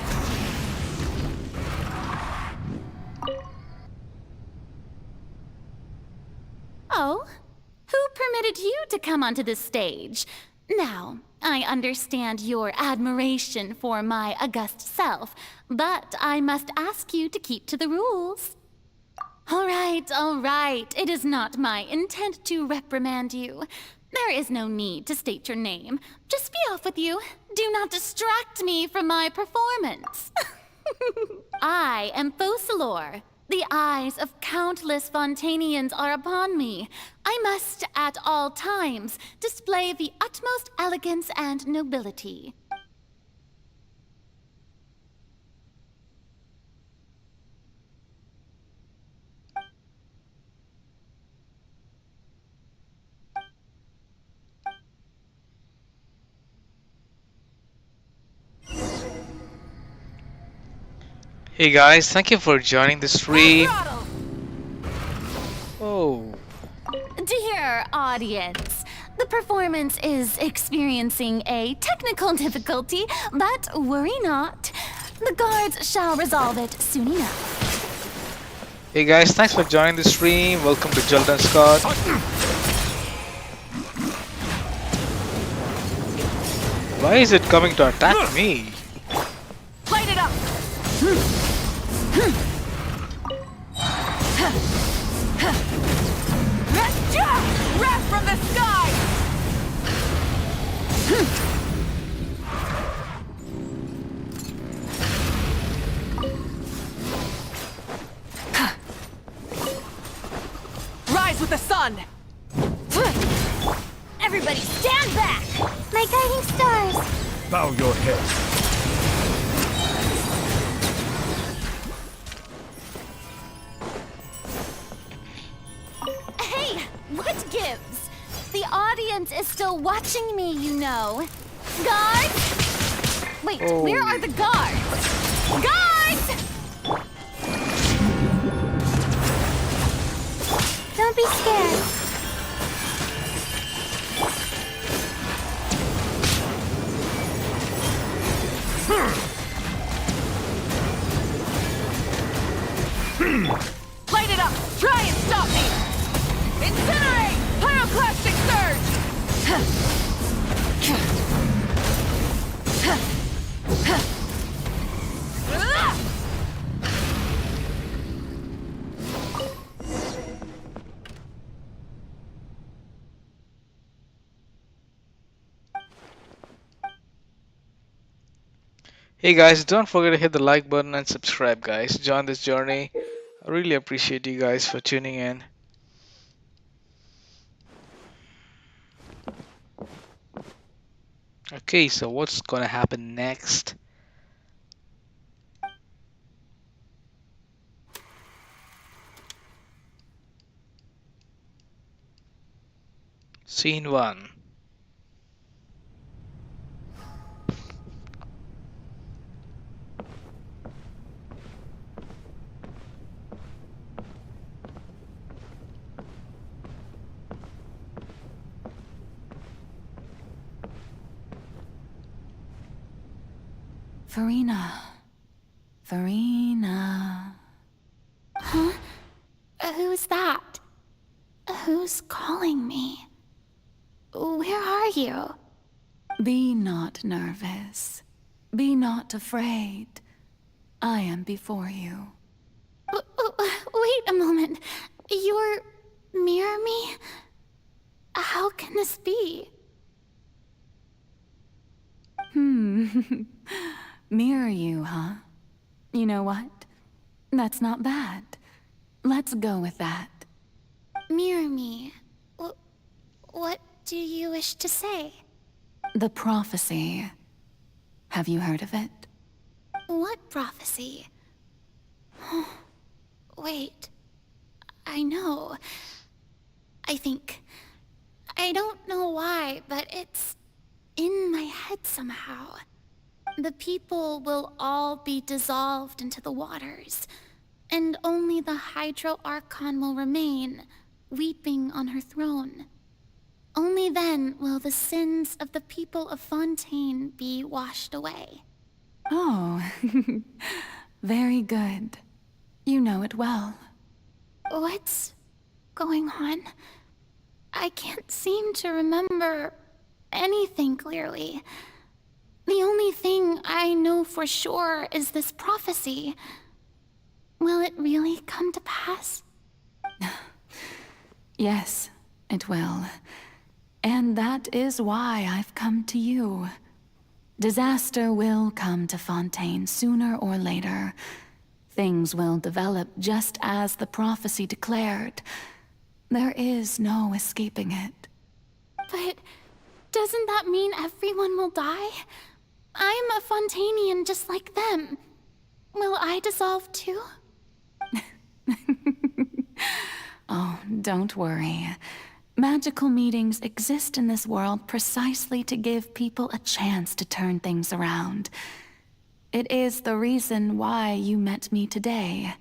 I: Oh? Who permitted you to come onto the stage? Now, I understand your admiration for my august self, but I must ask you to keep to the rules. All right. It is not my intent to reprimand you. There is no need to state your name. Just be off with you. Do not distract me from my performance. I am Focalor. The eyes of countless Fontainians are upon me. I must, at all times, display the utmost elegance and nobility.
K: Hey guys, thank you for joining the stream. Oh.
I: Dear audience, the performance is experiencing a technical difficulty, but worry not. The guards shall resolve it soon enough.
K: Hey guys, thanks for joining the stream. Welcome to Jelden Scott. Why is it coming to attack me?
L: Light it up!
I: Everybody stand back! My guiding stars!
W: Bow your head.
I: Hey, what gives? The audience is still watching me, you know. Guards! Wait, where are the guards? Guards! Don't be scared.
C: Light it up! Try and stop me! Incinerate! Pyroclastic surge!
K: Hey guys, don't forget to hit the like button and subscribe, guys. Join this journey. I really appreciate you guys for tuning in. Okay, so what's gonna happen next? Scene 1.
H: Farina.
I: Huh? Who's that? Who's calling me? Where are you?
H: Be not nervous. Be not afraid. I am before you.
I: Wait a moment. You're mirror me? How can this be?
H: Mirror you, huh? You know what? That's not bad. Let's go with that.
I: Mirror me. What do you wish to say?
H: The prophecy. Have you heard of it?
I: What prophecy? Wait. I know. I think. I don't know why, but it's in my head somehow. The people will all be dissolved into the waters, and only the Hydro Archon will remain, weeping on her throne. Only then will the sins of the people of Fontaine be washed away.
H: Oh, very good. You know it well.
I: What's going on? I can't seem to remember anything clearly. The only thing I know for sure is this prophecy. Will it really come to pass?
H: Yes, it will. And that is why I've come to you. Disaster will come to Fontaine sooner or later. Things will develop just as the prophecy declared. There is no escaping it.
I: But doesn't that mean everyone will die? I'm a Fontainian just like them. Will I dissolve too?
H: Oh, don't worry. Magical meetings exist in this world precisely to give people a chance to turn things around. It is the reason why you met me today.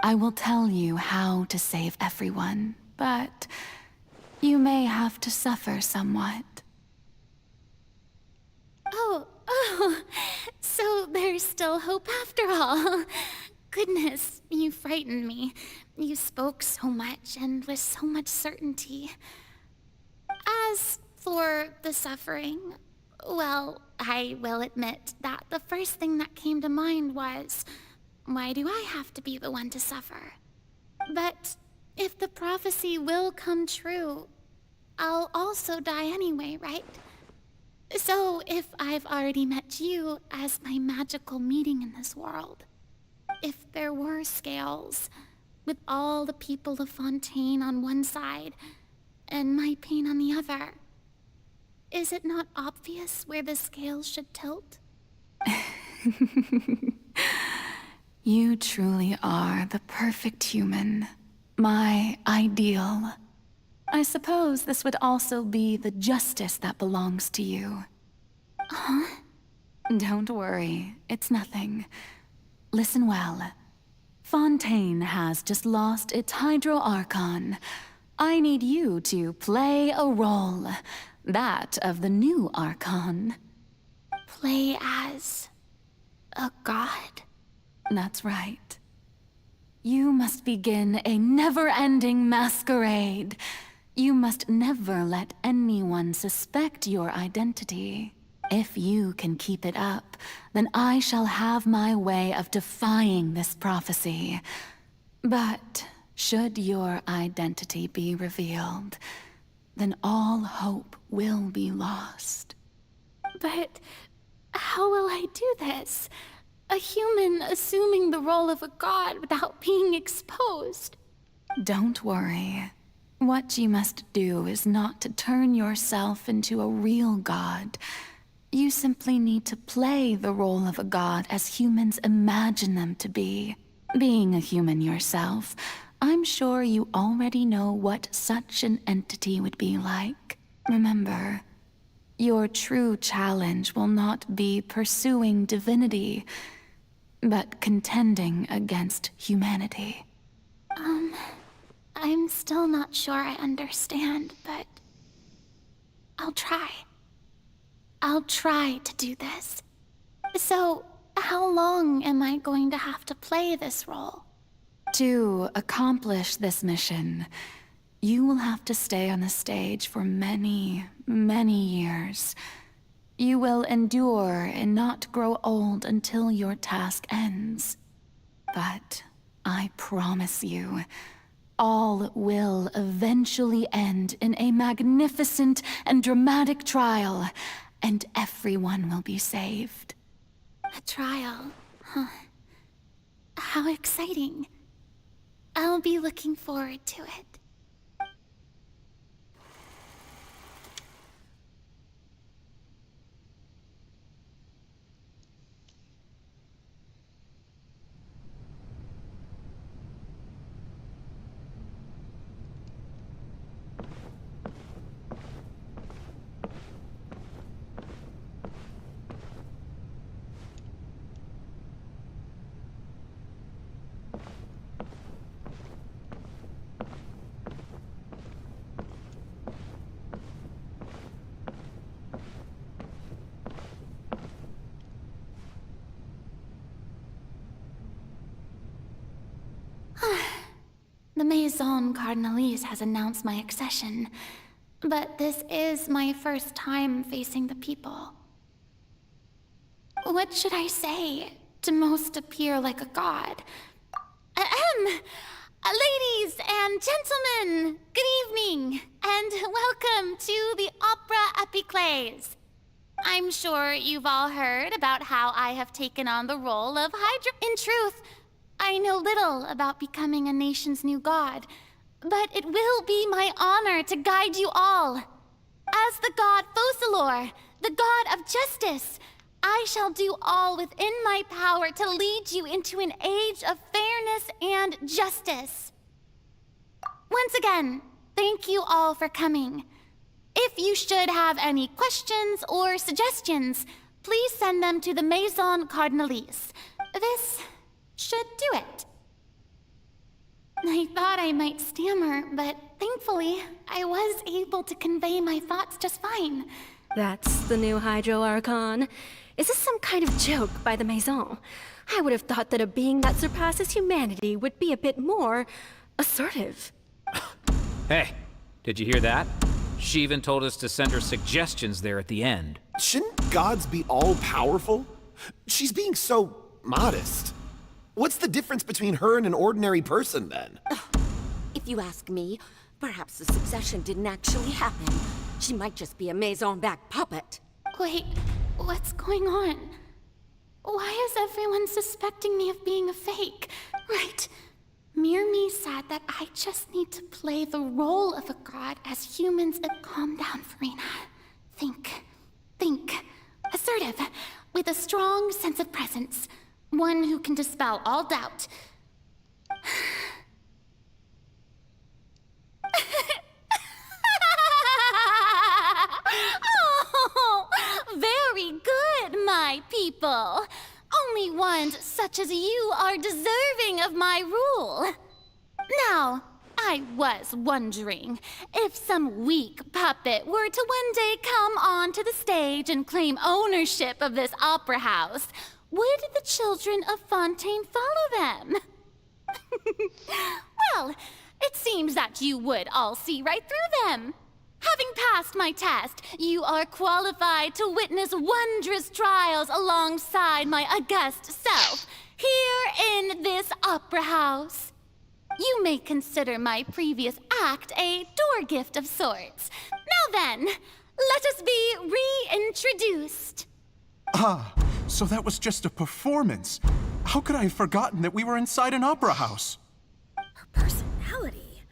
H: I will tell you how to save everyone, but you may have to suffer somewhat.
I: Oh, so there's still hope after all. Goodness, you frightened me. You spoke so much and with so much certainty. As for the suffering, well, I will admit that the first thing that came to mind was, why do I have to be the one to suffer? But if the prophecy will come true, I'll also die anyway, right? So if I've already met you as my magical meeting in this world, if there were scales, with all the people of Fontaine on one side, and my pain on the other, is it not obvious where the scales should tilt?
H: You truly are the perfect human. My ideal. I suppose this would also be the justice that belongs to you.
I: Huh?
H: Don't worry, it's nothing. Listen well. Fontaine has just lost its Hydro Archon. I need you to play a role. That of the new Archon.
I: Play as a god?
H: That's right. You must begin a never-ending masquerade. You must never let anyone suspect your identity. If you can keep it up, then I shall have my way of defying this prophecy. But should your identity be revealed, then all hope will be lost.
I: But how will I do this? A human assuming the role of a god without being exposed.
H: Don't worry. What you must do is not to turn yourself into a real god. You simply need to play the role of a god as humans imagine them to be. Being a human yourself, I'm sure you already know what such an entity would be like. Remember, your true challenge will not be pursuing divinity, but contending against humanity.
I: I'm still not sure I understand, but I'll try. I'll try to do this. So, how long am I going to have to play this role?
H: To accomplish this mission, you will have to stay on the stage for many, many years. You will endure and not grow old until your task ends. But I promise you, all will eventually end in a magnificent and dramatic trial, and everyone will be saved.
I: A trial, huh? How exciting. I'll be looking forward to it. The Maison Cardinalise has announced my accession, but this is my first time facing the people. What should I say to most appear like a god? Ladies and gentlemen, good evening, and welcome to the Opera Epiclese. I'm sure you've all heard about how I have taken on the role of Hydra. In truth, I know little about becoming a nation's new god, but it will be my honor to guide you all. As the god Focalor, the god of justice, I shall do all within my power to lead you into an age of fairness and justice. Once again, thank you all for coming. If you should have any questions or suggestions, please send them to the Maison Cardinalise. This should do it. I thought I might stammer, but thankfully, I was able to convey my thoughts just fine.
D: That's the new Hydro Archon. Is this some kind of joke by the Maison? I would have thought that a being that surpasses humanity would be a bit more assertive.
R: Hey, did you hear that? She even told us to send her suggestions there at the end.
T: Shouldn't gods be all-powerful? She's being so modest. What's the difference between her and an ordinary person, then?
U: If you ask me, perhaps the succession didn't actually happen. She might just be a Maison-backed puppet.
I: Wait, what's going on? Why is everyone suspecting me of being a fake? Right. Mirmi said that I just need to play the role of a god as humans. Calm down, Farina. Think. Assertive, with a strong sense of presence. One who can dispel all doubt. Oh, very good, my people. Only ones such as you are deserving of my rule. Now, I was wondering if some weak puppet were to one day come onto the stage and claim ownership of this opera house, would the children of Fontaine follow them? Well, it seems that you would all see right through them. Having passed my test, you are qualified to witness wondrous trials alongside my august self, here in this opera house. You may consider my previous act a door gift of sorts. Now then, let us be reintroduced.
B: Ah, so that was just a performance. How could I have forgotten that we were inside an opera house?
G: Her personality.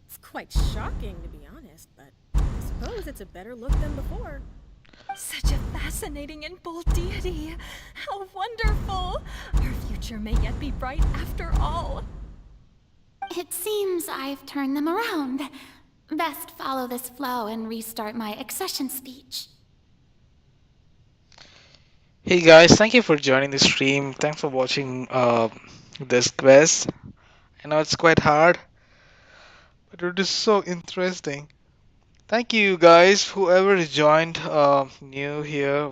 G: It's quite shocking, to be honest, but I suppose it's a better look than before.
N: Such a fascinating and bold deity. How wonderful. Our future may yet be bright after all.
I: It seems I've turned them around. Best follow this flow and restart my accession speech.
K: Hey guys, thank you for joining the stream. Thanks for watching this quest. I know it's quite hard, but it is so interesting. Thank you guys, whoever has joined new here.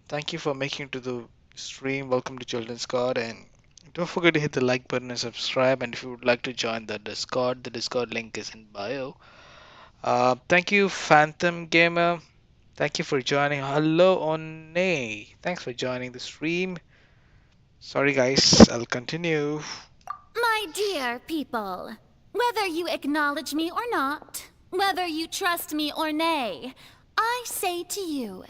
K: Thank you for making it to the stream. Welcome to Children's God, and don't forget to hit the like button and subscribe. And if you would like to join the Discord link is in bio. Thank you, Phantom Gamer. Thank you for joining. Hello, Onay. Thanks for joining the stream. Sorry, guys. I'll continue.
I: My dear people, whether you acknowledge me or not, whether you trust me or nay, I say to you,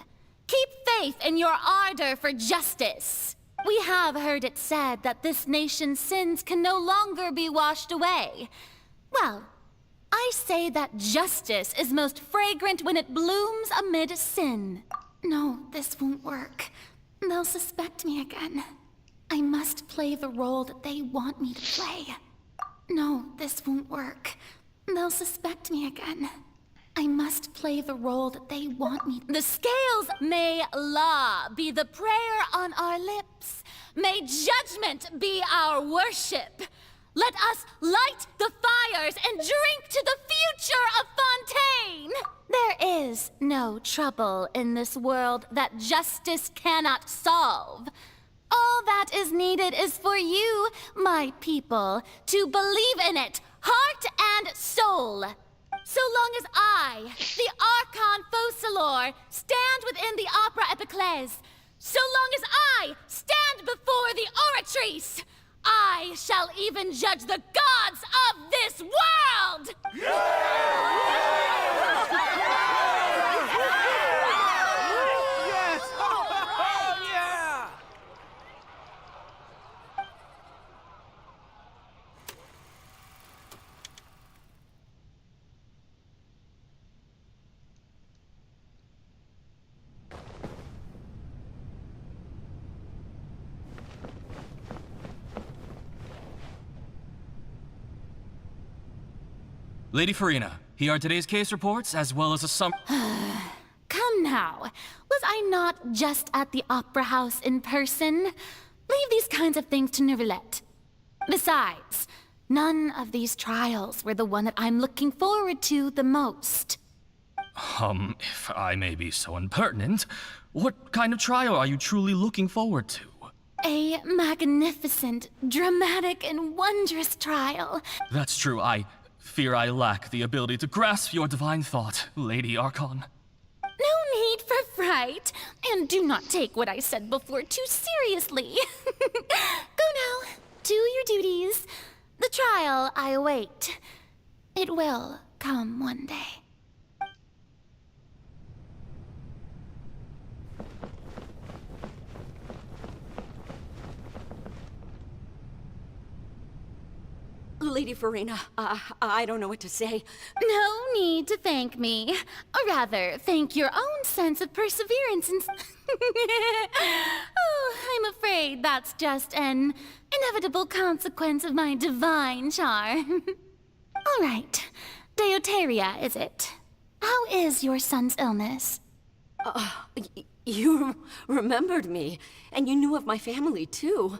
I: keep faith in your ardor for justice. We have heard it said that this nation's sins can no longer be washed away. Well, I say that justice is most fragrant when it blooms amid sin. No, this won't work. They'll suspect me again. I must play the role that they want me to play. No, this won't work. They'll suspect me again. I must play the role that they want me to. The scales may law be the prayer on our lips. May judgment be our worship. Let us light the fires and drink to the future of Fontaine! There is no trouble in this world that justice cannot solve. All that is needed is for you, my people, to believe in it, heart and soul. So long as I, the Archon Focalor, stand within the Opera Epiclese, so long as I stand before the Oratrice, I shall even judge the gods of this world!
V: Lady Farina, here are today's case reports, as well as a
I: Come now, was I not just at the Opera House in person? Leave these kinds of things to Neuvillette. Besides, none of these trials were the one that I'm looking forward to the most.
W: If I may be so impertinent, what kind of trial are you truly looking forward to?
I: A magnificent, dramatic, and wondrous trial.
W: That's true, I fear I lack the ability to grasp your divine thought, Lady Archon.
I: No need for fright, and do not take what I said before too seriously. Go now, do your duties. The trial I await. It will come one day.
U: Lady Farina, I don't know what to say.
I: No need to thank me. Or rather, thank your own sense of perseverance and... Oh, I'm afraid that's just an inevitable consequence of my divine charm. All right. Deoteria, is it? How is your son's illness?
U: You remembered me, and you knew of my family, too.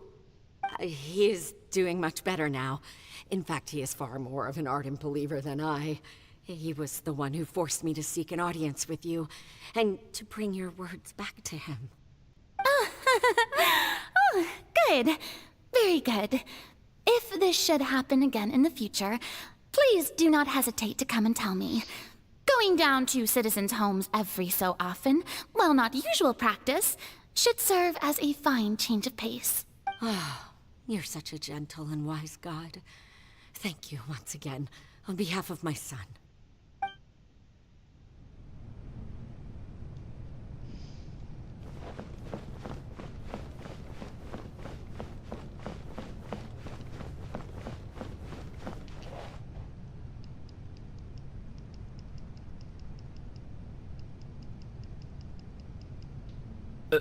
U: He is doing much better now. In fact, he is far more of an ardent believer than I. He was the one who forced me to seek an audience with you, and to bring your words back to him.
I: Oh, good. Very good. If this should happen again in the future, please do not hesitate to come and tell me. Going down to citizens' homes every so often, while not usual practice, should serve as a fine change of pace.
U: Oh, you're such a gentle and wise god. Thank you once again, on behalf of my son.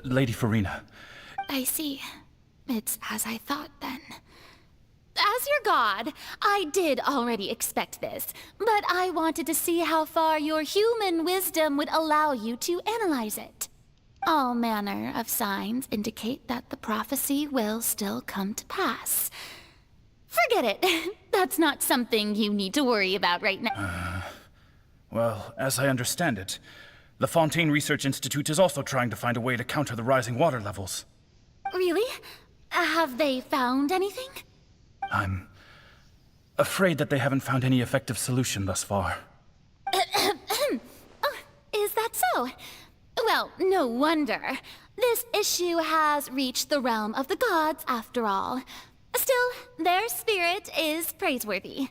W: Lady Farina.
I: I see. It's as I thought, then. As your god, I did already expect this, but I wanted to see how far your human wisdom would allow you to analyze it. All manner of signs indicate that the prophecy will still come to pass. Forget it. That's not something you need to worry about right now.
W: Well, as I understand it, the Fontaine Research Institute is also trying to find a way to counter the rising water levels.
I: Really? Have they found anything?
W: I'm afraid that they haven't found any effective solution thus far.
I: Oh, is that so? Well, no wonder. This issue has reached the realm of the gods, after all. Still, their spirit is praiseworthy.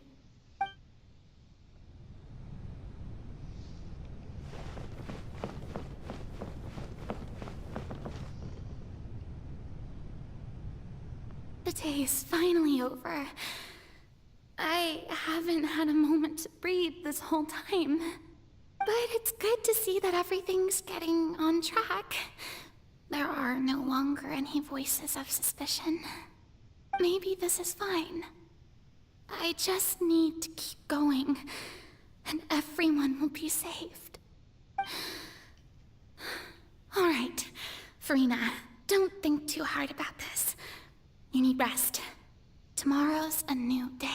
I: The day is finally over. I haven't had a moment to breathe this whole time. But it's good to see that everything's getting on track. There are no longer any voices of suspicion. Maybe this is fine. I just need to keep going, and everyone will be saved. All right, Farina, don't think too hard about this. You need rest. Tomorrow's a new day.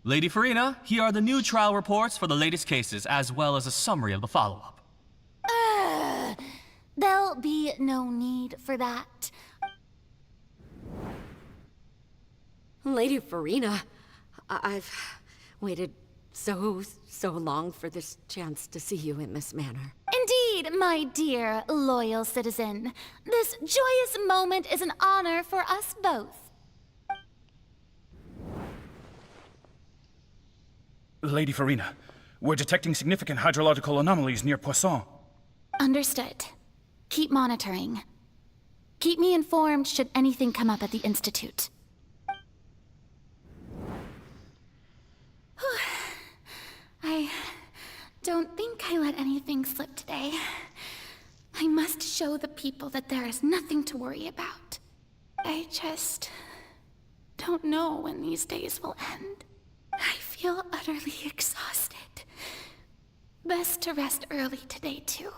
V: Lady Farina, here are the new trial reports for the latest cases, as well as a summary of the follow-up.
I: There'll be no need for that.
U: Lady Farina, I've waited so long for this chance to see you in this manner.
I: Indeed, my dear, loyal citizen. This joyous moment is an honor for us both.
W: Lady Farina, we're detecting significant hydrological anomalies near Poisson.
I: Understood. Keep monitoring. Keep me informed should anything come up at the Institute. I don't think I let anything slip today. I must show the people that there is nothing to worry about. I just don't know when these days will end. I feel utterly exhausted. Best to rest early today, too.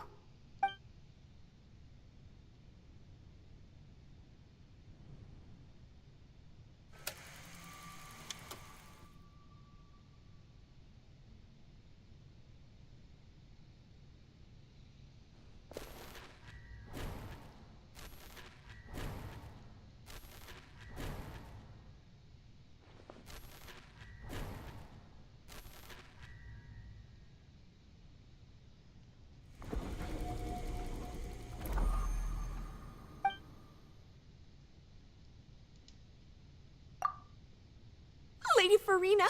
U: Lady Farina,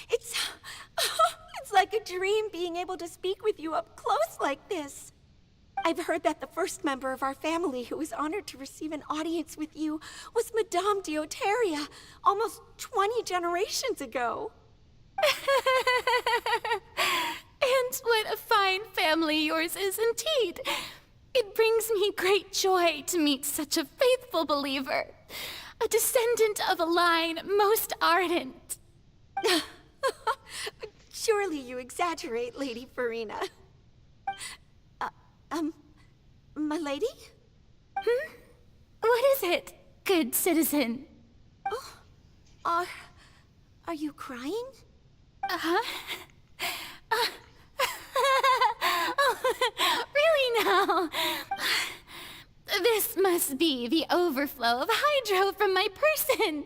U: it's
F: like a dream being able to speak with you up close like this. I've heard that the first member of our family who was honored to receive an audience with you was Madame Dioteria, almost 20 generations ago.
H: And what a fine family yours is indeed. It brings me great joy to meet such a faithful believer, a descendant of a line most ardent.
F: Surely you exaggerate, Lady Farina. My lady?
H: What is it, good citizen?
F: Oh, are you crying?
H: Uh-huh. Really now? This must be the overflow of hydro from my person.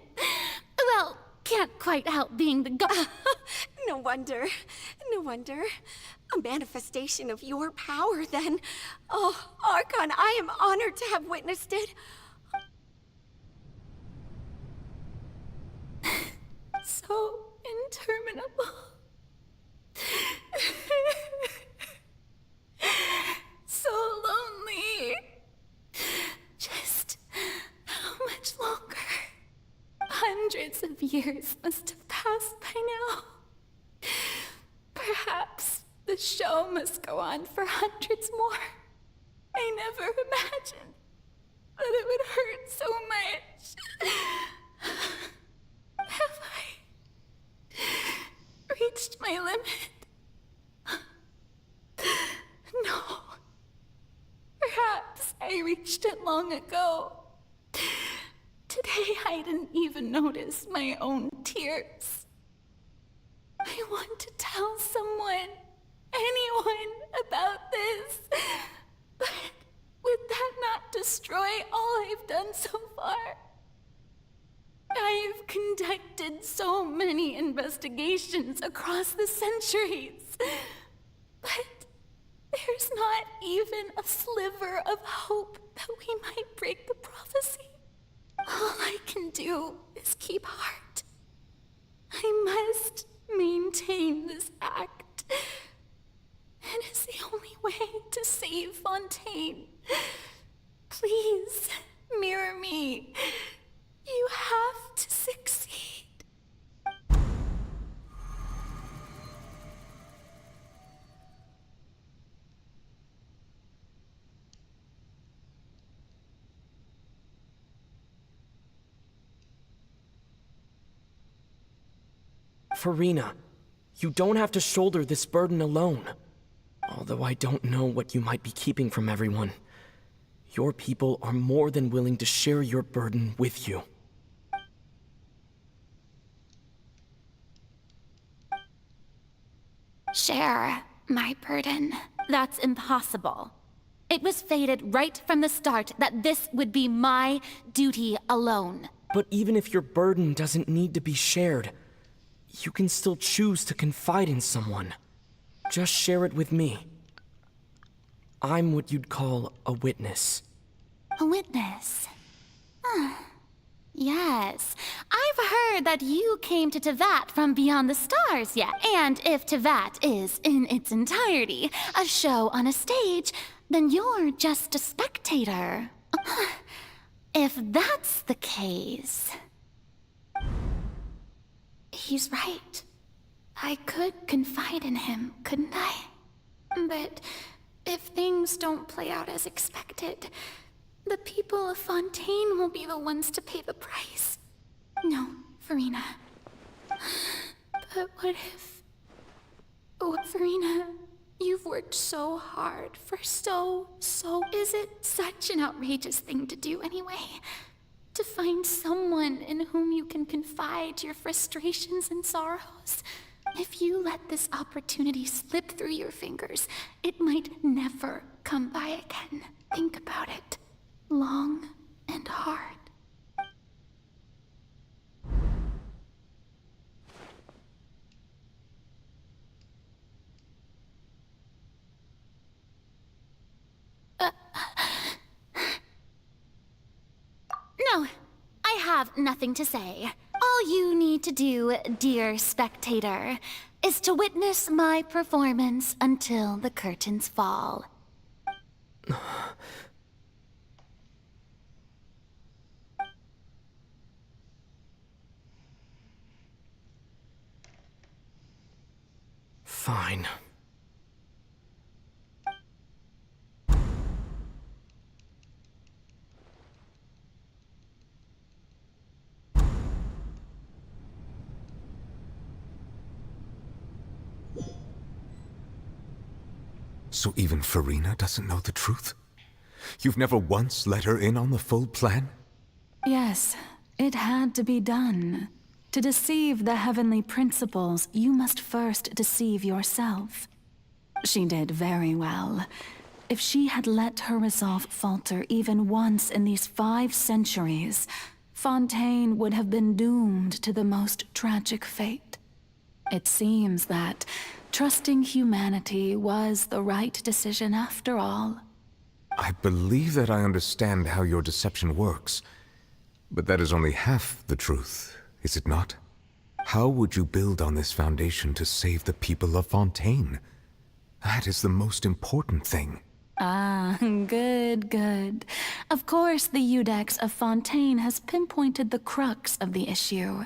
H: Well, can't quite help being the god.
F: No wonder. No wonder. A manifestation of your power, then. Oh, Archon, I am honored to have witnessed it.
H: So interminable. So lonely. Just how much longer? Hundreds of years must have passed by now. Perhaps the show must go on for hundreds more. I never imagined that it would hurt so much. Have I reached my limit? No. Perhaps I reached it long ago. Today I didn't even notice my own tears. I want to tell someone, anyone, about this. But would that not destroy all I've done so far? I've conducted so many investigations across the centuries, but there's not even a sliver of hope that we might break the prophecy. All I can do is keep heart. I must maintain this act. It is the only way to save Fontaine. Please, mirror me. You have to succeed.
S: Farina, you don't have to shoulder this burden alone. Although I don't know what you might be keeping from everyone. Your people are more than willing to share your burden with you.
H: Share my burden. That's impossible. It was fated right from the start that this would be my duty alone.
S: But even if your burden doesn't need to be shared, you can still choose to confide in someone. Just share it with me. I'm what you'd call a witness.
H: A witness? Yes. I've heard that you came to Tevat from beyond the stars yet. And if Tevat is, in its entirety, a show on a stage, then you're just a spectator. If that's the case... He's right. I could confide in him, couldn't I? But if things don't play out as expected, the people of Fontaine will be the ones to pay the price. No, Farina. But what if... Oh, Farina, you've worked so hard for so... Is it such an outrageous thing to do anyway? To find someone in whom you can confide your frustrations and sorrows. If you let this opportunity slip through your fingers, it might never come by again. Think about it. Long and hard. No, I have nothing to say. All you need to do, dear spectator,
Q: is to witness my performance until the curtains fall.
S: Fine.
A: So even Farina doesn't know the truth? You've never once let her in on the full plan?
H: Yes, it had to be done. To deceive the heavenly principles, you must first deceive yourself. She did very well. If she had let her resolve falter even once in these 5 centuries, Fontaine would have been doomed to the most tragic fate. It seems that trusting humanity was the right decision after all.
A: I believe that I understand how your deception works, but that is only half the truth, is it not? How would you build on this foundation to save the people of Fontaine? That is the most important thing.
H: Ah, good, good. Of course, the Iudex of Fontaine has pinpointed the crux of the issue.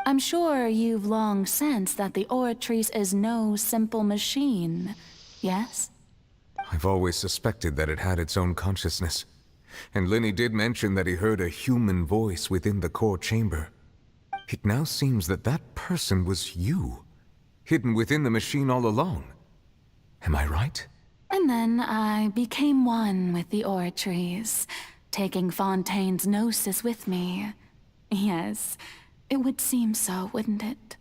H: I'm sure you've long sensed that the Oratrice is no simple machine, yes?
A: I've always suspected that it had its own consciousness. And Linny did mention that he heard a human voice within the core chamber. It now seems that that person was you, hidden within the machine all along. Am I right?
H: And then I became one with the Oratrice, taking Fontaine's gnosis with me. Yes, it would seem so, wouldn't it?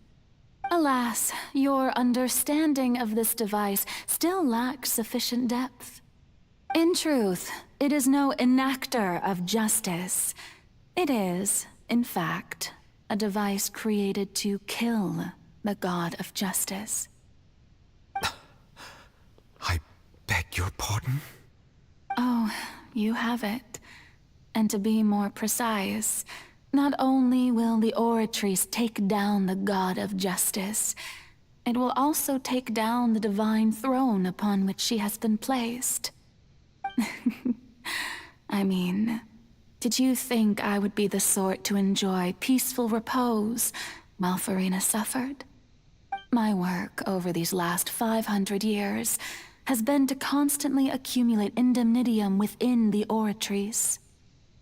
H: Alas, your understanding of this device still lacks sufficient depth. In truth, it is no enactor of justice. It is, in fact, a device created to kill the god of justice.
A: I beg your pardon?
H: Oh, you have it. And to be more precise, not only will the Oratrice take down the god of justice, it will also take down the divine throne upon which she has been placed. I mean, did you think I would be the sort to enjoy peaceful repose while Farina suffered? My work over these last 500 years has been to constantly accumulate indemnitium within the Oratrice.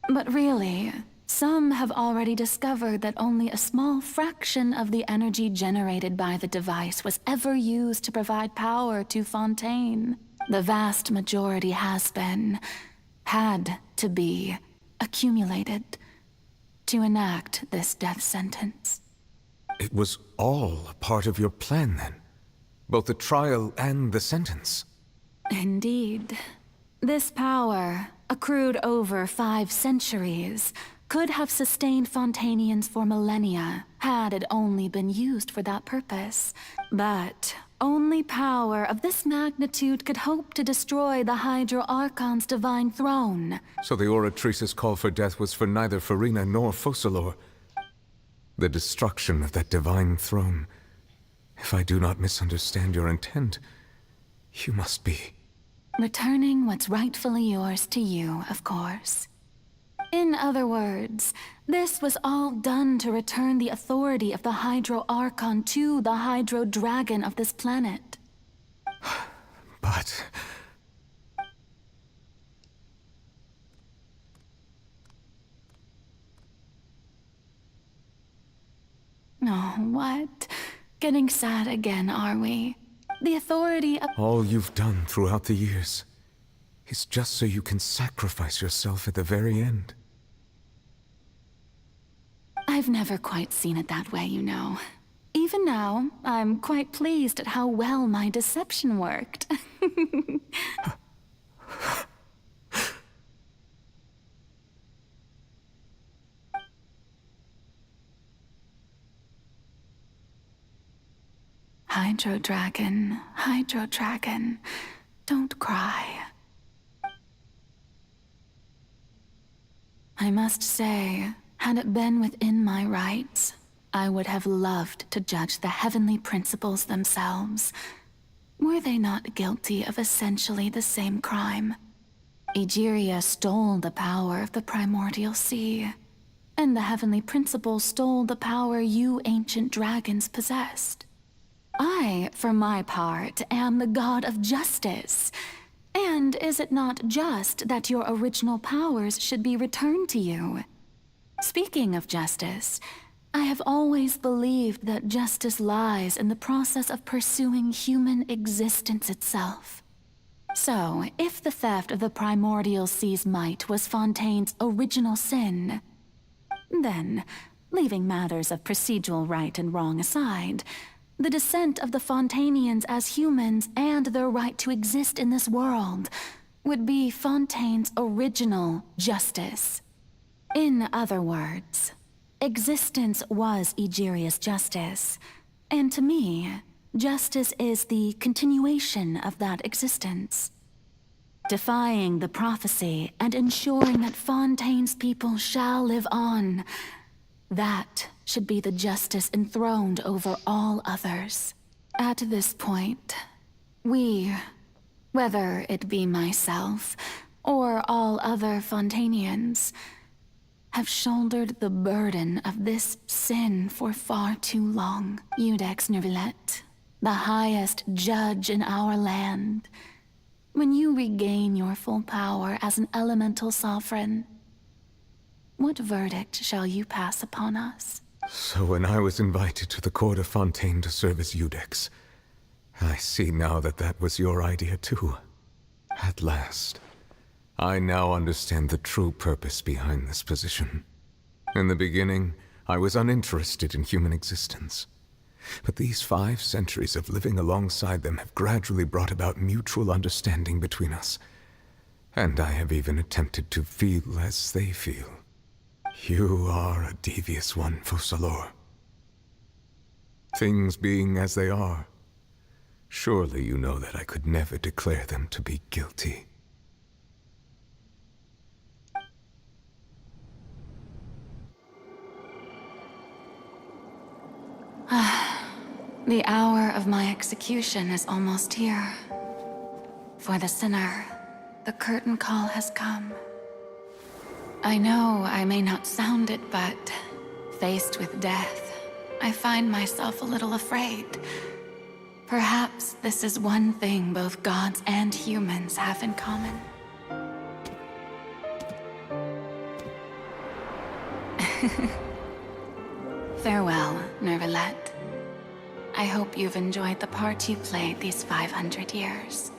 H: But really, some have already discovered that only a small fraction of the energy generated by the device was ever used to provide power to Fontaine. The vast majority had to be, accumulated to enact this death sentence.
A: It was all a part of your plan, then? Both the trial and the sentence?
H: Indeed. This power, accrued over 5 centuries, could have sustained Fontainians for millennia, had it only been used for that purpose. But only power of this magnitude could hope to destroy the Hydro Archon's divine throne.
A: So the Oratrice's call for death was for neither Farina nor Focalor. The destruction of that divine throne. If I do not misunderstand your intent, you must be...
H: returning what's rightfully yours to you, of course. In other words, this was all done to return the authority of the Hydro Archon to the Hydro Dragon of this planet.
A: But...
H: Oh, what? Getting sad again, are we? The authority of...
A: all you've done throughout the years is just so you can sacrifice yourself at the very end.
H: I've never quite seen it that way, you know. Even now, I'm quite pleased at how well my deception worked. Hydro Dragon, don't cry. I must say, had it been within my rights, I would have loved to judge the heavenly principles themselves. Were they not guilty of essentially the same crime? Egeria stole the power of the primordial sea, and the heavenly principles stole the power you ancient dragons possessed. I, for my part, am the god of justice. And is it not just that your original powers should be returned to you? Speaking of justice, I have always believed that justice lies in the process of pursuing human existence itself. So, if the theft of the primordial sea's might was Fontaine's original sin, then, leaving matters of procedural right and wrong aside, the descent of the Fontainians as humans and their right to exist in this world would be Fontaine's original justice. In other words, existence was Egeria's justice, and to me, justice is the continuation of that existence. Defying the prophecy and ensuring that Fontaine's people shall live on, that should be the justice enthroned over all others. At this point, we, whether it be myself or all other Fontainians, have shouldered the burden of this sin for far too long. Iudex Neuvillette, the highest judge in our land, when you regain your full power as an elemental sovereign, what verdict shall you pass upon us?
A: So when I was invited to the court of Fontaine to serve as Iudex, I see now that that was your idea too. At last, I now understand the true purpose behind this position. In the beginning, I was uninterested in human existence. But these 5 centuries of living alongside them have gradually brought about mutual understanding between us. And I have even attempted to feel as they feel. You are a devious one, Focalors. Things being as they are, surely you know that I could never declare them to be guilty.
H: The hour of my execution is almost here. For the sinner, the curtain call has come. I know I may not sound it, but faced with death, I find myself a little afraid. Perhaps this is one thing both gods and humans have in common. Farewell, Neuvillette. I hope you've enjoyed the part you played these 500 years.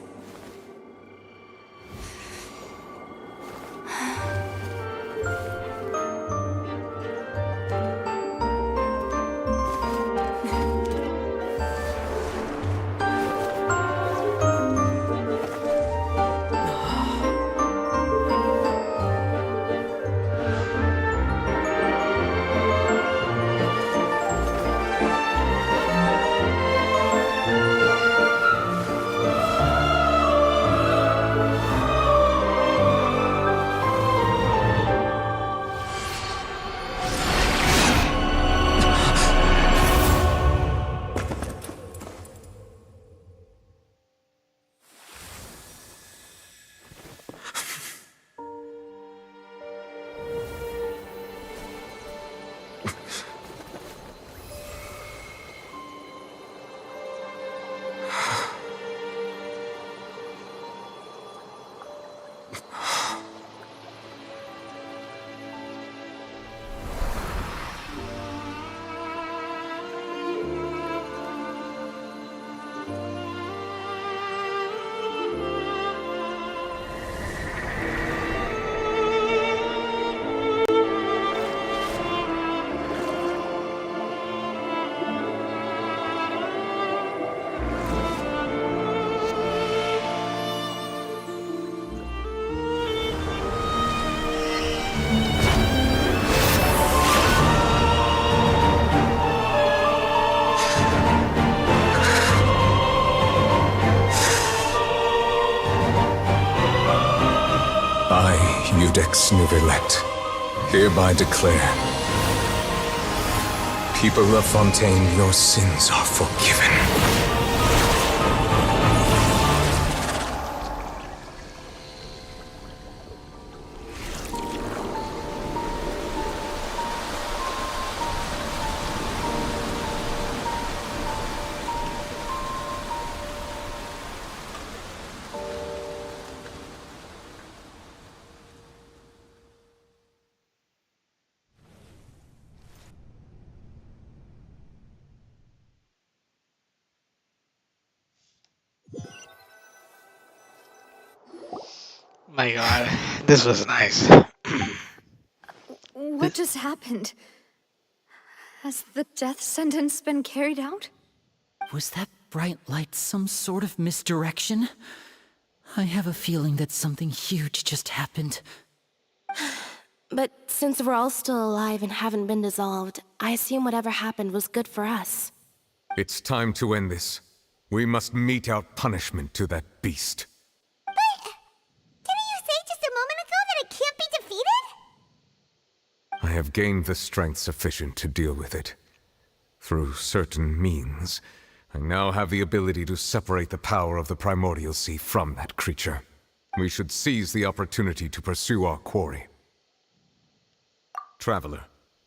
A: Iudex Neuvillette, hereby declare People of Fontaine, your sins are forgiven.
K: My god, this was nice.
P: What just happened? Has the death sentence been carried out?
L: Was that bright light some sort of misdirection? I have a feeling that something huge just happened.
E: But since we're all still alive and haven't been dissolved, I assume whatever happened was good for us.
A: It's time to end this. We must mete out punishment to that beast.
J: Didn't you say just a moment ago that it can't be defeated?
A: I have gained the strength sufficient to deal with it. Through certain means, I now have the ability to separate the power of the primordial sea from that creature. We should seize the opportunity to pursue our quarry. Traveler,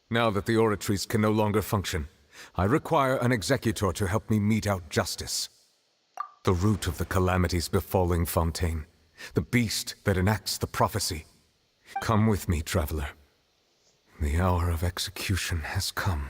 A: now that the oratories can no longer function, I require an executor to help me mete out justice. The root of the calamities befalling Fontaine, the beast that enacts the prophecy. Come with me, traveler. The hour of execution has come.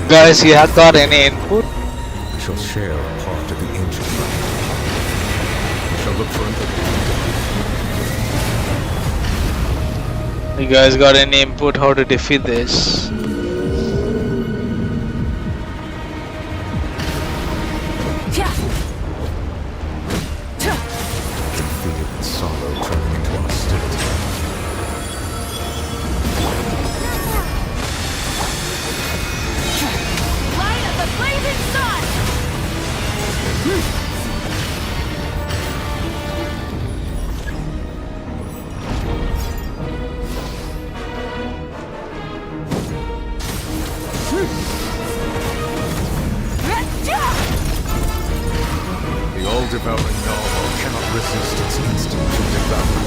K: Guys, you have got any input?
A: I shall share a part of the ancient life. We shall look for
K: You guys got any input how to defeat this?
A: Defeated sorrow turning into hostility. The all-devouring Narwhal cannot resist its instinct to devour.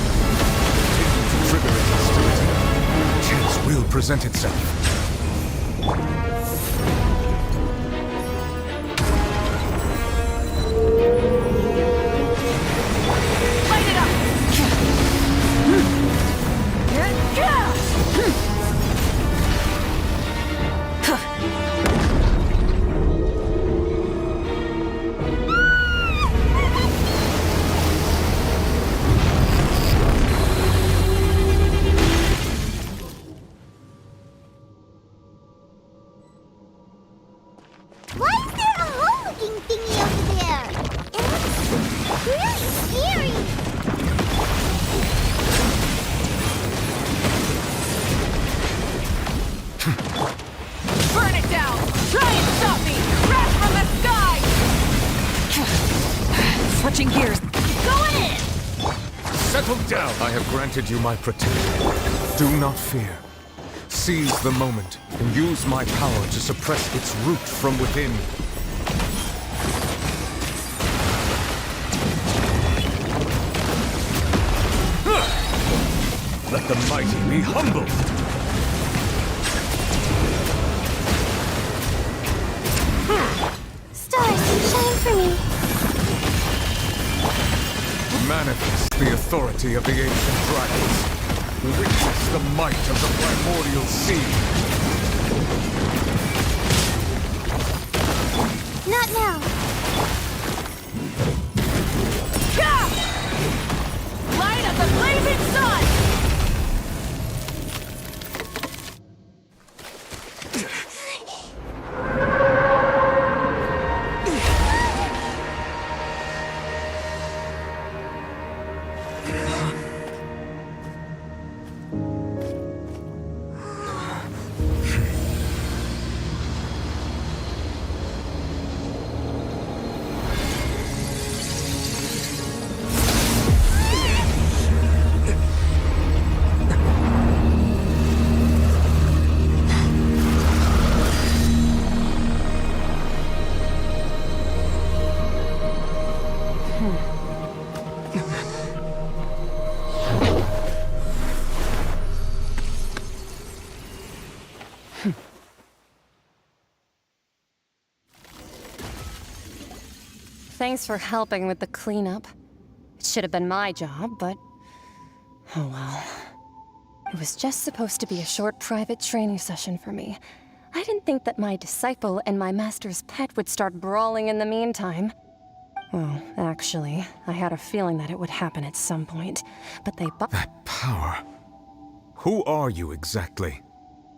A: To trigger its hostility, a chance will present itself.
C: Light it up!
J: Why is there a hole-looking thingy over there? It looks really scary.
C: Burn it down! Try and stop me! Crash from the sky!
L: Switching gears.
C: Go in!
A: Settle down! I have granted you my protection. Do not fear. Seize the moment and use my power to suppress its root from within. Let the mighty be humbled!
E: Stars, shine for me.
A: Manifest the authority of the ancient dragons. Witness the might of the primordial sea.
D: Thanks for helping with the cleanup. It should have been my job, but... oh well. It was just supposed to be a short private training session for me. I didn't think that my disciple and my master's pet would start brawling in the meantime. Well, actually, I had a feeling that it would happen at some point, but they
A: That power. Who are you exactly?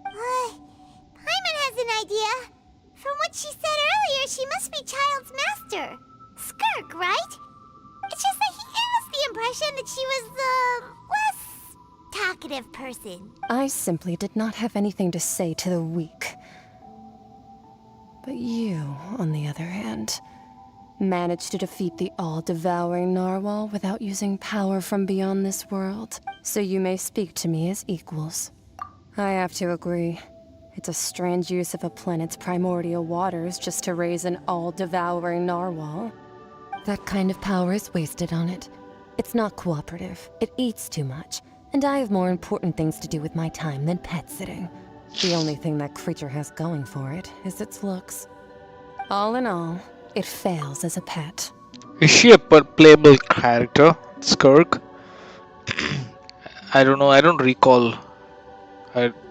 J: Paimon has an idea. From what she said earlier, she must be Child's master. Skirk, right? It's just that he gave us the impression that she was the less talkative person.
D: I simply did not have anything to say to the weak. But you, on the other hand, managed to defeat the all-devouring Narwhal without using power from beyond this world, so you may speak to me as equals. I have to agree. It's a strange use of a planet's primordial waters just to raise an all-devouring Narwhal. That kind of power is wasted on it. It's not cooperative, it eats too much, and I have more important things to do with my time than pet sitting. The only thing that creature has going for it is its looks. All in all, it fails as a pet.
K: Is she a playable character, Skirk? I don't know, I don't recall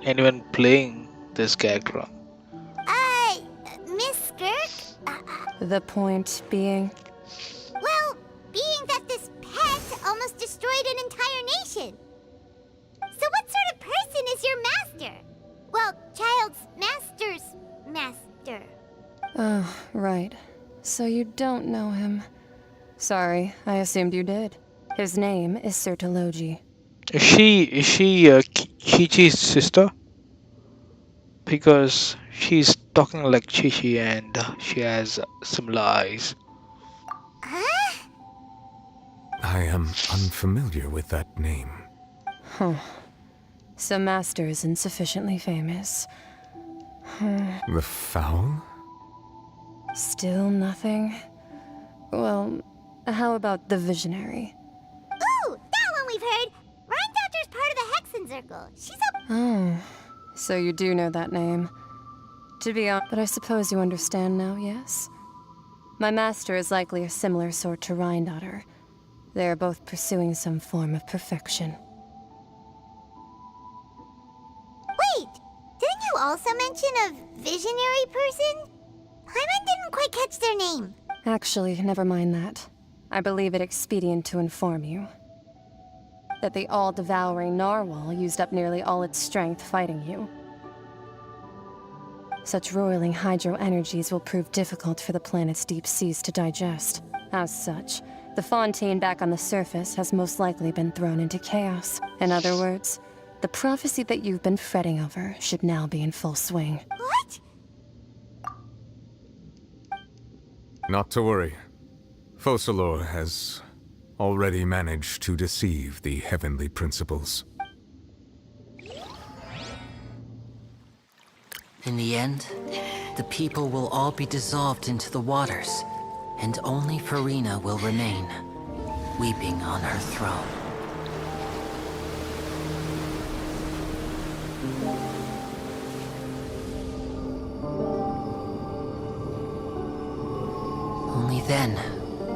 K: anyone playing this character.
J: Miss Skirk?
D: The point being?
J: Well, being that this pet almost destroyed an entire nation. So what sort of person is your master? Well, Child's master's master.
D: Oh, right. So you don't know him. Sorry, I assumed you did. His name is Sir Taloji.
K: Is she Chi-Chi's sister? Because she's talking like Chi-Chi and she has similar eyes.
A: I am unfamiliar with that name.
D: Huh. So Master isn't sufficiently famous.
A: The Foul?
D: Still nothing? Well, how about the Visionary?
J: Ooh, that one we've heard. Rhyme Doctor's part of the Hexen Circle. She's a...
D: Oh, so you do know that name. To be honest, but I suppose you understand now, yes? My master is likely a similar sort to Rhine-Daughter. They are both pursuing some form of perfection.
J: Wait, didn't you also mention a visionary person? Paimon didn't quite catch their name.
D: Actually, never mind that. I believe it expedient to inform you that the all-devouring Narwhal used up nearly all its strength fighting you. Such roiling hydro energies will prove difficult for the planet's deep seas to digest. As such, the Fontaine back on the surface has most likely been thrown into chaos. In other words, the prophecy that you've been fretting over should now be in full swing.
J: What?
A: Not to worry. Focalor has already managed to deceive the heavenly principles.
L: In the end, the people will all be dissolved into the waters, and only Farina will remain, weeping on her throne. Only then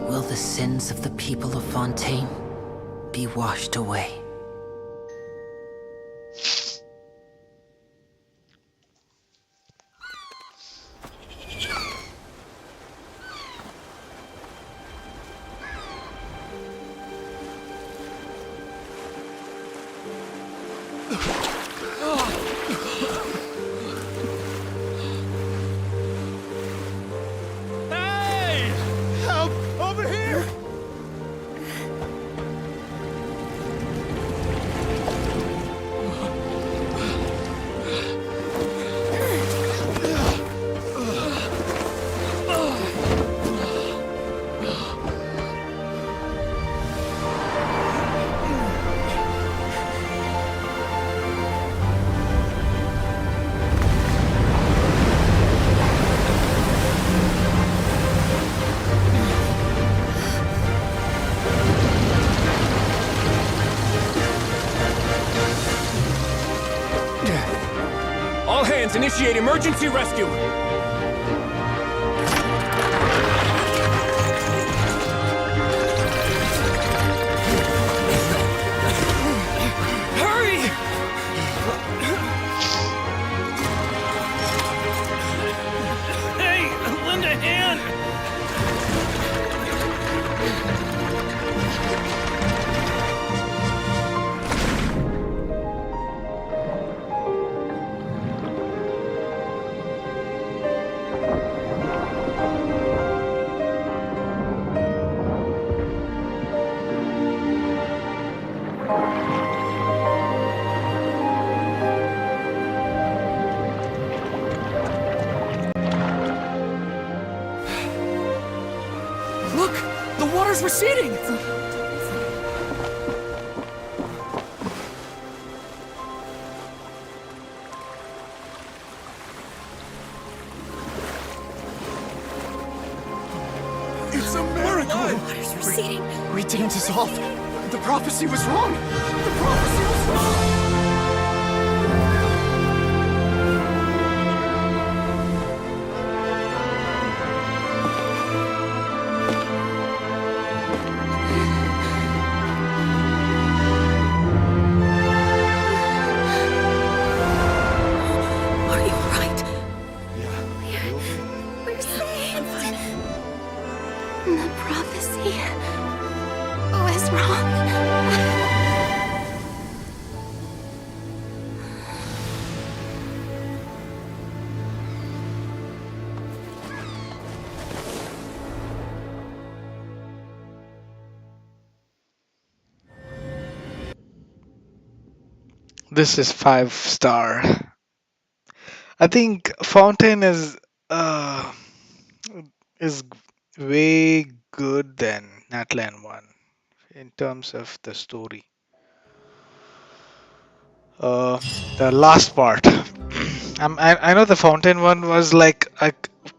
L: will the sins of the people of Fontaine be washed away.
M: Guardians initiate emergency rescue!
S: Hurry!
W: Hey, lend a hand!
M: Look! The water's receding!
B: It's a miracle!
F: Water's receding.
B: We didn't dissolve. The prophecy was wrong. The prophecy was wrong.
F: Are you alright?
T: Yeah.
F: We're saved. The prophecy was wrong.
K: This is 5-star. I think Fontaine is way good than Natlan 1 in terms of the story. The last part. I know the Fontaine one was like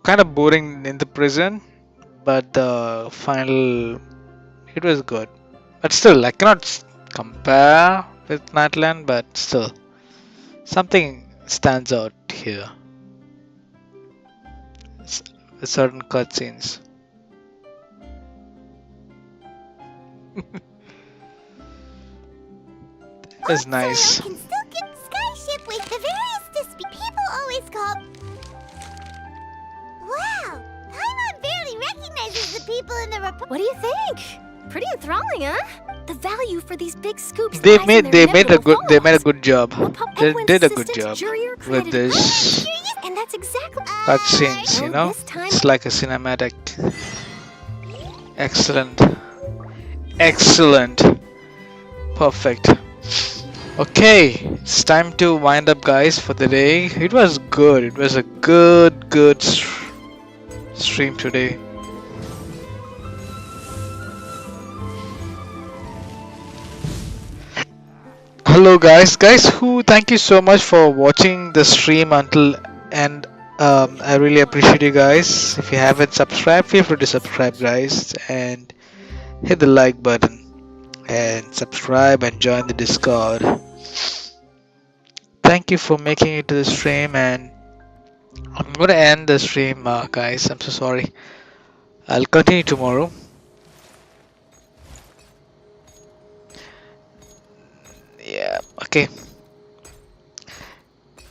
K: kind of boring in the prison, but the final it was good. But still, I cannot compare with Natlan, but still, something stands out here. Certain cutscenes. That's nice.
J: I can still get skyship with the various people always call. Wow! Paimon barely recognizes the people in the report.
F: What do you think? Pretty enthralling, huh? The value for these big scoops.
K: They
F: lies in
K: made
F: their
K: a good
F: inevitable
K: job. They
F: Edwin's
K: did a good
F: assistant
K: job
F: juror
K: with
F: created
K: this
F: and that's exactly
K: cutscenes. You know,
F: this time-
K: it's like a cinematic. Excellent, excellent, perfect. Okay, it's time to wind up, guys, for the day. It was good. It was a good stream today. Hello guys, thank you so much for watching the stream until end. I really appreciate you guys. If you haven't subscribed, feel free to subscribe, guys, and hit the like button and subscribe and join the Discord. Thank you for making it to the stream, and I'm gonna end the stream, guys. I'm so sorry. I'll continue tomorrow. Yeah, okay.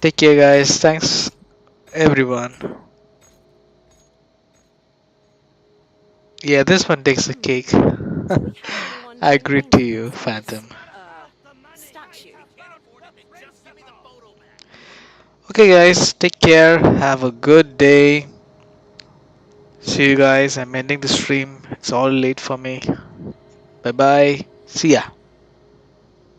K: Take care, guys. Thanks, everyone. Yeah, this one takes the cake. I agree to you, Phantom. Okay, guys, take care. Have a good day. See you guys. I'm ending the stream. It's all late for me. Bye bye. See ya.